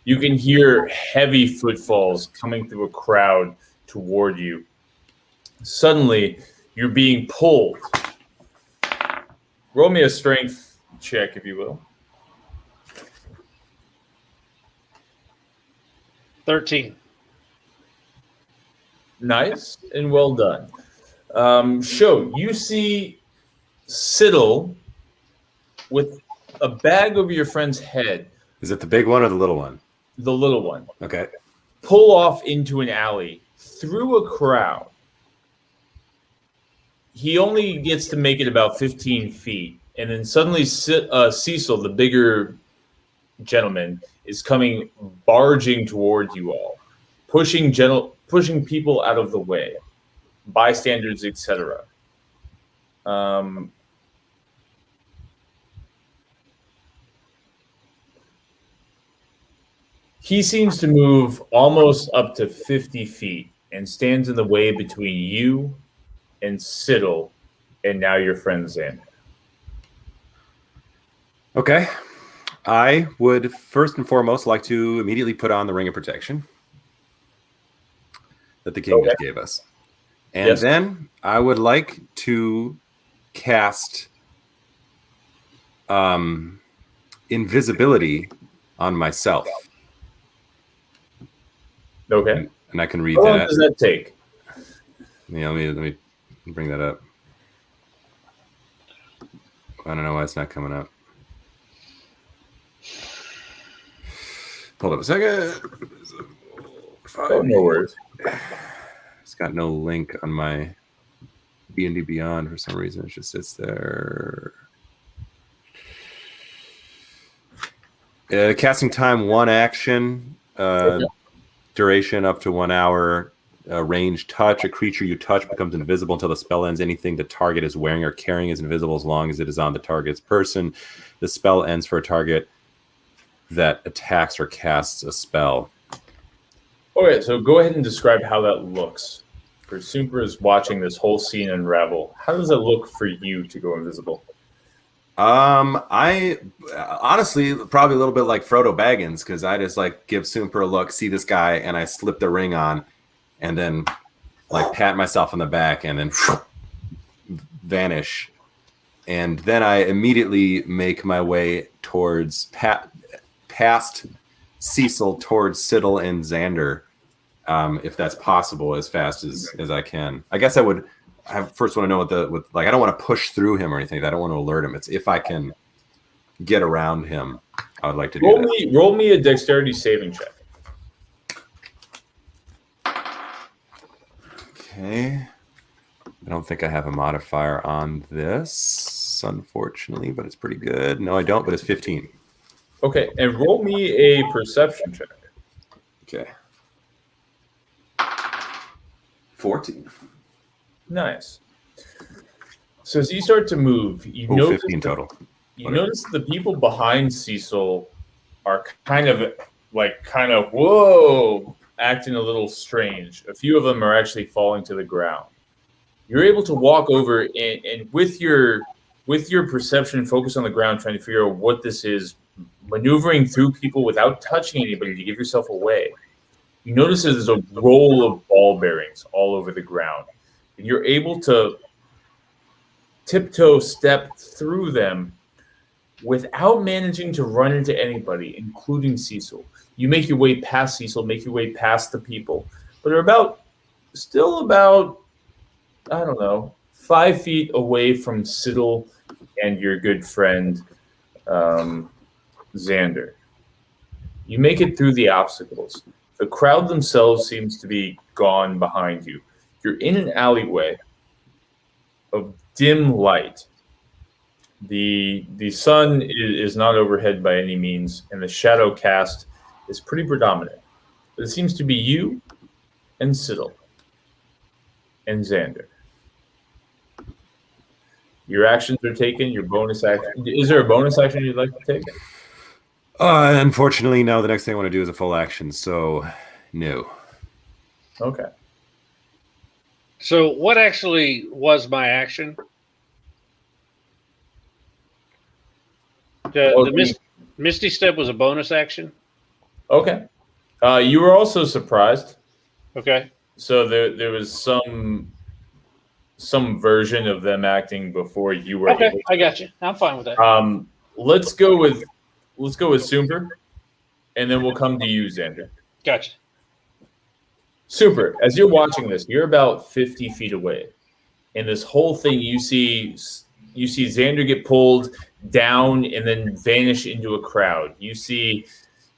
You can hear heavy footfalls coming through a crowd toward you. Suddenly, you're being pulled. Roll me a strength check, if you will. 13. Nice and well done. Show, you see Siddle with a bag over your friend's head. Is it the big one or the little one? The little one. Okay. Pull off into an alley through a crowd. He only gets to make it about 15 feet. And then suddenly Cecil, the bigger gentleman, is coming barging toward you all, pushing people out of the way, bystanders, etc. He seems to move almost up to 50 feet and stands in the way between you and Siddle, and now your friend Xander. Okay. I would first and foremost like to immediately put on the Ring of Protection that the king just gave us. And then I would like to cast invisibility on myself. Okay. And I can read How long that. does that take? Yeah, let me bring that up. I don't know why it's not coming up. Hold up a second. Oh, no worries. It's got no link on my D&D Beyond for some reason. It just sits there. Casting time, 1 action. Duration up to 1 hour. Range touch. A creature you touch becomes invisible until the spell ends. Anything the target is wearing or carrying is invisible as long as it is on the target's person. The spell ends for a target that attacks or casts a spell. Okay, so go ahead and describe how that looks. For Super is watching this whole scene unravel. How does it look for you to go invisible? I honestly probably a little bit like Frodo Baggins, because I just like give Super a look, see this guy, and I slip the ring on, and then like pat myself on the back, and then vanish. And then I immediately make my way towards past Cecil towards Siddle and Xander, if that's possible, as fast as I can. I guess I first want to know I don't want to push through him or anything. I don't want to alert him. It's if I can get around him, I would like to do that. Roll me a dexterity saving check. Okay. I don't think I have a modifier on this, unfortunately, but it's pretty good. No, I don't, but it's 15. Okay, and roll me a perception check. Okay. 14. Nice. So as you start to move, you Oh, notice 15 total. You notice the people behind Cecil are kind of whoa, acting a little strange. A few of them are actually falling to the ground. You're able to walk over and with your perception, focus on the ground, trying to figure out what this is, maneuvering through people without touching anybody to give yourself away. You notice there's a roll of ball bearings all over the ground. And you're able to tiptoe step through them without managing to run into anybody, including Cecil. You make your way past Cecil, make your way past the people, but are still about, I don't know, 5 feet away from Siddle and your good friend, Xander. You make it through the obstacles. The crowd themselves seems to be gone behind you. You're in an alleyway of dim light. The sun is not overhead by any means, and the shadow cast is pretty predominant. But it seems to be you and Siddle and Xander. Your actions are taken. Your bonus action. Is there a bonus action you'd like to take? Unfortunately, no. The next thing I want to do is a full action, so no. Okay. So what actually was my action? The Misty Step was a bonus action? Okay. You were also surprised. Okay. So there was some version of them acting before you were Okay, able to. I got you. I'm fine with that. Let's go with Super, and then we'll come to you, Xander. Gotcha. Super, as you're watching this, you're about 50 feet away. And this whole thing, you see Xander get pulled down and then vanish into a crowd. You see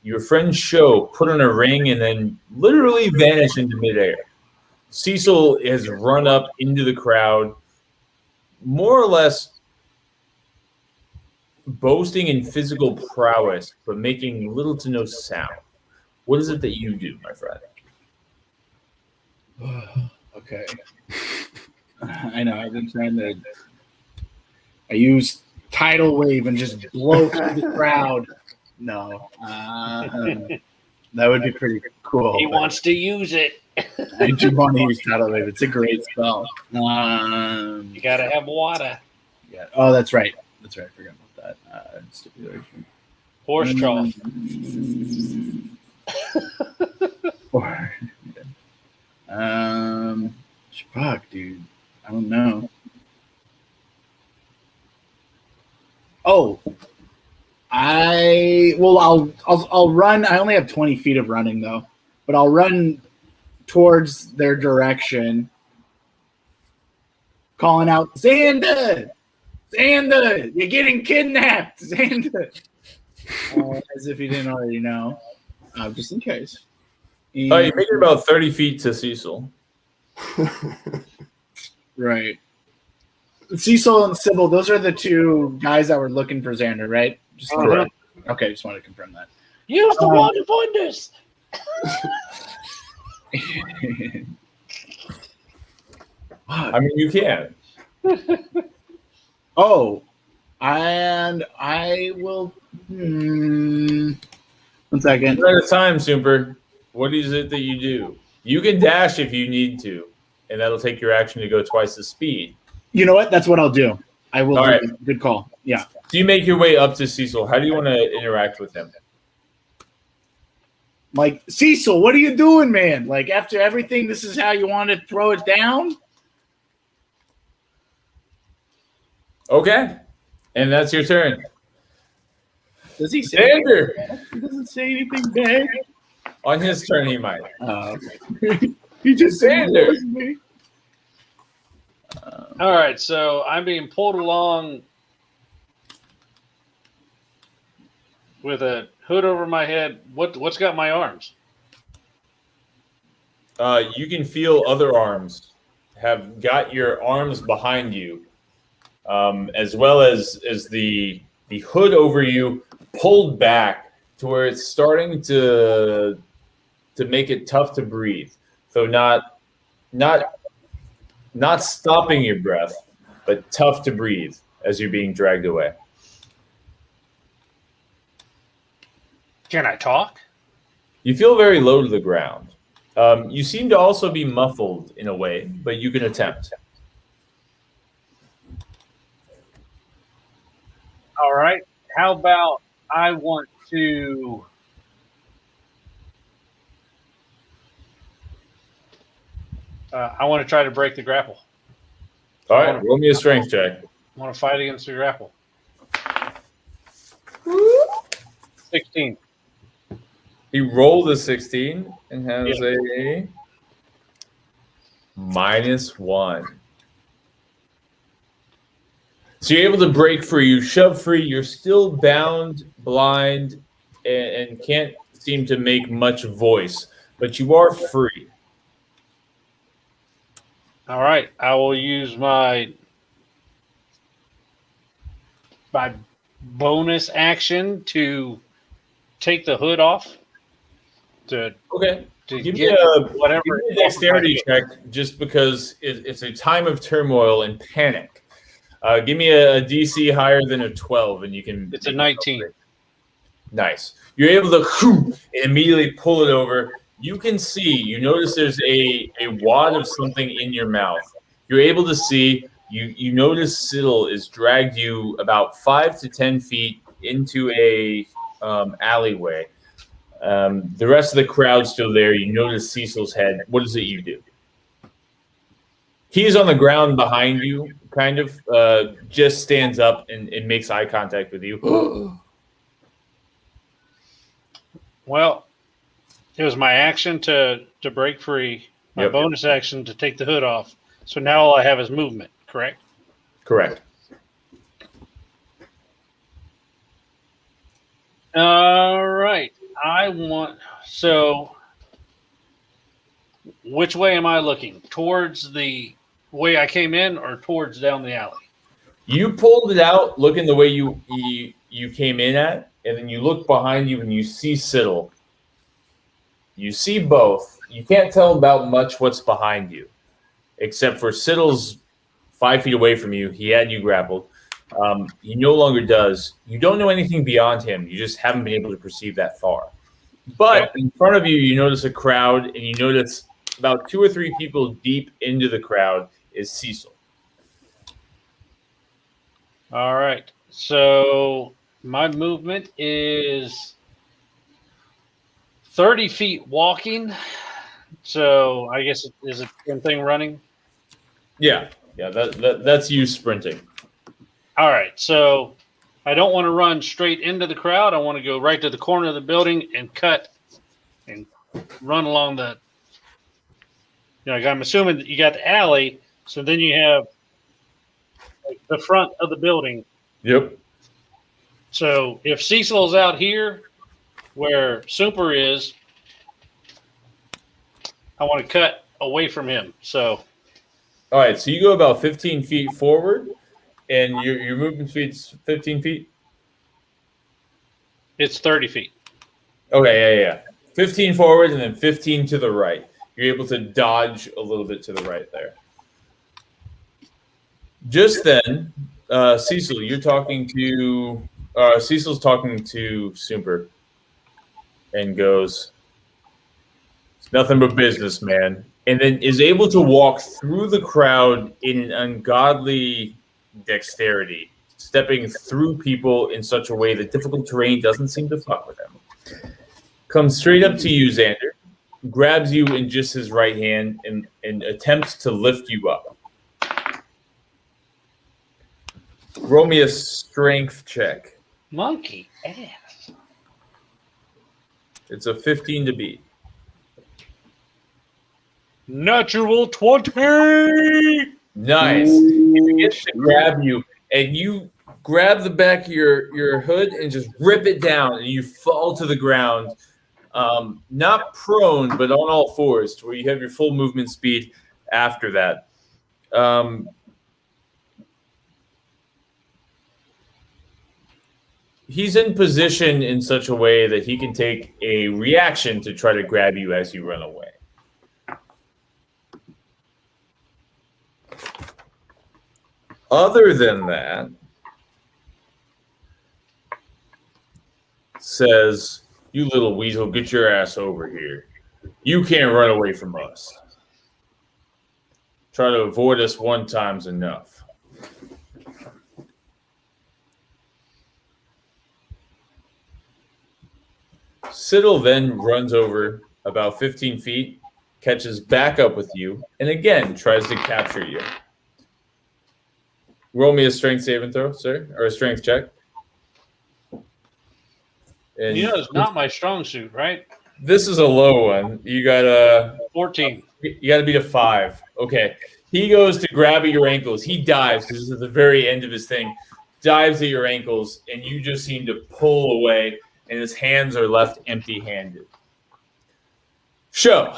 your friend Sho put on a ring and then literally vanish into midair. Cecil has run up into the crowd, more or less boasting in physical prowess, but making little to no sound. What is it that you do, my friend? Okay. I know. I've been trying to. I use tidal wave and just blow through the crowd. No, that would be pretty cool. He wants to use it. I do want to use tidal wave. It's a great spell. You gotta have water. Yeah. Oh, that's right. That's right. I forgot about that. Stipulation. Horse trough. Fuck, dude. I don't know. Oh, I'll run. I only have 20 feet of running though, but I'll run towards their direction, calling out, "Xander, Xander, you're getting kidnapped, Xander," as if you didn't already know, just in case. And, Oh, you're making about 30 feet to Cecil. Right. Cecil and Sybil, those are the two guys that were looking for Xander, right? Correct. Okay, just wanted to confirm that. Use the water wonders. I mean, you can. Oh, and I will. 1 second. One at a time, Super. What is it that you do? You can dash if you need to, and that'll take your action to go twice the speed. You know what? That's what I'll do. I will. All right. Good call. Yeah. So you make your way up to Cecil. How do you want to interact with him? Like, Cecil, what are you doing, man? Like, after everything, this is how you want to throw it down? Okay. And that's your turn. Does he say Xander! He doesn't say anything bad. On his turn, he might. Okay. He just Xander! ignores me. All right, so I'm being pulled along with a hood over my head. What's got my arms? You can feel other arms have got your arms behind you, as well as the hood over you pulled back to where it's starting to make it tough to breathe. Though not not stopping your breath, but tough to breathe as you're being dragged away. Can I talk? You feel very low to the ground. You seem to also be muffled in a way, but you can attempt. All right. How about I want to... I want to try to break the grapple. All right, roll me a strength check. I want to fight against the grapple. 16. He rolled a 16 and has a -1. So you're able to break free. You shove free. You're still bound, blind, and can't seem to make much voice, but you are free. All right. I will use my bonus action to take the hood off. Okay. To Give me get a whatever give me a dexterity check, just because it's a time of turmoil and panic. Give me a DC higher than a 12, and you can. It's a 19. Nice. You're able to immediately pull it over. You can see. You notice there's a wad of something in your mouth. You're able to see. You notice Siddle is dragged you about 5 to 10 feet into a alleyway. The rest of the crowd's still there. You notice Cecil's head. What is it you do? He's on the ground behind you, kind of, just stands up and makes eye contact with you. Well, it was my action to break free, my bonus action to take the hood off. So now all I have is movement, correct? Correct. All right. So which way am I looking? Towards the way I came in or towards down the alley? You pulled it out looking the way you came in at, and then you look behind you and you see Siddle. You see both. You can't tell about much what's behind you, except for Siddle's 5 feet away from you. He had you grappled. He no longer does. You don't know anything beyond him. You just haven't been able to perceive that far. But in front of you, you notice a crowd, and you notice about 2 or 3 people deep into the crowd is Cecil. All right. So my movement is 30 feet walking. So I guess is it the same thing running? Yeah. That's you sprinting. All right. So I don't want to run straight into the crowd. I want to go right to the corner of the building and cut and run along the. I'm assuming that you got the alley, so then you have the front of the building. Yep. So if Cecil's out here where Super is, I want to cut away from him. So. All right. So you go about 15 feet forward, and your movement speed's 15 feet? It's 30 feet. Okay, yeah. 15 forward and then 15 to the right. You're able to dodge a little bit to the right there. Just then, Cecil, Cecil's talking to Super and goes, "It's nothing but business, man." And then is able to walk through the crowd in an ungodly dexterity, stepping through people in such a way that difficult terrain doesn't seem to fuck with him. Comes straight up to you, Xander, grabs you in just his right hand and attempts to lift you up. Roll me a strength check. Monkey ass. It's a 15 to beat. Natural 20. Nice. He begins to grab you, and you grab the back of your hood and just rip it down, and you fall to the ground. Not prone, but on all fours, to where you have your full movement speed after that. He's in position in such a way that he can take a reaction to try to grab you as you run away. other than that, says, "You little weasel, get your ass over here. You can't run away from us. Try to avoid us one time's enough." Siddle then runs over about 15 feet, catches back up with you, and again tries to capture you. Roll me a strength saving throw, sir, or a strength check. And It's not my strong suit, right? this is a low one. You got a 14. You got to beat a 5. Okay. He goes to grab at your ankles. He dives because this is at the very end of his thing. Dives at your ankles, and you just seem to pull away, and his hands are left empty-handed. Show.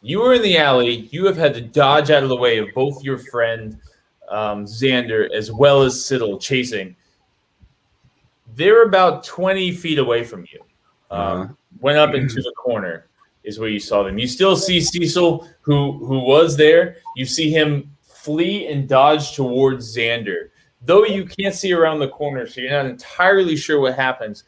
You were in the alley. You have had to dodge out of the way of both your friend Xander as well as Siddle chasing. They're about 20 feet away from you. Went up into the corner is where you saw them. You still see Cecil, who was there. You see him flee and dodge towards Xander. Though you can't see around the corner, so you're not entirely sure what happens,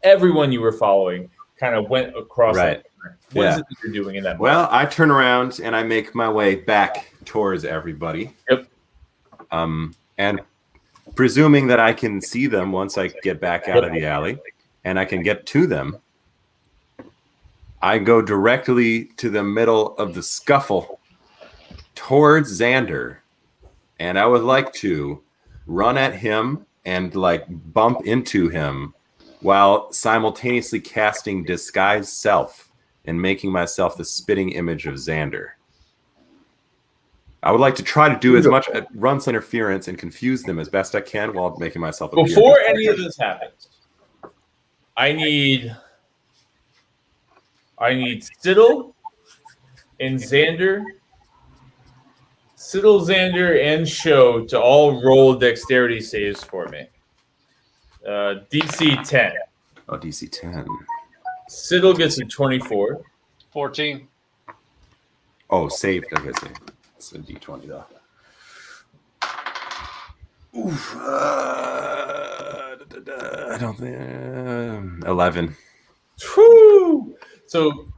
everyone you were following kind of went across that corner. What is it that you're doing in that moment? Well, I turn around and I make my way back towards everybody. Yep. And presuming that I can see them once I get back out of the alley and I can get to them, I go directly to the middle of the scuffle towards Xander. And I would like to run at him and like bump into him while simultaneously casting Disguise Self and making myself the spitting image of Xander. I would like to try to do as much run's interference and confuse them as best I can while making myself appear. Before any of this happens, I need Siddle and Xander, Siddle, Xander, and Show to all roll dexterity saves for me. DC 10. Oh, DC 10. Siddle gets a 24. 14. Oh, saved. Okay, saved. It's a D20 though. Oof. I don't think 11. Whew. So,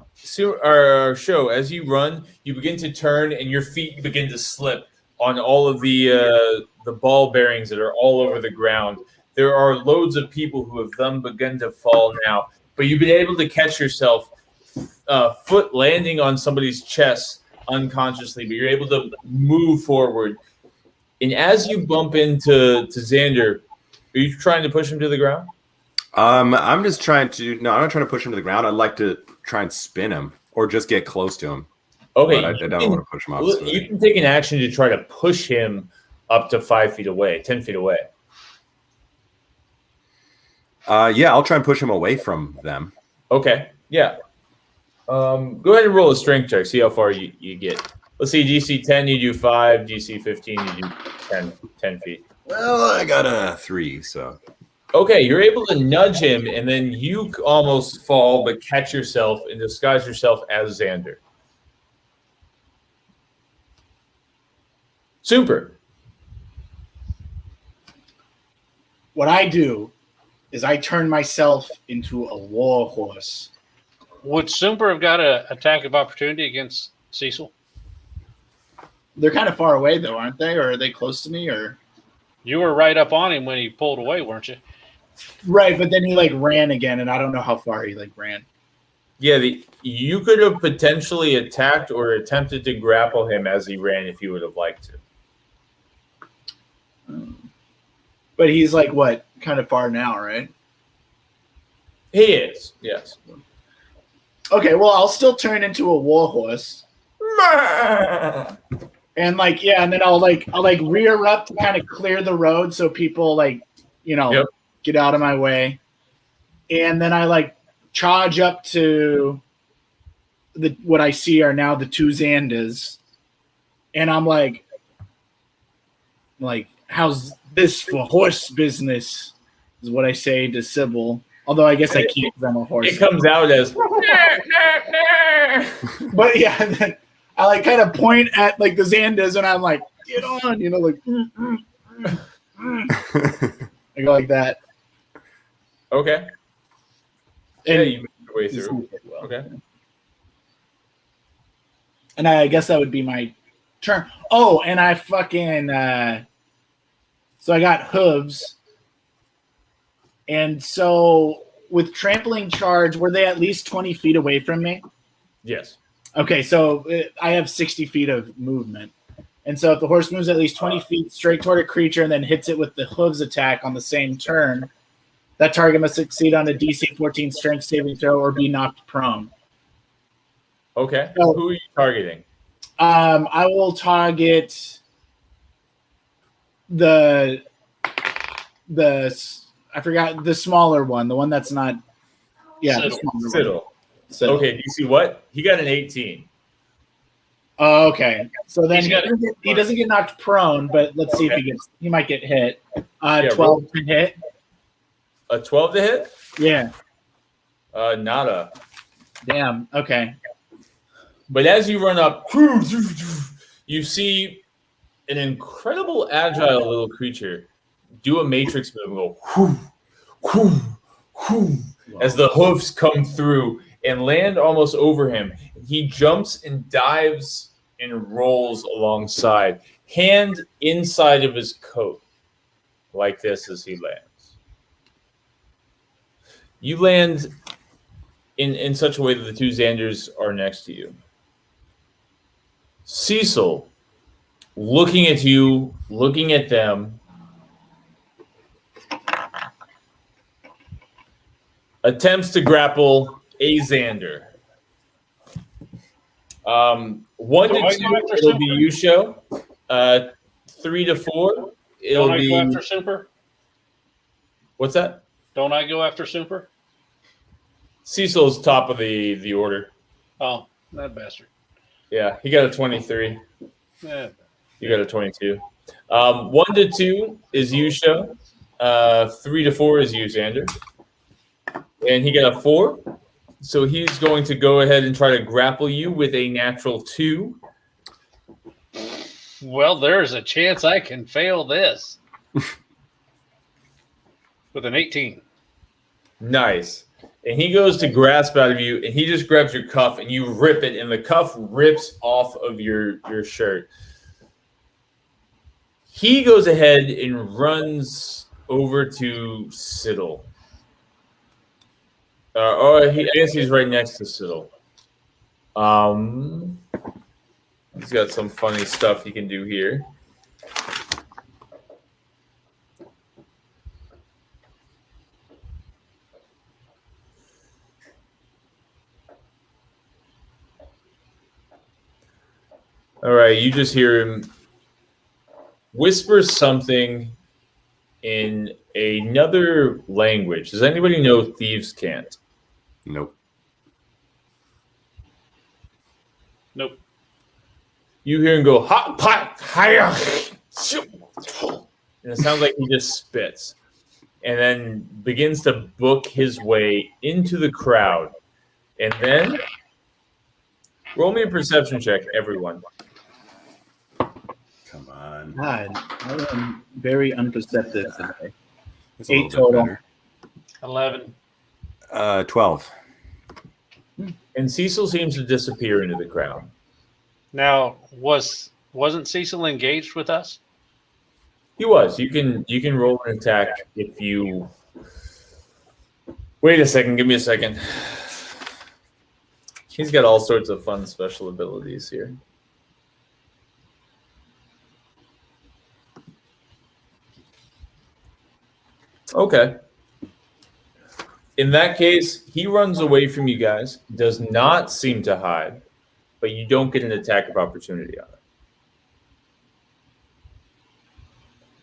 our Show, as you run, you begin to turn and your feet begin to slip on all of the ball bearings that are all over the ground. There are loads of people who have then begun to fall now, but you've been able to catch yourself foot landing on somebody's chest unconsciously, but you're able to move forward. And as you bump into Xander, are you trying to push him to the ground? I'm just trying to. No, I'm not trying to push him to the ground. I'd like to try and spin him or just get close to him. Okay, I don't want to push him off. You can take an action to try to push him up to 5 feet away, 10 feet away. Yeah, I'll try and push him away from them. Okay, yeah. Go ahead and roll a strength check. See how far you get. Let's see, DC 10, you do 5. DC 15, you do 10 feet. Well, I got a 3, so. Okay, you're able to nudge him, and then you almost fall, but catch yourself and disguise yourself as Xander. Super. What I do is I turn myself into a war horse. Would Sumper have got an attack of opportunity against Cecil? They're kind of far away, though, aren't they? Or are they close to me? Or You were right up on him when he pulled away, weren't you? right, but then he like ran again, and I don't know how far he like ran. Yeah, you could have potentially attacked or attempted to grapple him as he ran if you would have liked to. But he's like what? Kind of far now, right? He is, yes. Okay, well, I'll still turn into a war horse. And like, yeah, and then I'll rear up to kind of clear the road so people like, Yep. get out of my way. And then I like charge up to what I see are now the two Xanders. And I'm like, how's this for horse business? Is what I say to Sybil. Although I guess I can't because I'm a horse. It comes out as But yeah, then I like kind of point at like the Xanders and I'm like, get on, like I go like that. Okay. Yeah, And you made your way through. well, Okay. And I guess that would be my turn. Oh, and I fucking so I got hooves. And so with trampling charge, were they at least 20 feet away from me? Yes. Okay, so I have 60 feet of movement. And so if the horse moves at least 20 feet straight toward a creature and then hits it with the hooves attack on the same turn, that target must succeed on a DC 14 strength saving throw or be knocked prone. Okay. So, who are you targeting? I will target the I forgot the smaller one, the one that's not. Yeah, the smaller one. Siddle. Okay, you see what? He got an 18. Oh, okay. So then he doesn't get knocked prone, but let's see if he might get hit. 12 to hit. A 12 to hit? Yeah. Nada. Damn. Okay. But as you run up, you see an incredible agile little creature do a matrix move and go as the hoofs come through and land almost over him. He jumps and dives and rolls alongside, hand inside of his coat, like this as he lands. You land in such a way that the two Xanders are next to you. Cecil, looking at you, looking at them, attempts to grapple a Xander. 1 to 2, it'll be you show. 3 to 4, it'll be. Don't I go after Super? What's that? Don't I go after Super? Cecil's top of the order. Oh, that bastard. Yeah, he got a 23. Yeah. You got a 22. 1 to 2 is you show. 3 to 4 is you, Xander. And he got a 4. So he's going to go ahead and try to grapple you with a natural 2. Well, there's a chance I can fail this. With an 18. Nice. And he goes to grasp out of you, and he just grabs your cuff, and you rip it, and the cuff rips off of your shirt. He goes ahead and runs over to Siddle. I guess he's right next to Siddle. He's got some funny stuff he can do here. All right, you just hear him whisper something in another language. Does anybody know Thieves' Cant? Nope. Nope. You hear him go, hot pot, higher. And it sounds like he just spits. And then begins to book his way into the crowd. And then roll me a perception check, everyone. Come on. God, I am very unperceptive today. That's a 8 little bit total. better. 11. 12. And Cecil seems to disappear into the crowd. Now, wasn't Cecil engaged with us? He was. You can roll an attack if you. Wait a second. Give me a second. He's got all sorts of fun special abilities here. Okay. In that case, he runs away from you guys, does not seem to hide, but you don't get an attack of opportunity on it.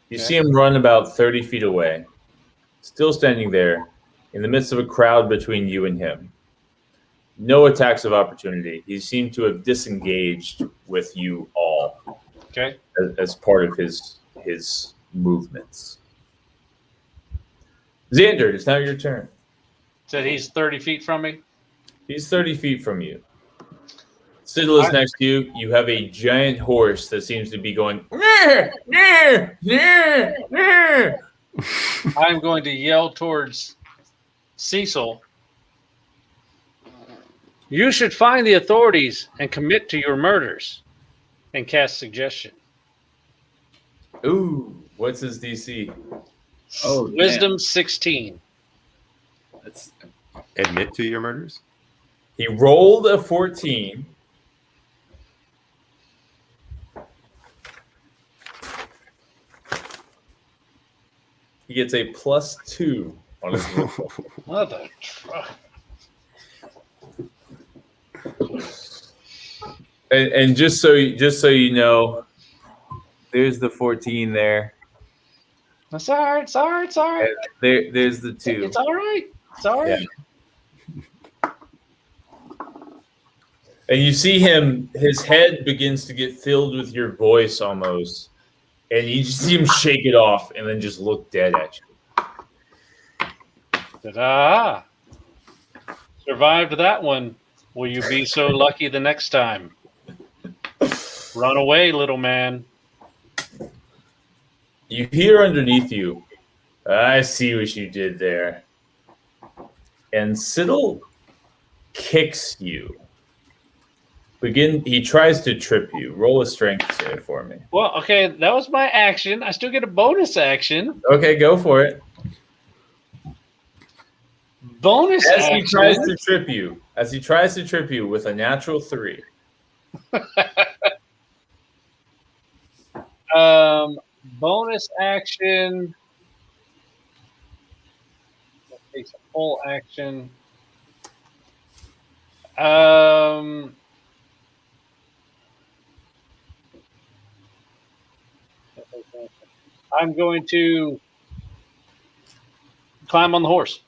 You see him run about 30 feet away, still standing there in the midst of a crowd between you and him. No attacks of opportunity. He seemed to have disengaged with you all as part of his movements. Xander, it's now your turn. Said he's 30 feet from me? He's 30 feet from you. Siddle is next to you. You have a giant horse that seems to be going I'm going to yell towards Cecil. You should find the authorities and commit to your murders, and cast suggestion. Ooh, what's his DC? Oh, Wisdom 16. That's Admit to your murders. He rolled a 14. He gets a +2 on his roll. Mother truck. And just so you know, there's the 14 there. It's all right. It's all right. It's all right. There's the 2. It's all right. It's all right. Yeah. And you see him, his head begins to get filled with your voice almost. And you just see him shake it off and then just look dead at you. Ta-da! Survived that one. Will you be so lucky the next time? Run away, little man. You hear underneath you, I see what you did there. And Siddle kicks you. He tries to trip you. Roll a strength save for me. Well, okay, that was my action. I still get a bonus action. Okay, go for it. Bonus As action. he tries to trip you with a natural 3. Bonus action. That takes a full action. I'm going to climb on the horse.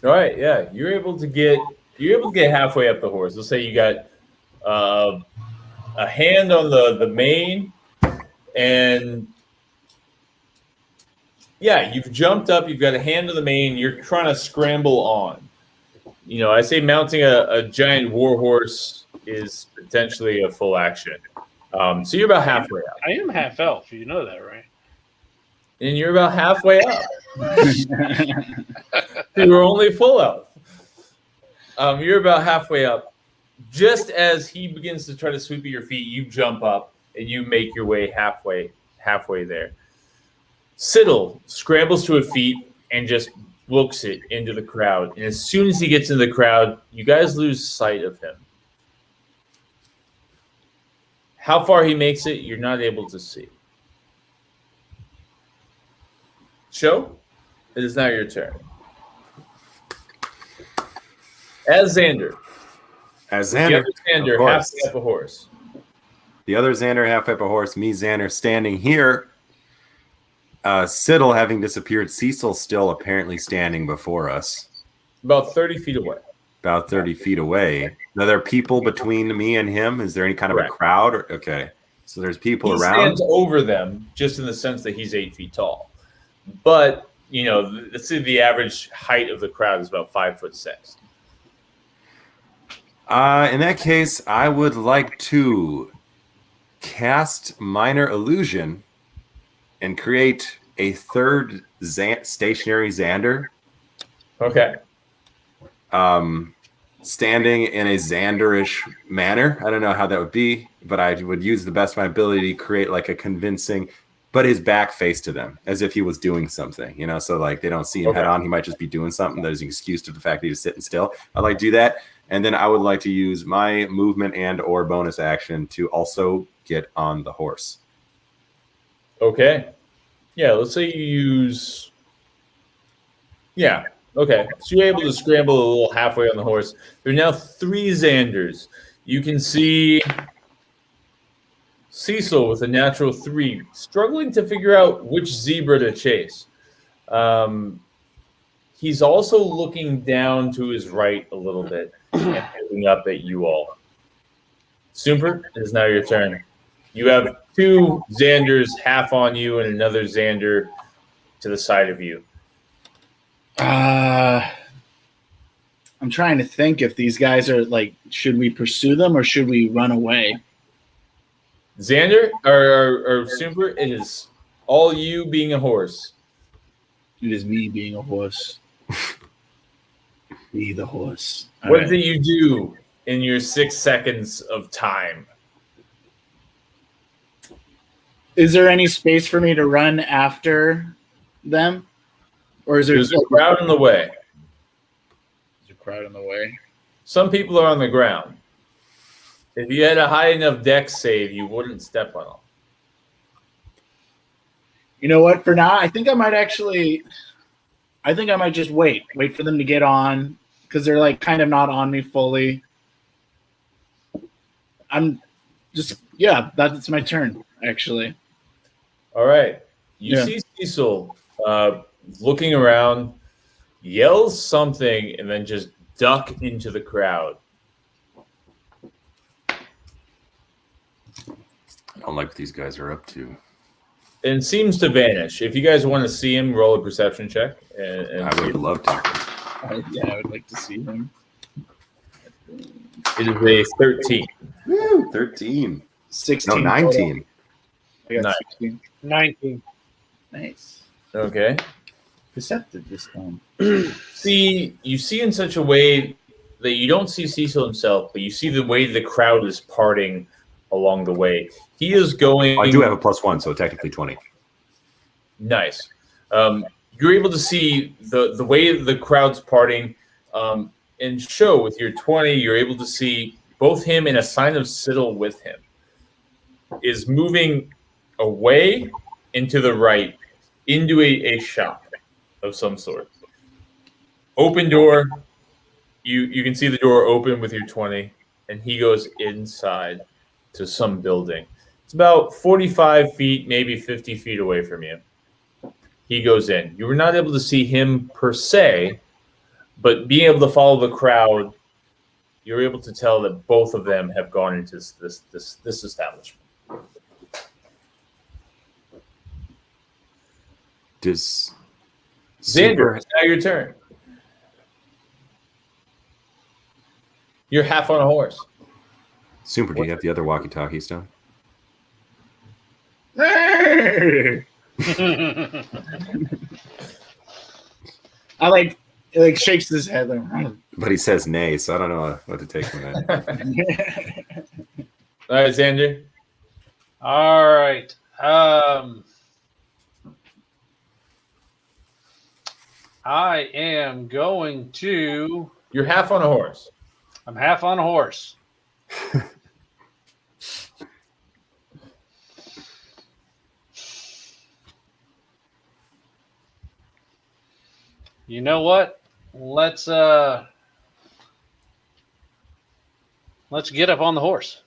All right, yeah, you're able to get halfway up the horse. Let's say you got a hand on the mane, and yeah, you've jumped up. You've got a hand on the mane. You're trying to scramble on. You know, I say mounting a giant war horse is potentially a full action. So you're about halfway up. I am half elf. You know that, right? And you're about halfway up. You were only full elf. You're about halfway up. Just as he begins to try to sweep at your feet, you jump up and you make your way halfway there. Siddle scrambles to his feet and just books it into the crowd. And as soon as he gets into the crowd, you guys lose sight of him. How far he makes it, you're not able to see. Show, it is now your turn. As Xander. The other Xander halfway up a horse. The other Xander halfway up a horse. Me, Xander, standing here. Siddle having disappeared. Cecil still apparently standing before us. About 30 feet away. About 30 feet away. Now, there are people between me and him. Is there any kind of a crowd? Okay. So there's people He around. stands over them, just in the sense that he's 8 feet tall. But, you know, let's say the average height of the crowd is about 5'6". In that case, I would like to cast Minor Illusion and create a third stationary Xander. Okay. Standing in a Xanderish manner. I don't know how that would be, but I would use the best of my ability to create like a convincing, but his back face to them, as if he was doing something, you know, so like they don't see him head on. He might just be doing something. There's an excuse to the fact that he's sitting still. I'd like to do that. And then I would like to use my movement and or bonus action to also get on the horse. Okay. Yeah, let's say you use... Yeah, okay. So you're able to scramble a little halfway on the horse. There are now 3 Xanders. You can see Cecil with a natural 3, struggling to figure out which zebra to chase. He's also looking down to his right a little bit and looking up at you all. Super, it is now your turn. You have 2 Xanders half on you and another Xander to the side of you. I'm trying to think if these guys are like, should we pursue them or should we run away? Xander or Super, it is all you being a horse. It is me being a horse. Be the horse. All What right. do you do in your 6 seconds of time? Is there any space for me to run after them? Or is there There's a crowd in the way. a crowd in the way? Some people are on the ground. If you had a high enough dex save, you wouldn't step on them. You know what? For now, I think I might just wait for them to get on because they're like kind of not on me fully. I'm just that's my turn actually. All right. You Yeah. see Cecil looking around, yells something, and then just duck into the crowd. I don't like what these guys are up to. And seems to vanish. If you guys want to see him, roll a perception check. And I would love to. I would like to see him. It is a 13. Woo, 13. 16. No, 19. I got Nice. 16. 19. Nice. Okay. Deceptive this time. You see in such a way that you don't see Cecil himself, but you see the way the crowd is parting along the way. He is going. I do have a +1, so technically 20. Nice. You're able to see the way the crowd's parting, and show with your 20. You're able to see both him and a sign of Siddle with him is moving away and to the right into a shop of some sort. Open door. You can see the door open with your 20, and he goes inside to some building. It's about 45 feet, maybe 50 feet away from you. He goes in. You were not able to see him per se, but being able to follow the crowd, you're able to tell that both of them have gone into this establishment. Does Xander, it's now your turn. You're half on a horse. Super, do you have the other walkie-talkie still? I like shakes his head. Like, But he says nay, so I don't know what to take from that. All right, Xander. All right. I am going to. You're half on a horse. I'm half on a horse. You know what? Let's get up on the horse.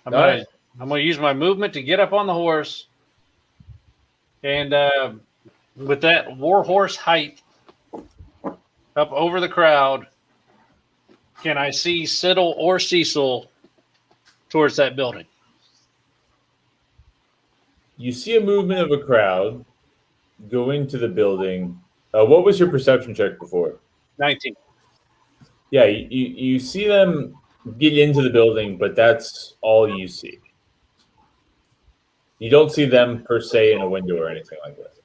I'm Nice. gonna use my movement to get up on the horse, and with that war horse height up over the crowd, can I see Siddle or Cecil towards that building? You see a movement of a crowd go into the building. What was your perception check before? 19. Yeah, you see them get into the building, but that's all you see. You don't see them per se in a window or anything like that.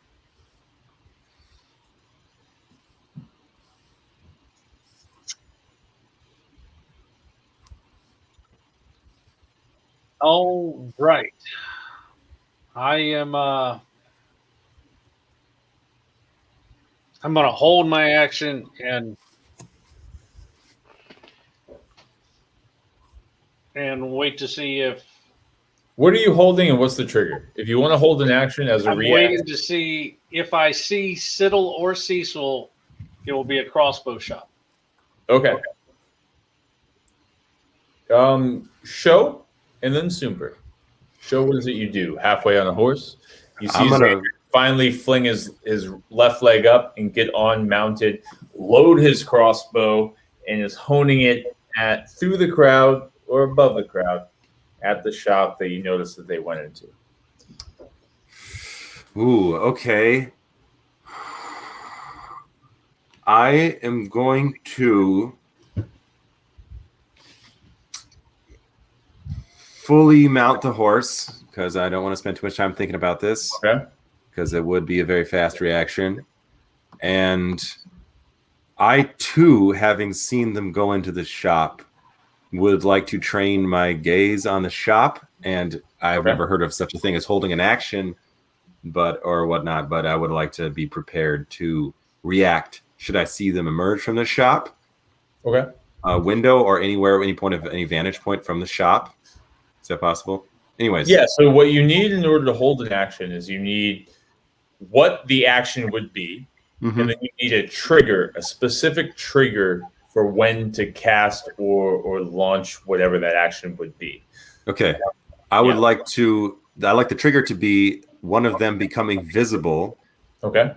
All right. I am I'm going to hold my action and wait to see if What are you holding and what's the trigger? If you want to hold an action as a I'm reaction, waiting to see if I see Siddle or Cecil, it will be a crossbow shot. okay. Show and then Super. Show, what is it you do? Halfway on a horse, you see Xander finally fling his left leg up and get on mounted, load his crossbow, and is honing it at through the crowd or above the crowd at the shop that you noticed that they went into. Ooh, okay. I am going to fully mount the horse because I don't want to spend too much time thinking about this. Okay. Because it would be a very fast reaction. And I, too, having seen them go into the shop, would like to train my gaze on the shop. And I've never heard of such a thing as holding an action, or whatnot. But I would like to be prepared to react should I see them emerge from the shop. Okay. A window or anywhere, any point of any vantage point from the shop. Is that possible? Anyways. Yeah. So what you need in order to hold an action is you need what the action would be, and then you need a trigger, a specific trigger for when to cast or launch whatever that action would be. Okay. I would like the trigger to be one of them becoming visible. Okay.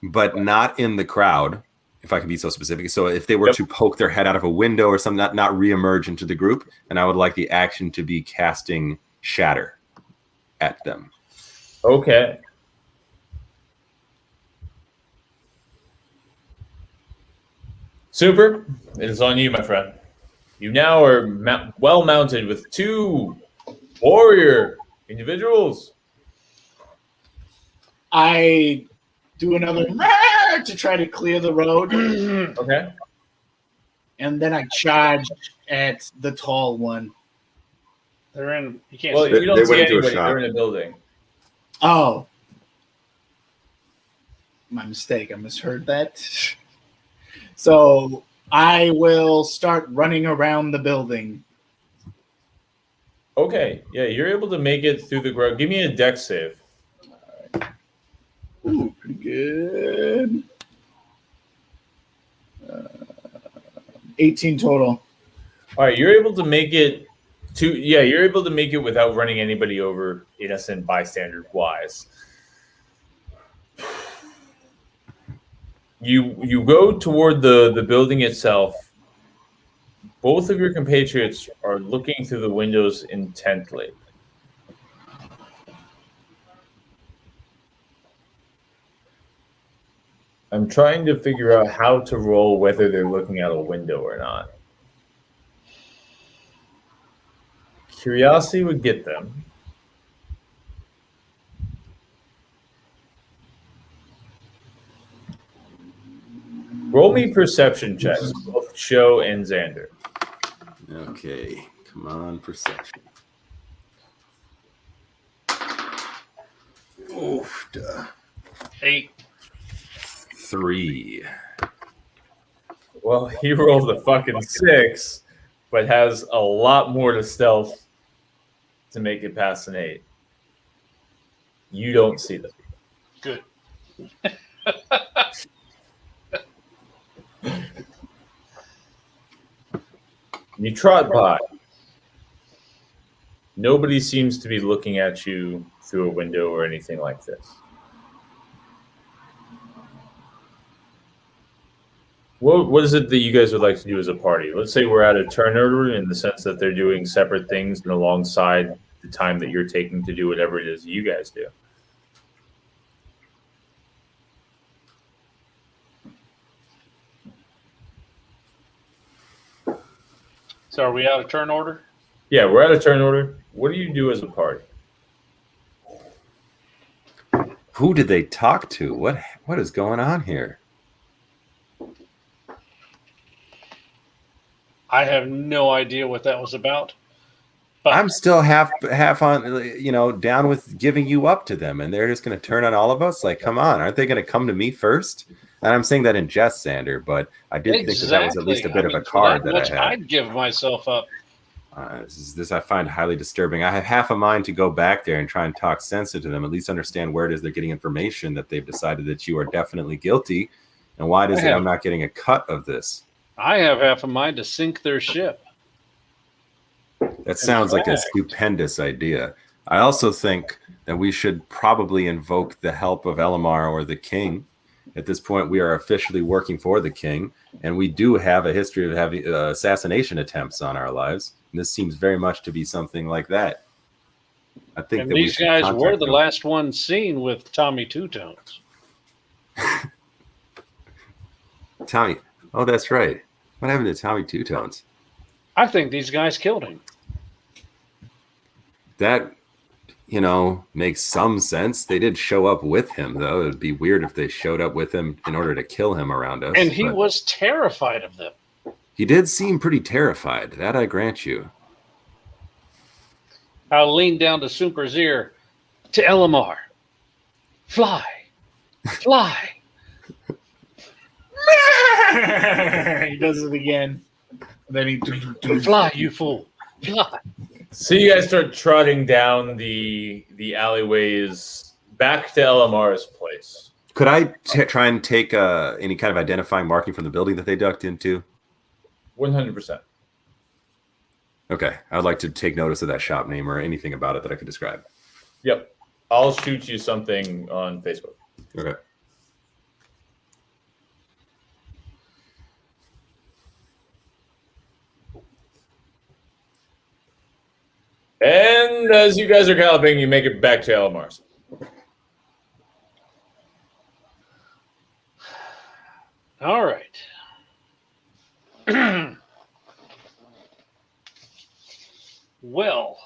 But not in the crowd, if I can be so specific. So if they were to poke their head out of a window or something, not reemerge into the group, and I would like the action to be casting Shatter at them. Okay. Super, it is on you, my friend. You now are well mounted with 2 warrior individuals. I do another to try to clear the road. Okay. And then I charge at the tall one. They're in. You can't. Well, see. you don't They see went into a anybody. shop. They're in a building. Oh. My mistake. I misheard that. So I will start running around the building. Okay. Yeah, you're able to make it through the ground. Give me a dex save. Ooh, pretty good. 18 total. All right, you're able to make it you're able to make it without running anybody over, innocent bystander wise. You go toward the building itself. Both of your compatriots are looking through the windows intently. I'm trying to figure out how to roll whether they're looking out a window or not. Curiosity would get them. Roll me perception checks, both Show and Xander. Okay. Come on, perception. Oof. 8. 3. Well, he rolled a fucking 6, but has a lot more to stealth to make it past an 8. You don't see them. Good. You trot by. Nobody seems to be looking at you through a window or anything like this. What is it that you guys would like to do as a party? Let's say we're at a turn order in the sense that they're doing separate things and alongside the time that you're taking to do whatever it is you guys do. So are we out of turn order? Yeah, we're at a turn order. What do you do as a party? Who did they talk to? What is going on here? I have no idea what that was about. But I'm still half on, down with giving you up to them, and they're just going to turn on all of us. Like, come on, aren't they going to come to me first? And I'm saying that in jest, Xander, but I did think that was at least a bit of a card that I had. I'd give myself up. This I find highly disturbing. I have half a mind to go back there and try and talk sense into them, at least understand where it is they're getting information that they've decided that you are definitely guilty, and why it is that I'm not getting a cut of this. I have half a mind to sink their ship. That sounds like a stupendous idea. I also think that we should probably invoke the help of Elimar or the king. At this point, we are officially working for the king, and we do have a history of having assassination attempts on our lives. And this seems very much to be something like that. I think And that these guys were the last ones seen with Tommy Two Tones. Tommy. Oh, that's right. What happened to Tommy Two Tones? I think these guys killed him. That, makes some sense. They did show up with him, though. It would be weird if they showed up with him in order to kill him around us. And he was terrified of them. He did seem pretty terrified. That I grant you. I'll lean down to Super's ear. To Elimar. Fly. Fly. He does it again. Then he Fly, you fool. Fly. So you guys start trotting down the alleyways back to Elimar's place. Could I try and take any kind of identifying marking from the building that they ducked into? 100%. Okay. I'd like to take notice of that shop name or anything about it that I could describe. Yep. I'll shoot you something on Facebook. Okay. And as you guys are galloping, you make it back to Elimar's. All right. Well,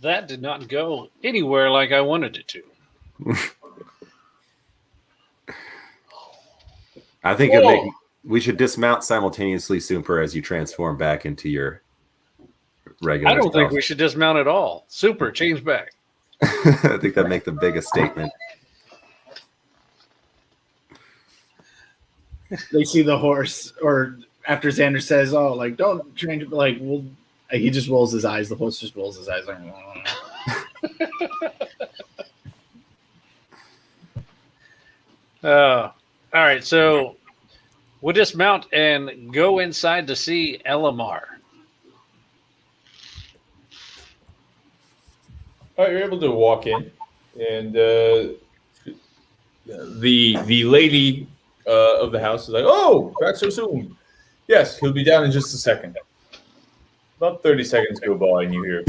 that did not go anywhere like I wanted it to. I think we should dismount simultaneously, Super, as you transform back into your regular I don't think self. we should dismount at all. Super, change back. I think that'd make the biggest statement. They see the horse, or after Xander says, "Oh, like don't change," like he just rolls his eyes. The horse just rolls his eyes. Like, all right, so we'll dismount and go inside to see Elimar. All right, you're able to walk in, and the lady of the house is like, "Oh, back so soon." Yes, he'll be down in just a second. About 30 seconds go by, and you hear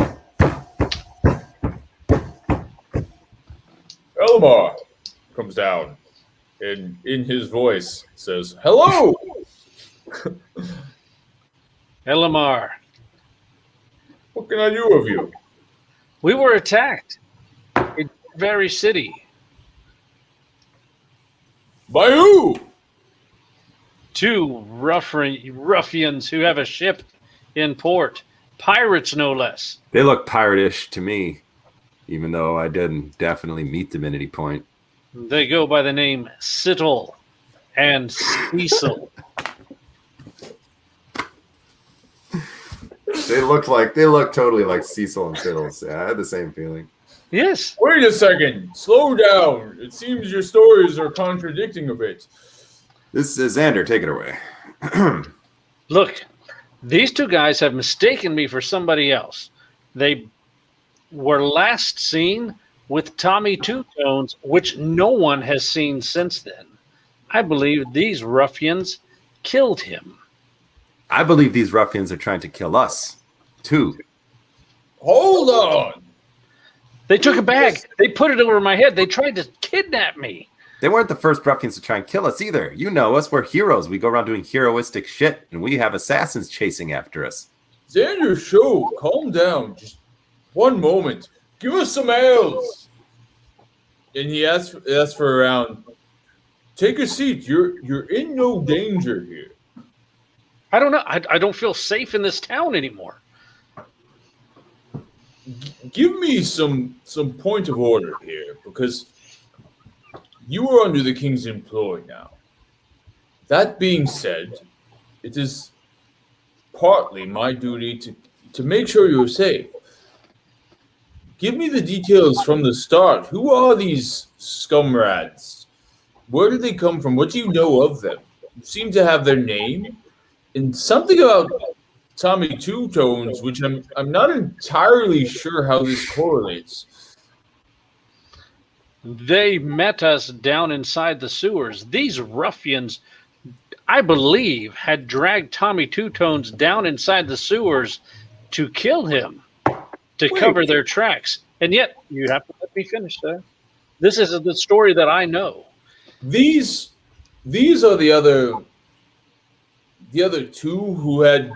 Elimar comes down, and in his voice says, "Hello." Elimar, What can I do of you? we were attacked in very city. By who? Two ruffians who have a ship in port. Pirates, no less. They look pirate-ish to me, even though I didn't definitely meet them at any point. They go by the name Sittle and Cecil. They look totally like Cecil and Fiddles. Yeah, I had the same feeling. Yes. Wait a second. Slow down. It seems your stories are contradicting a bit. This is Xander. Take it away. Look, these two guys have mistaken me for somebody else. They were last seen with Tommy Two Tones, which no one has seen since then. I believe these ruffians killed him. I believe these ruffians are trying to kill us, too. Hold on. They took a bag. They put it over my head. They tried to kidnap me. They weren't the first ruffians to try and kill us either. You know us. We're heroes. We go around doing heroistic shit, and we have assassins chasing after us. Xander, show. Calm down. Just one moment. Give us some ales. And he asks for a round. Take a seat. You're in no danger here. I don't know. I don't feel safe in this town anymore. Give me some point of order here, because you are under the king's employ now. That being said, it is partly my duty to make sure you're safe. Give me the details from the start. Who are these scumrads? Where did they come from? What do you know of them? You seem to have their name and something about Tommy Two Tones, which I'm not entirely sure how this correlates. They met us down inside the sewers. These ruffians, I believe, had dragged Tommy Two Tones down inside the sewers to kill him, to cover their tracks. And yet, you have to let me finish that. This is the story that I know. These are the other two who had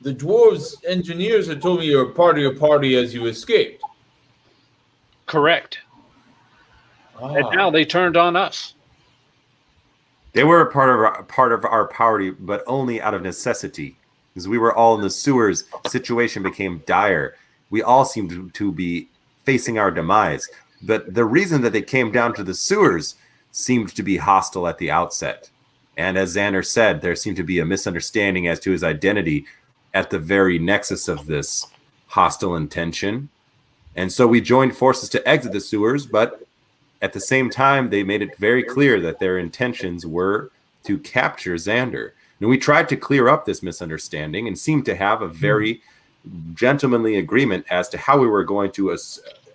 the dwarves engineers had told me you were part of your party as you escaped. Correct. And now they turned on us. They were a part of our party, but only out of necessity. Because we were all in the sewers, situation became dire. We all seemed to be facing our demise. But the reason that they came down to the sewers seemed to be hostile at the outset. And as Xander said, there seemed to be a misunderstanding as to his identity at the very nexus of this hostile intention. And so we joined forces to exit the sewers, but at the same time, they made it very clear that their intentions were to capture Xander. And we tried to clear up this misunderstanding and seemed to have a very gentlemanly agreement as to how we were going to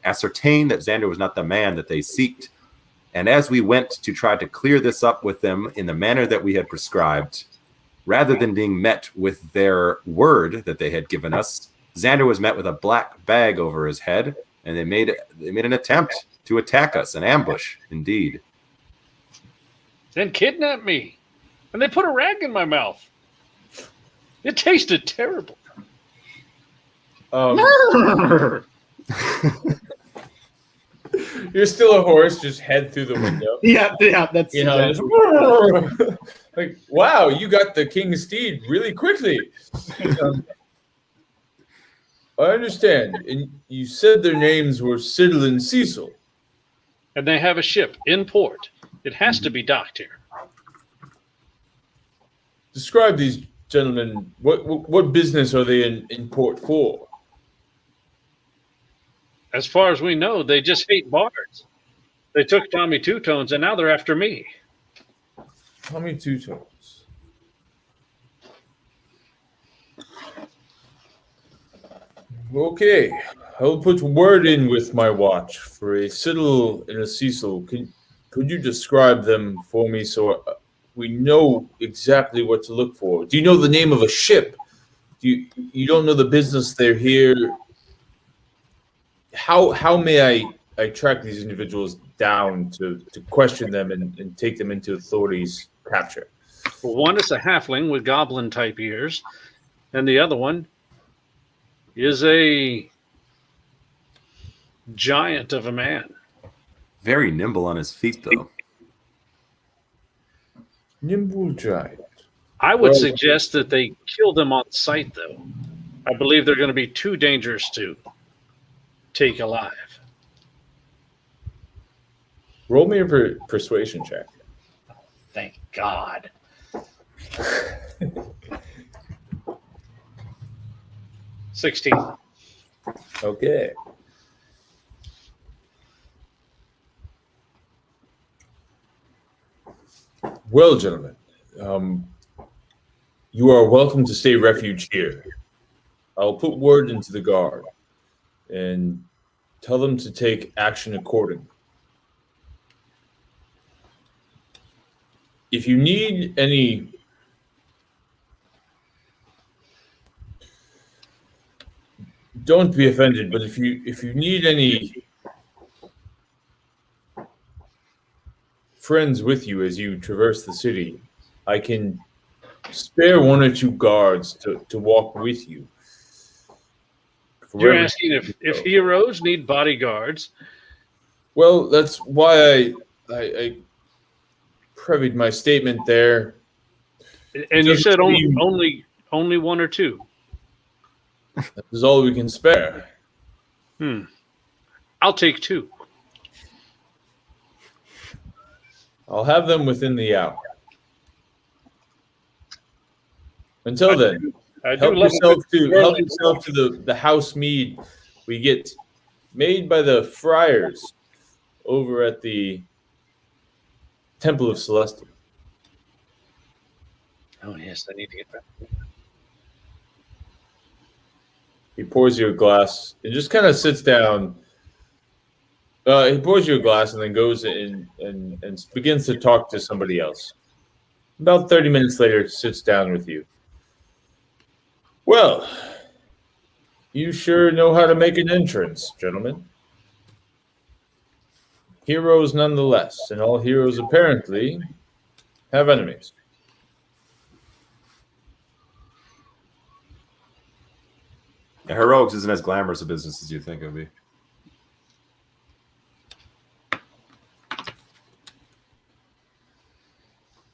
ascertain that Xander was not the man that they seeked. And as we went to try to clear this up with them in the manner that we had prescribed, rather than being met with their word that they had given us, Xander was met with a black bag over his head, and they made an attempt to attack us, an ambush, indeed. Then kidnapped me. And they put a rag in my mouth. It tasted terrible. You're still a horse, just head through the window. Yeah, that's just, like, wow, you got the king's steed really quickly. I understand. And you said their names were Siddle and Cecil. And they have a ship in port. It has to be docked here. Describe these gentlemen. What business are they in port for? As far as we know, they just hate bards. They took Tommy Two Tones, and now they're after me. Tommy Two Tones. Okay, I'll put word in with my watch for a Siddle and a Cecil. Could you describe them for me so we know exactly what to look for? Do you know the name of a ship? You don't know the business they're here? How may I track these individuals down to question them and take them into authorities' capture? Well, one is a halfling with goblin-type ears, and the other one is a giant of a man. Very nimble on his feet, though. Nimble giant. I would suggest that they kill them on sight, though. I believe they're going to be too dangerous to take alive. Roll me a persuasion check. Thank God. 16. Okay. Well, gentlemen, you are welcome to stay refuge here. I'll put word into the guard and tell them to take action accordingly. If you need any don't be offended, but if you need any friends with you as you traverse the city, I can spare one or two guards to walk with you. You're asking if heroes need bodyguards? Well, that's why I previed my statement there. And you said only one or two. That is all we can spare. I'll take two. I'll have them within the hour. Until then, help yourself to the house mead we get made by the friars over at the Temple of Celestia. Oh, yes, I need to get back. He pours you a glass and just kind of sits down. He pours you a glass and then goes in and begins to talk to somebody else. About 30 minutes later, sits down with you. Well, you sure know how to make an entrance, gentlemen. Heroes nonetheless, and all heroes apparently have enemies. Heroics isn't as glamorous a business as you think it would be.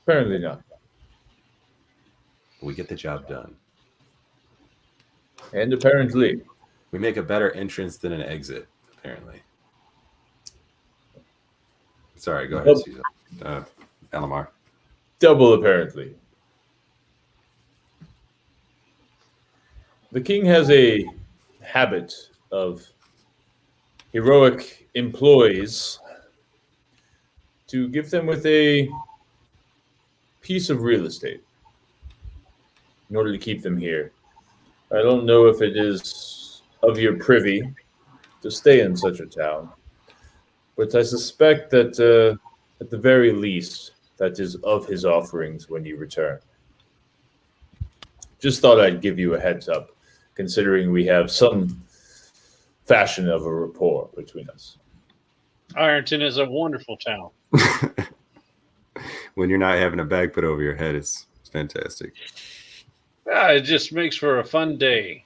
Apparently not. We get the job done. And apparently, We make a better entrance than an exit, apparently. Sorry, go ahead, Caesar. Elimar. double apparently. The king has a habit of heroic employees to give them with a piece of real estate in order to keep them here. I don't know if it is of your privy to stay in such a town, but I suspect that at the very least, that is of his offerings when you return. Just thought I'd give you a heads up, considering we have some fashion of a rapport between us. Ironton is a wonderful town. When you're not having a bag put over your head, it's fantastic. It just makes for a fun day.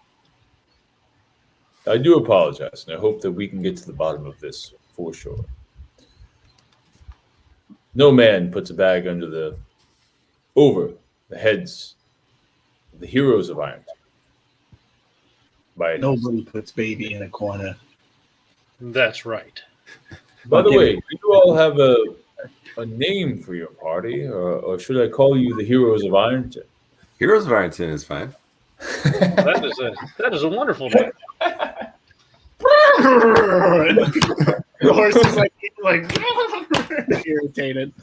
I do apologize, and I hope that we can get to the bottom of this for sure. No man puts a bag over the heads of the heroes of Ironton. Nobody puts baby in a corner. That's right. By the way, do you all have a name for your party, or should I call you the Heroes of Ironton? Heroes of Ironton is fine. That is a wonderful name. The horse is like irritated.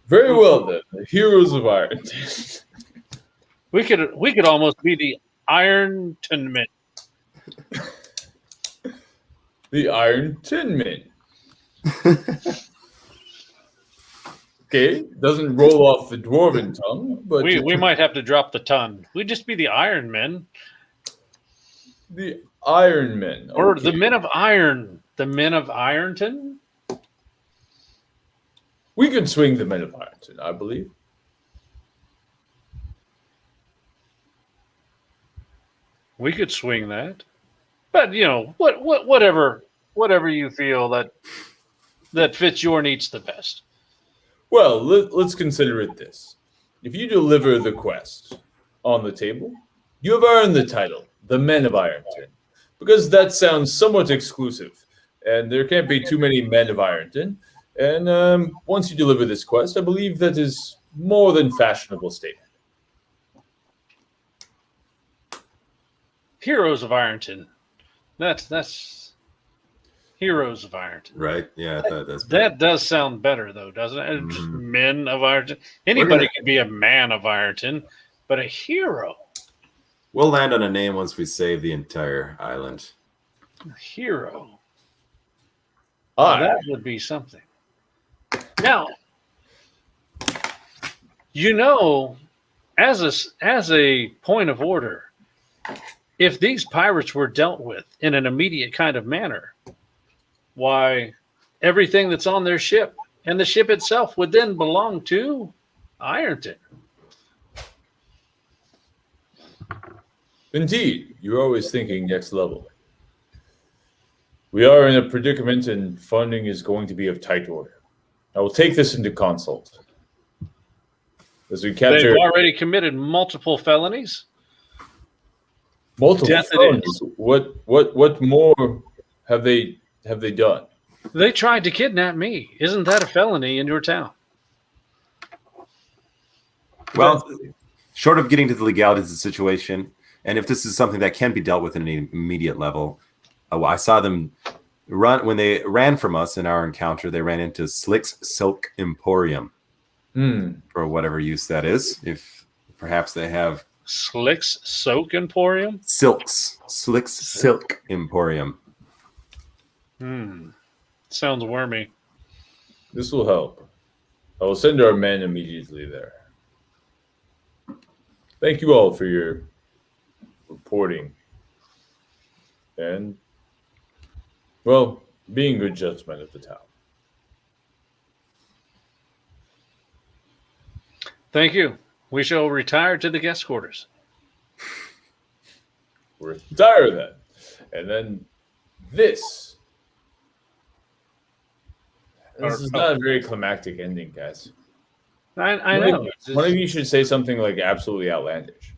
Very well then, the Heroes of Ironton. We could almost be the Ironton Men. The Iron Tin Men. Okay, doesn't roll off the dwarven tongue, but We might have to drop the ton. We'd just be the Iron Men. the Iron Men. Or Okay. the Men of Iron. The Men of Ironton? We could swing the Men of Ironton, I believe. We could swing that. But whatever you feel that fits your needs the best. Well, let's consider it this. If you deliver the quest on the table, you have earned the title, the Men of Ironton, because that sounds somewhat exclusive, and there can't be too many Men of Ironton. And once you deliver this quest, I believe that is more than fashionable statement. Heroes of Ironton. That's Heroes of Ironton. Right? Yeah, that's That does sound better, though, doesn't it? Just Men of Ironton. Anybody could be a man of Ironton, but a hero. We'll land on a name once we save the entire island. A hero. Ah, That would be something. Now, as a point of order, if these pirates were dealt with in an immediate kind of manner, why, everything that's on their ship and the ship itself would then belong to Ironton. indeed, you're always thinking next level. We are in a predicament, and funding is going to be of tight order. I will take this into consult. As we capture They've already committed multiple felonies. multiple Death it felonies, what more have they done? They tried to kidnap me. Isn't that a felony in your town? Well, short of getting to the legalities of the situation, and if this is something that can be dealt with in an immediate level, I saw them run when they ran from us in our encounter. They ran into Slick's Silk Emporium for whatever use that is. If perhaps they have Slick's Soak Emporium? Slick's Silk Emporium. Sounds wormy. This will help. I will send our men immediately there. Thank you all for your reporting and, well, being good judgment of the town. Thank you. We shall retire to the guest quarters. We're retire then. And then this. This is not a very climactic ending, guys. I know. One of you should say something like absolutely outlandish.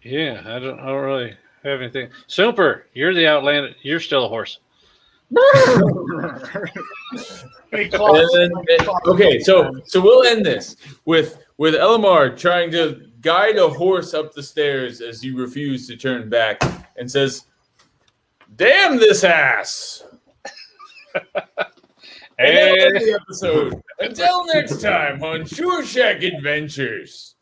Yeah, I don't really have anything. Super, you're the outlandish. You're still a horse. Okay, so we'll end this with Elimar trying to guide a horse up the stairs as you refuse to turn back and says, "Damn this ass!" And that's the episode. Until next time on Shoreshack Adventures.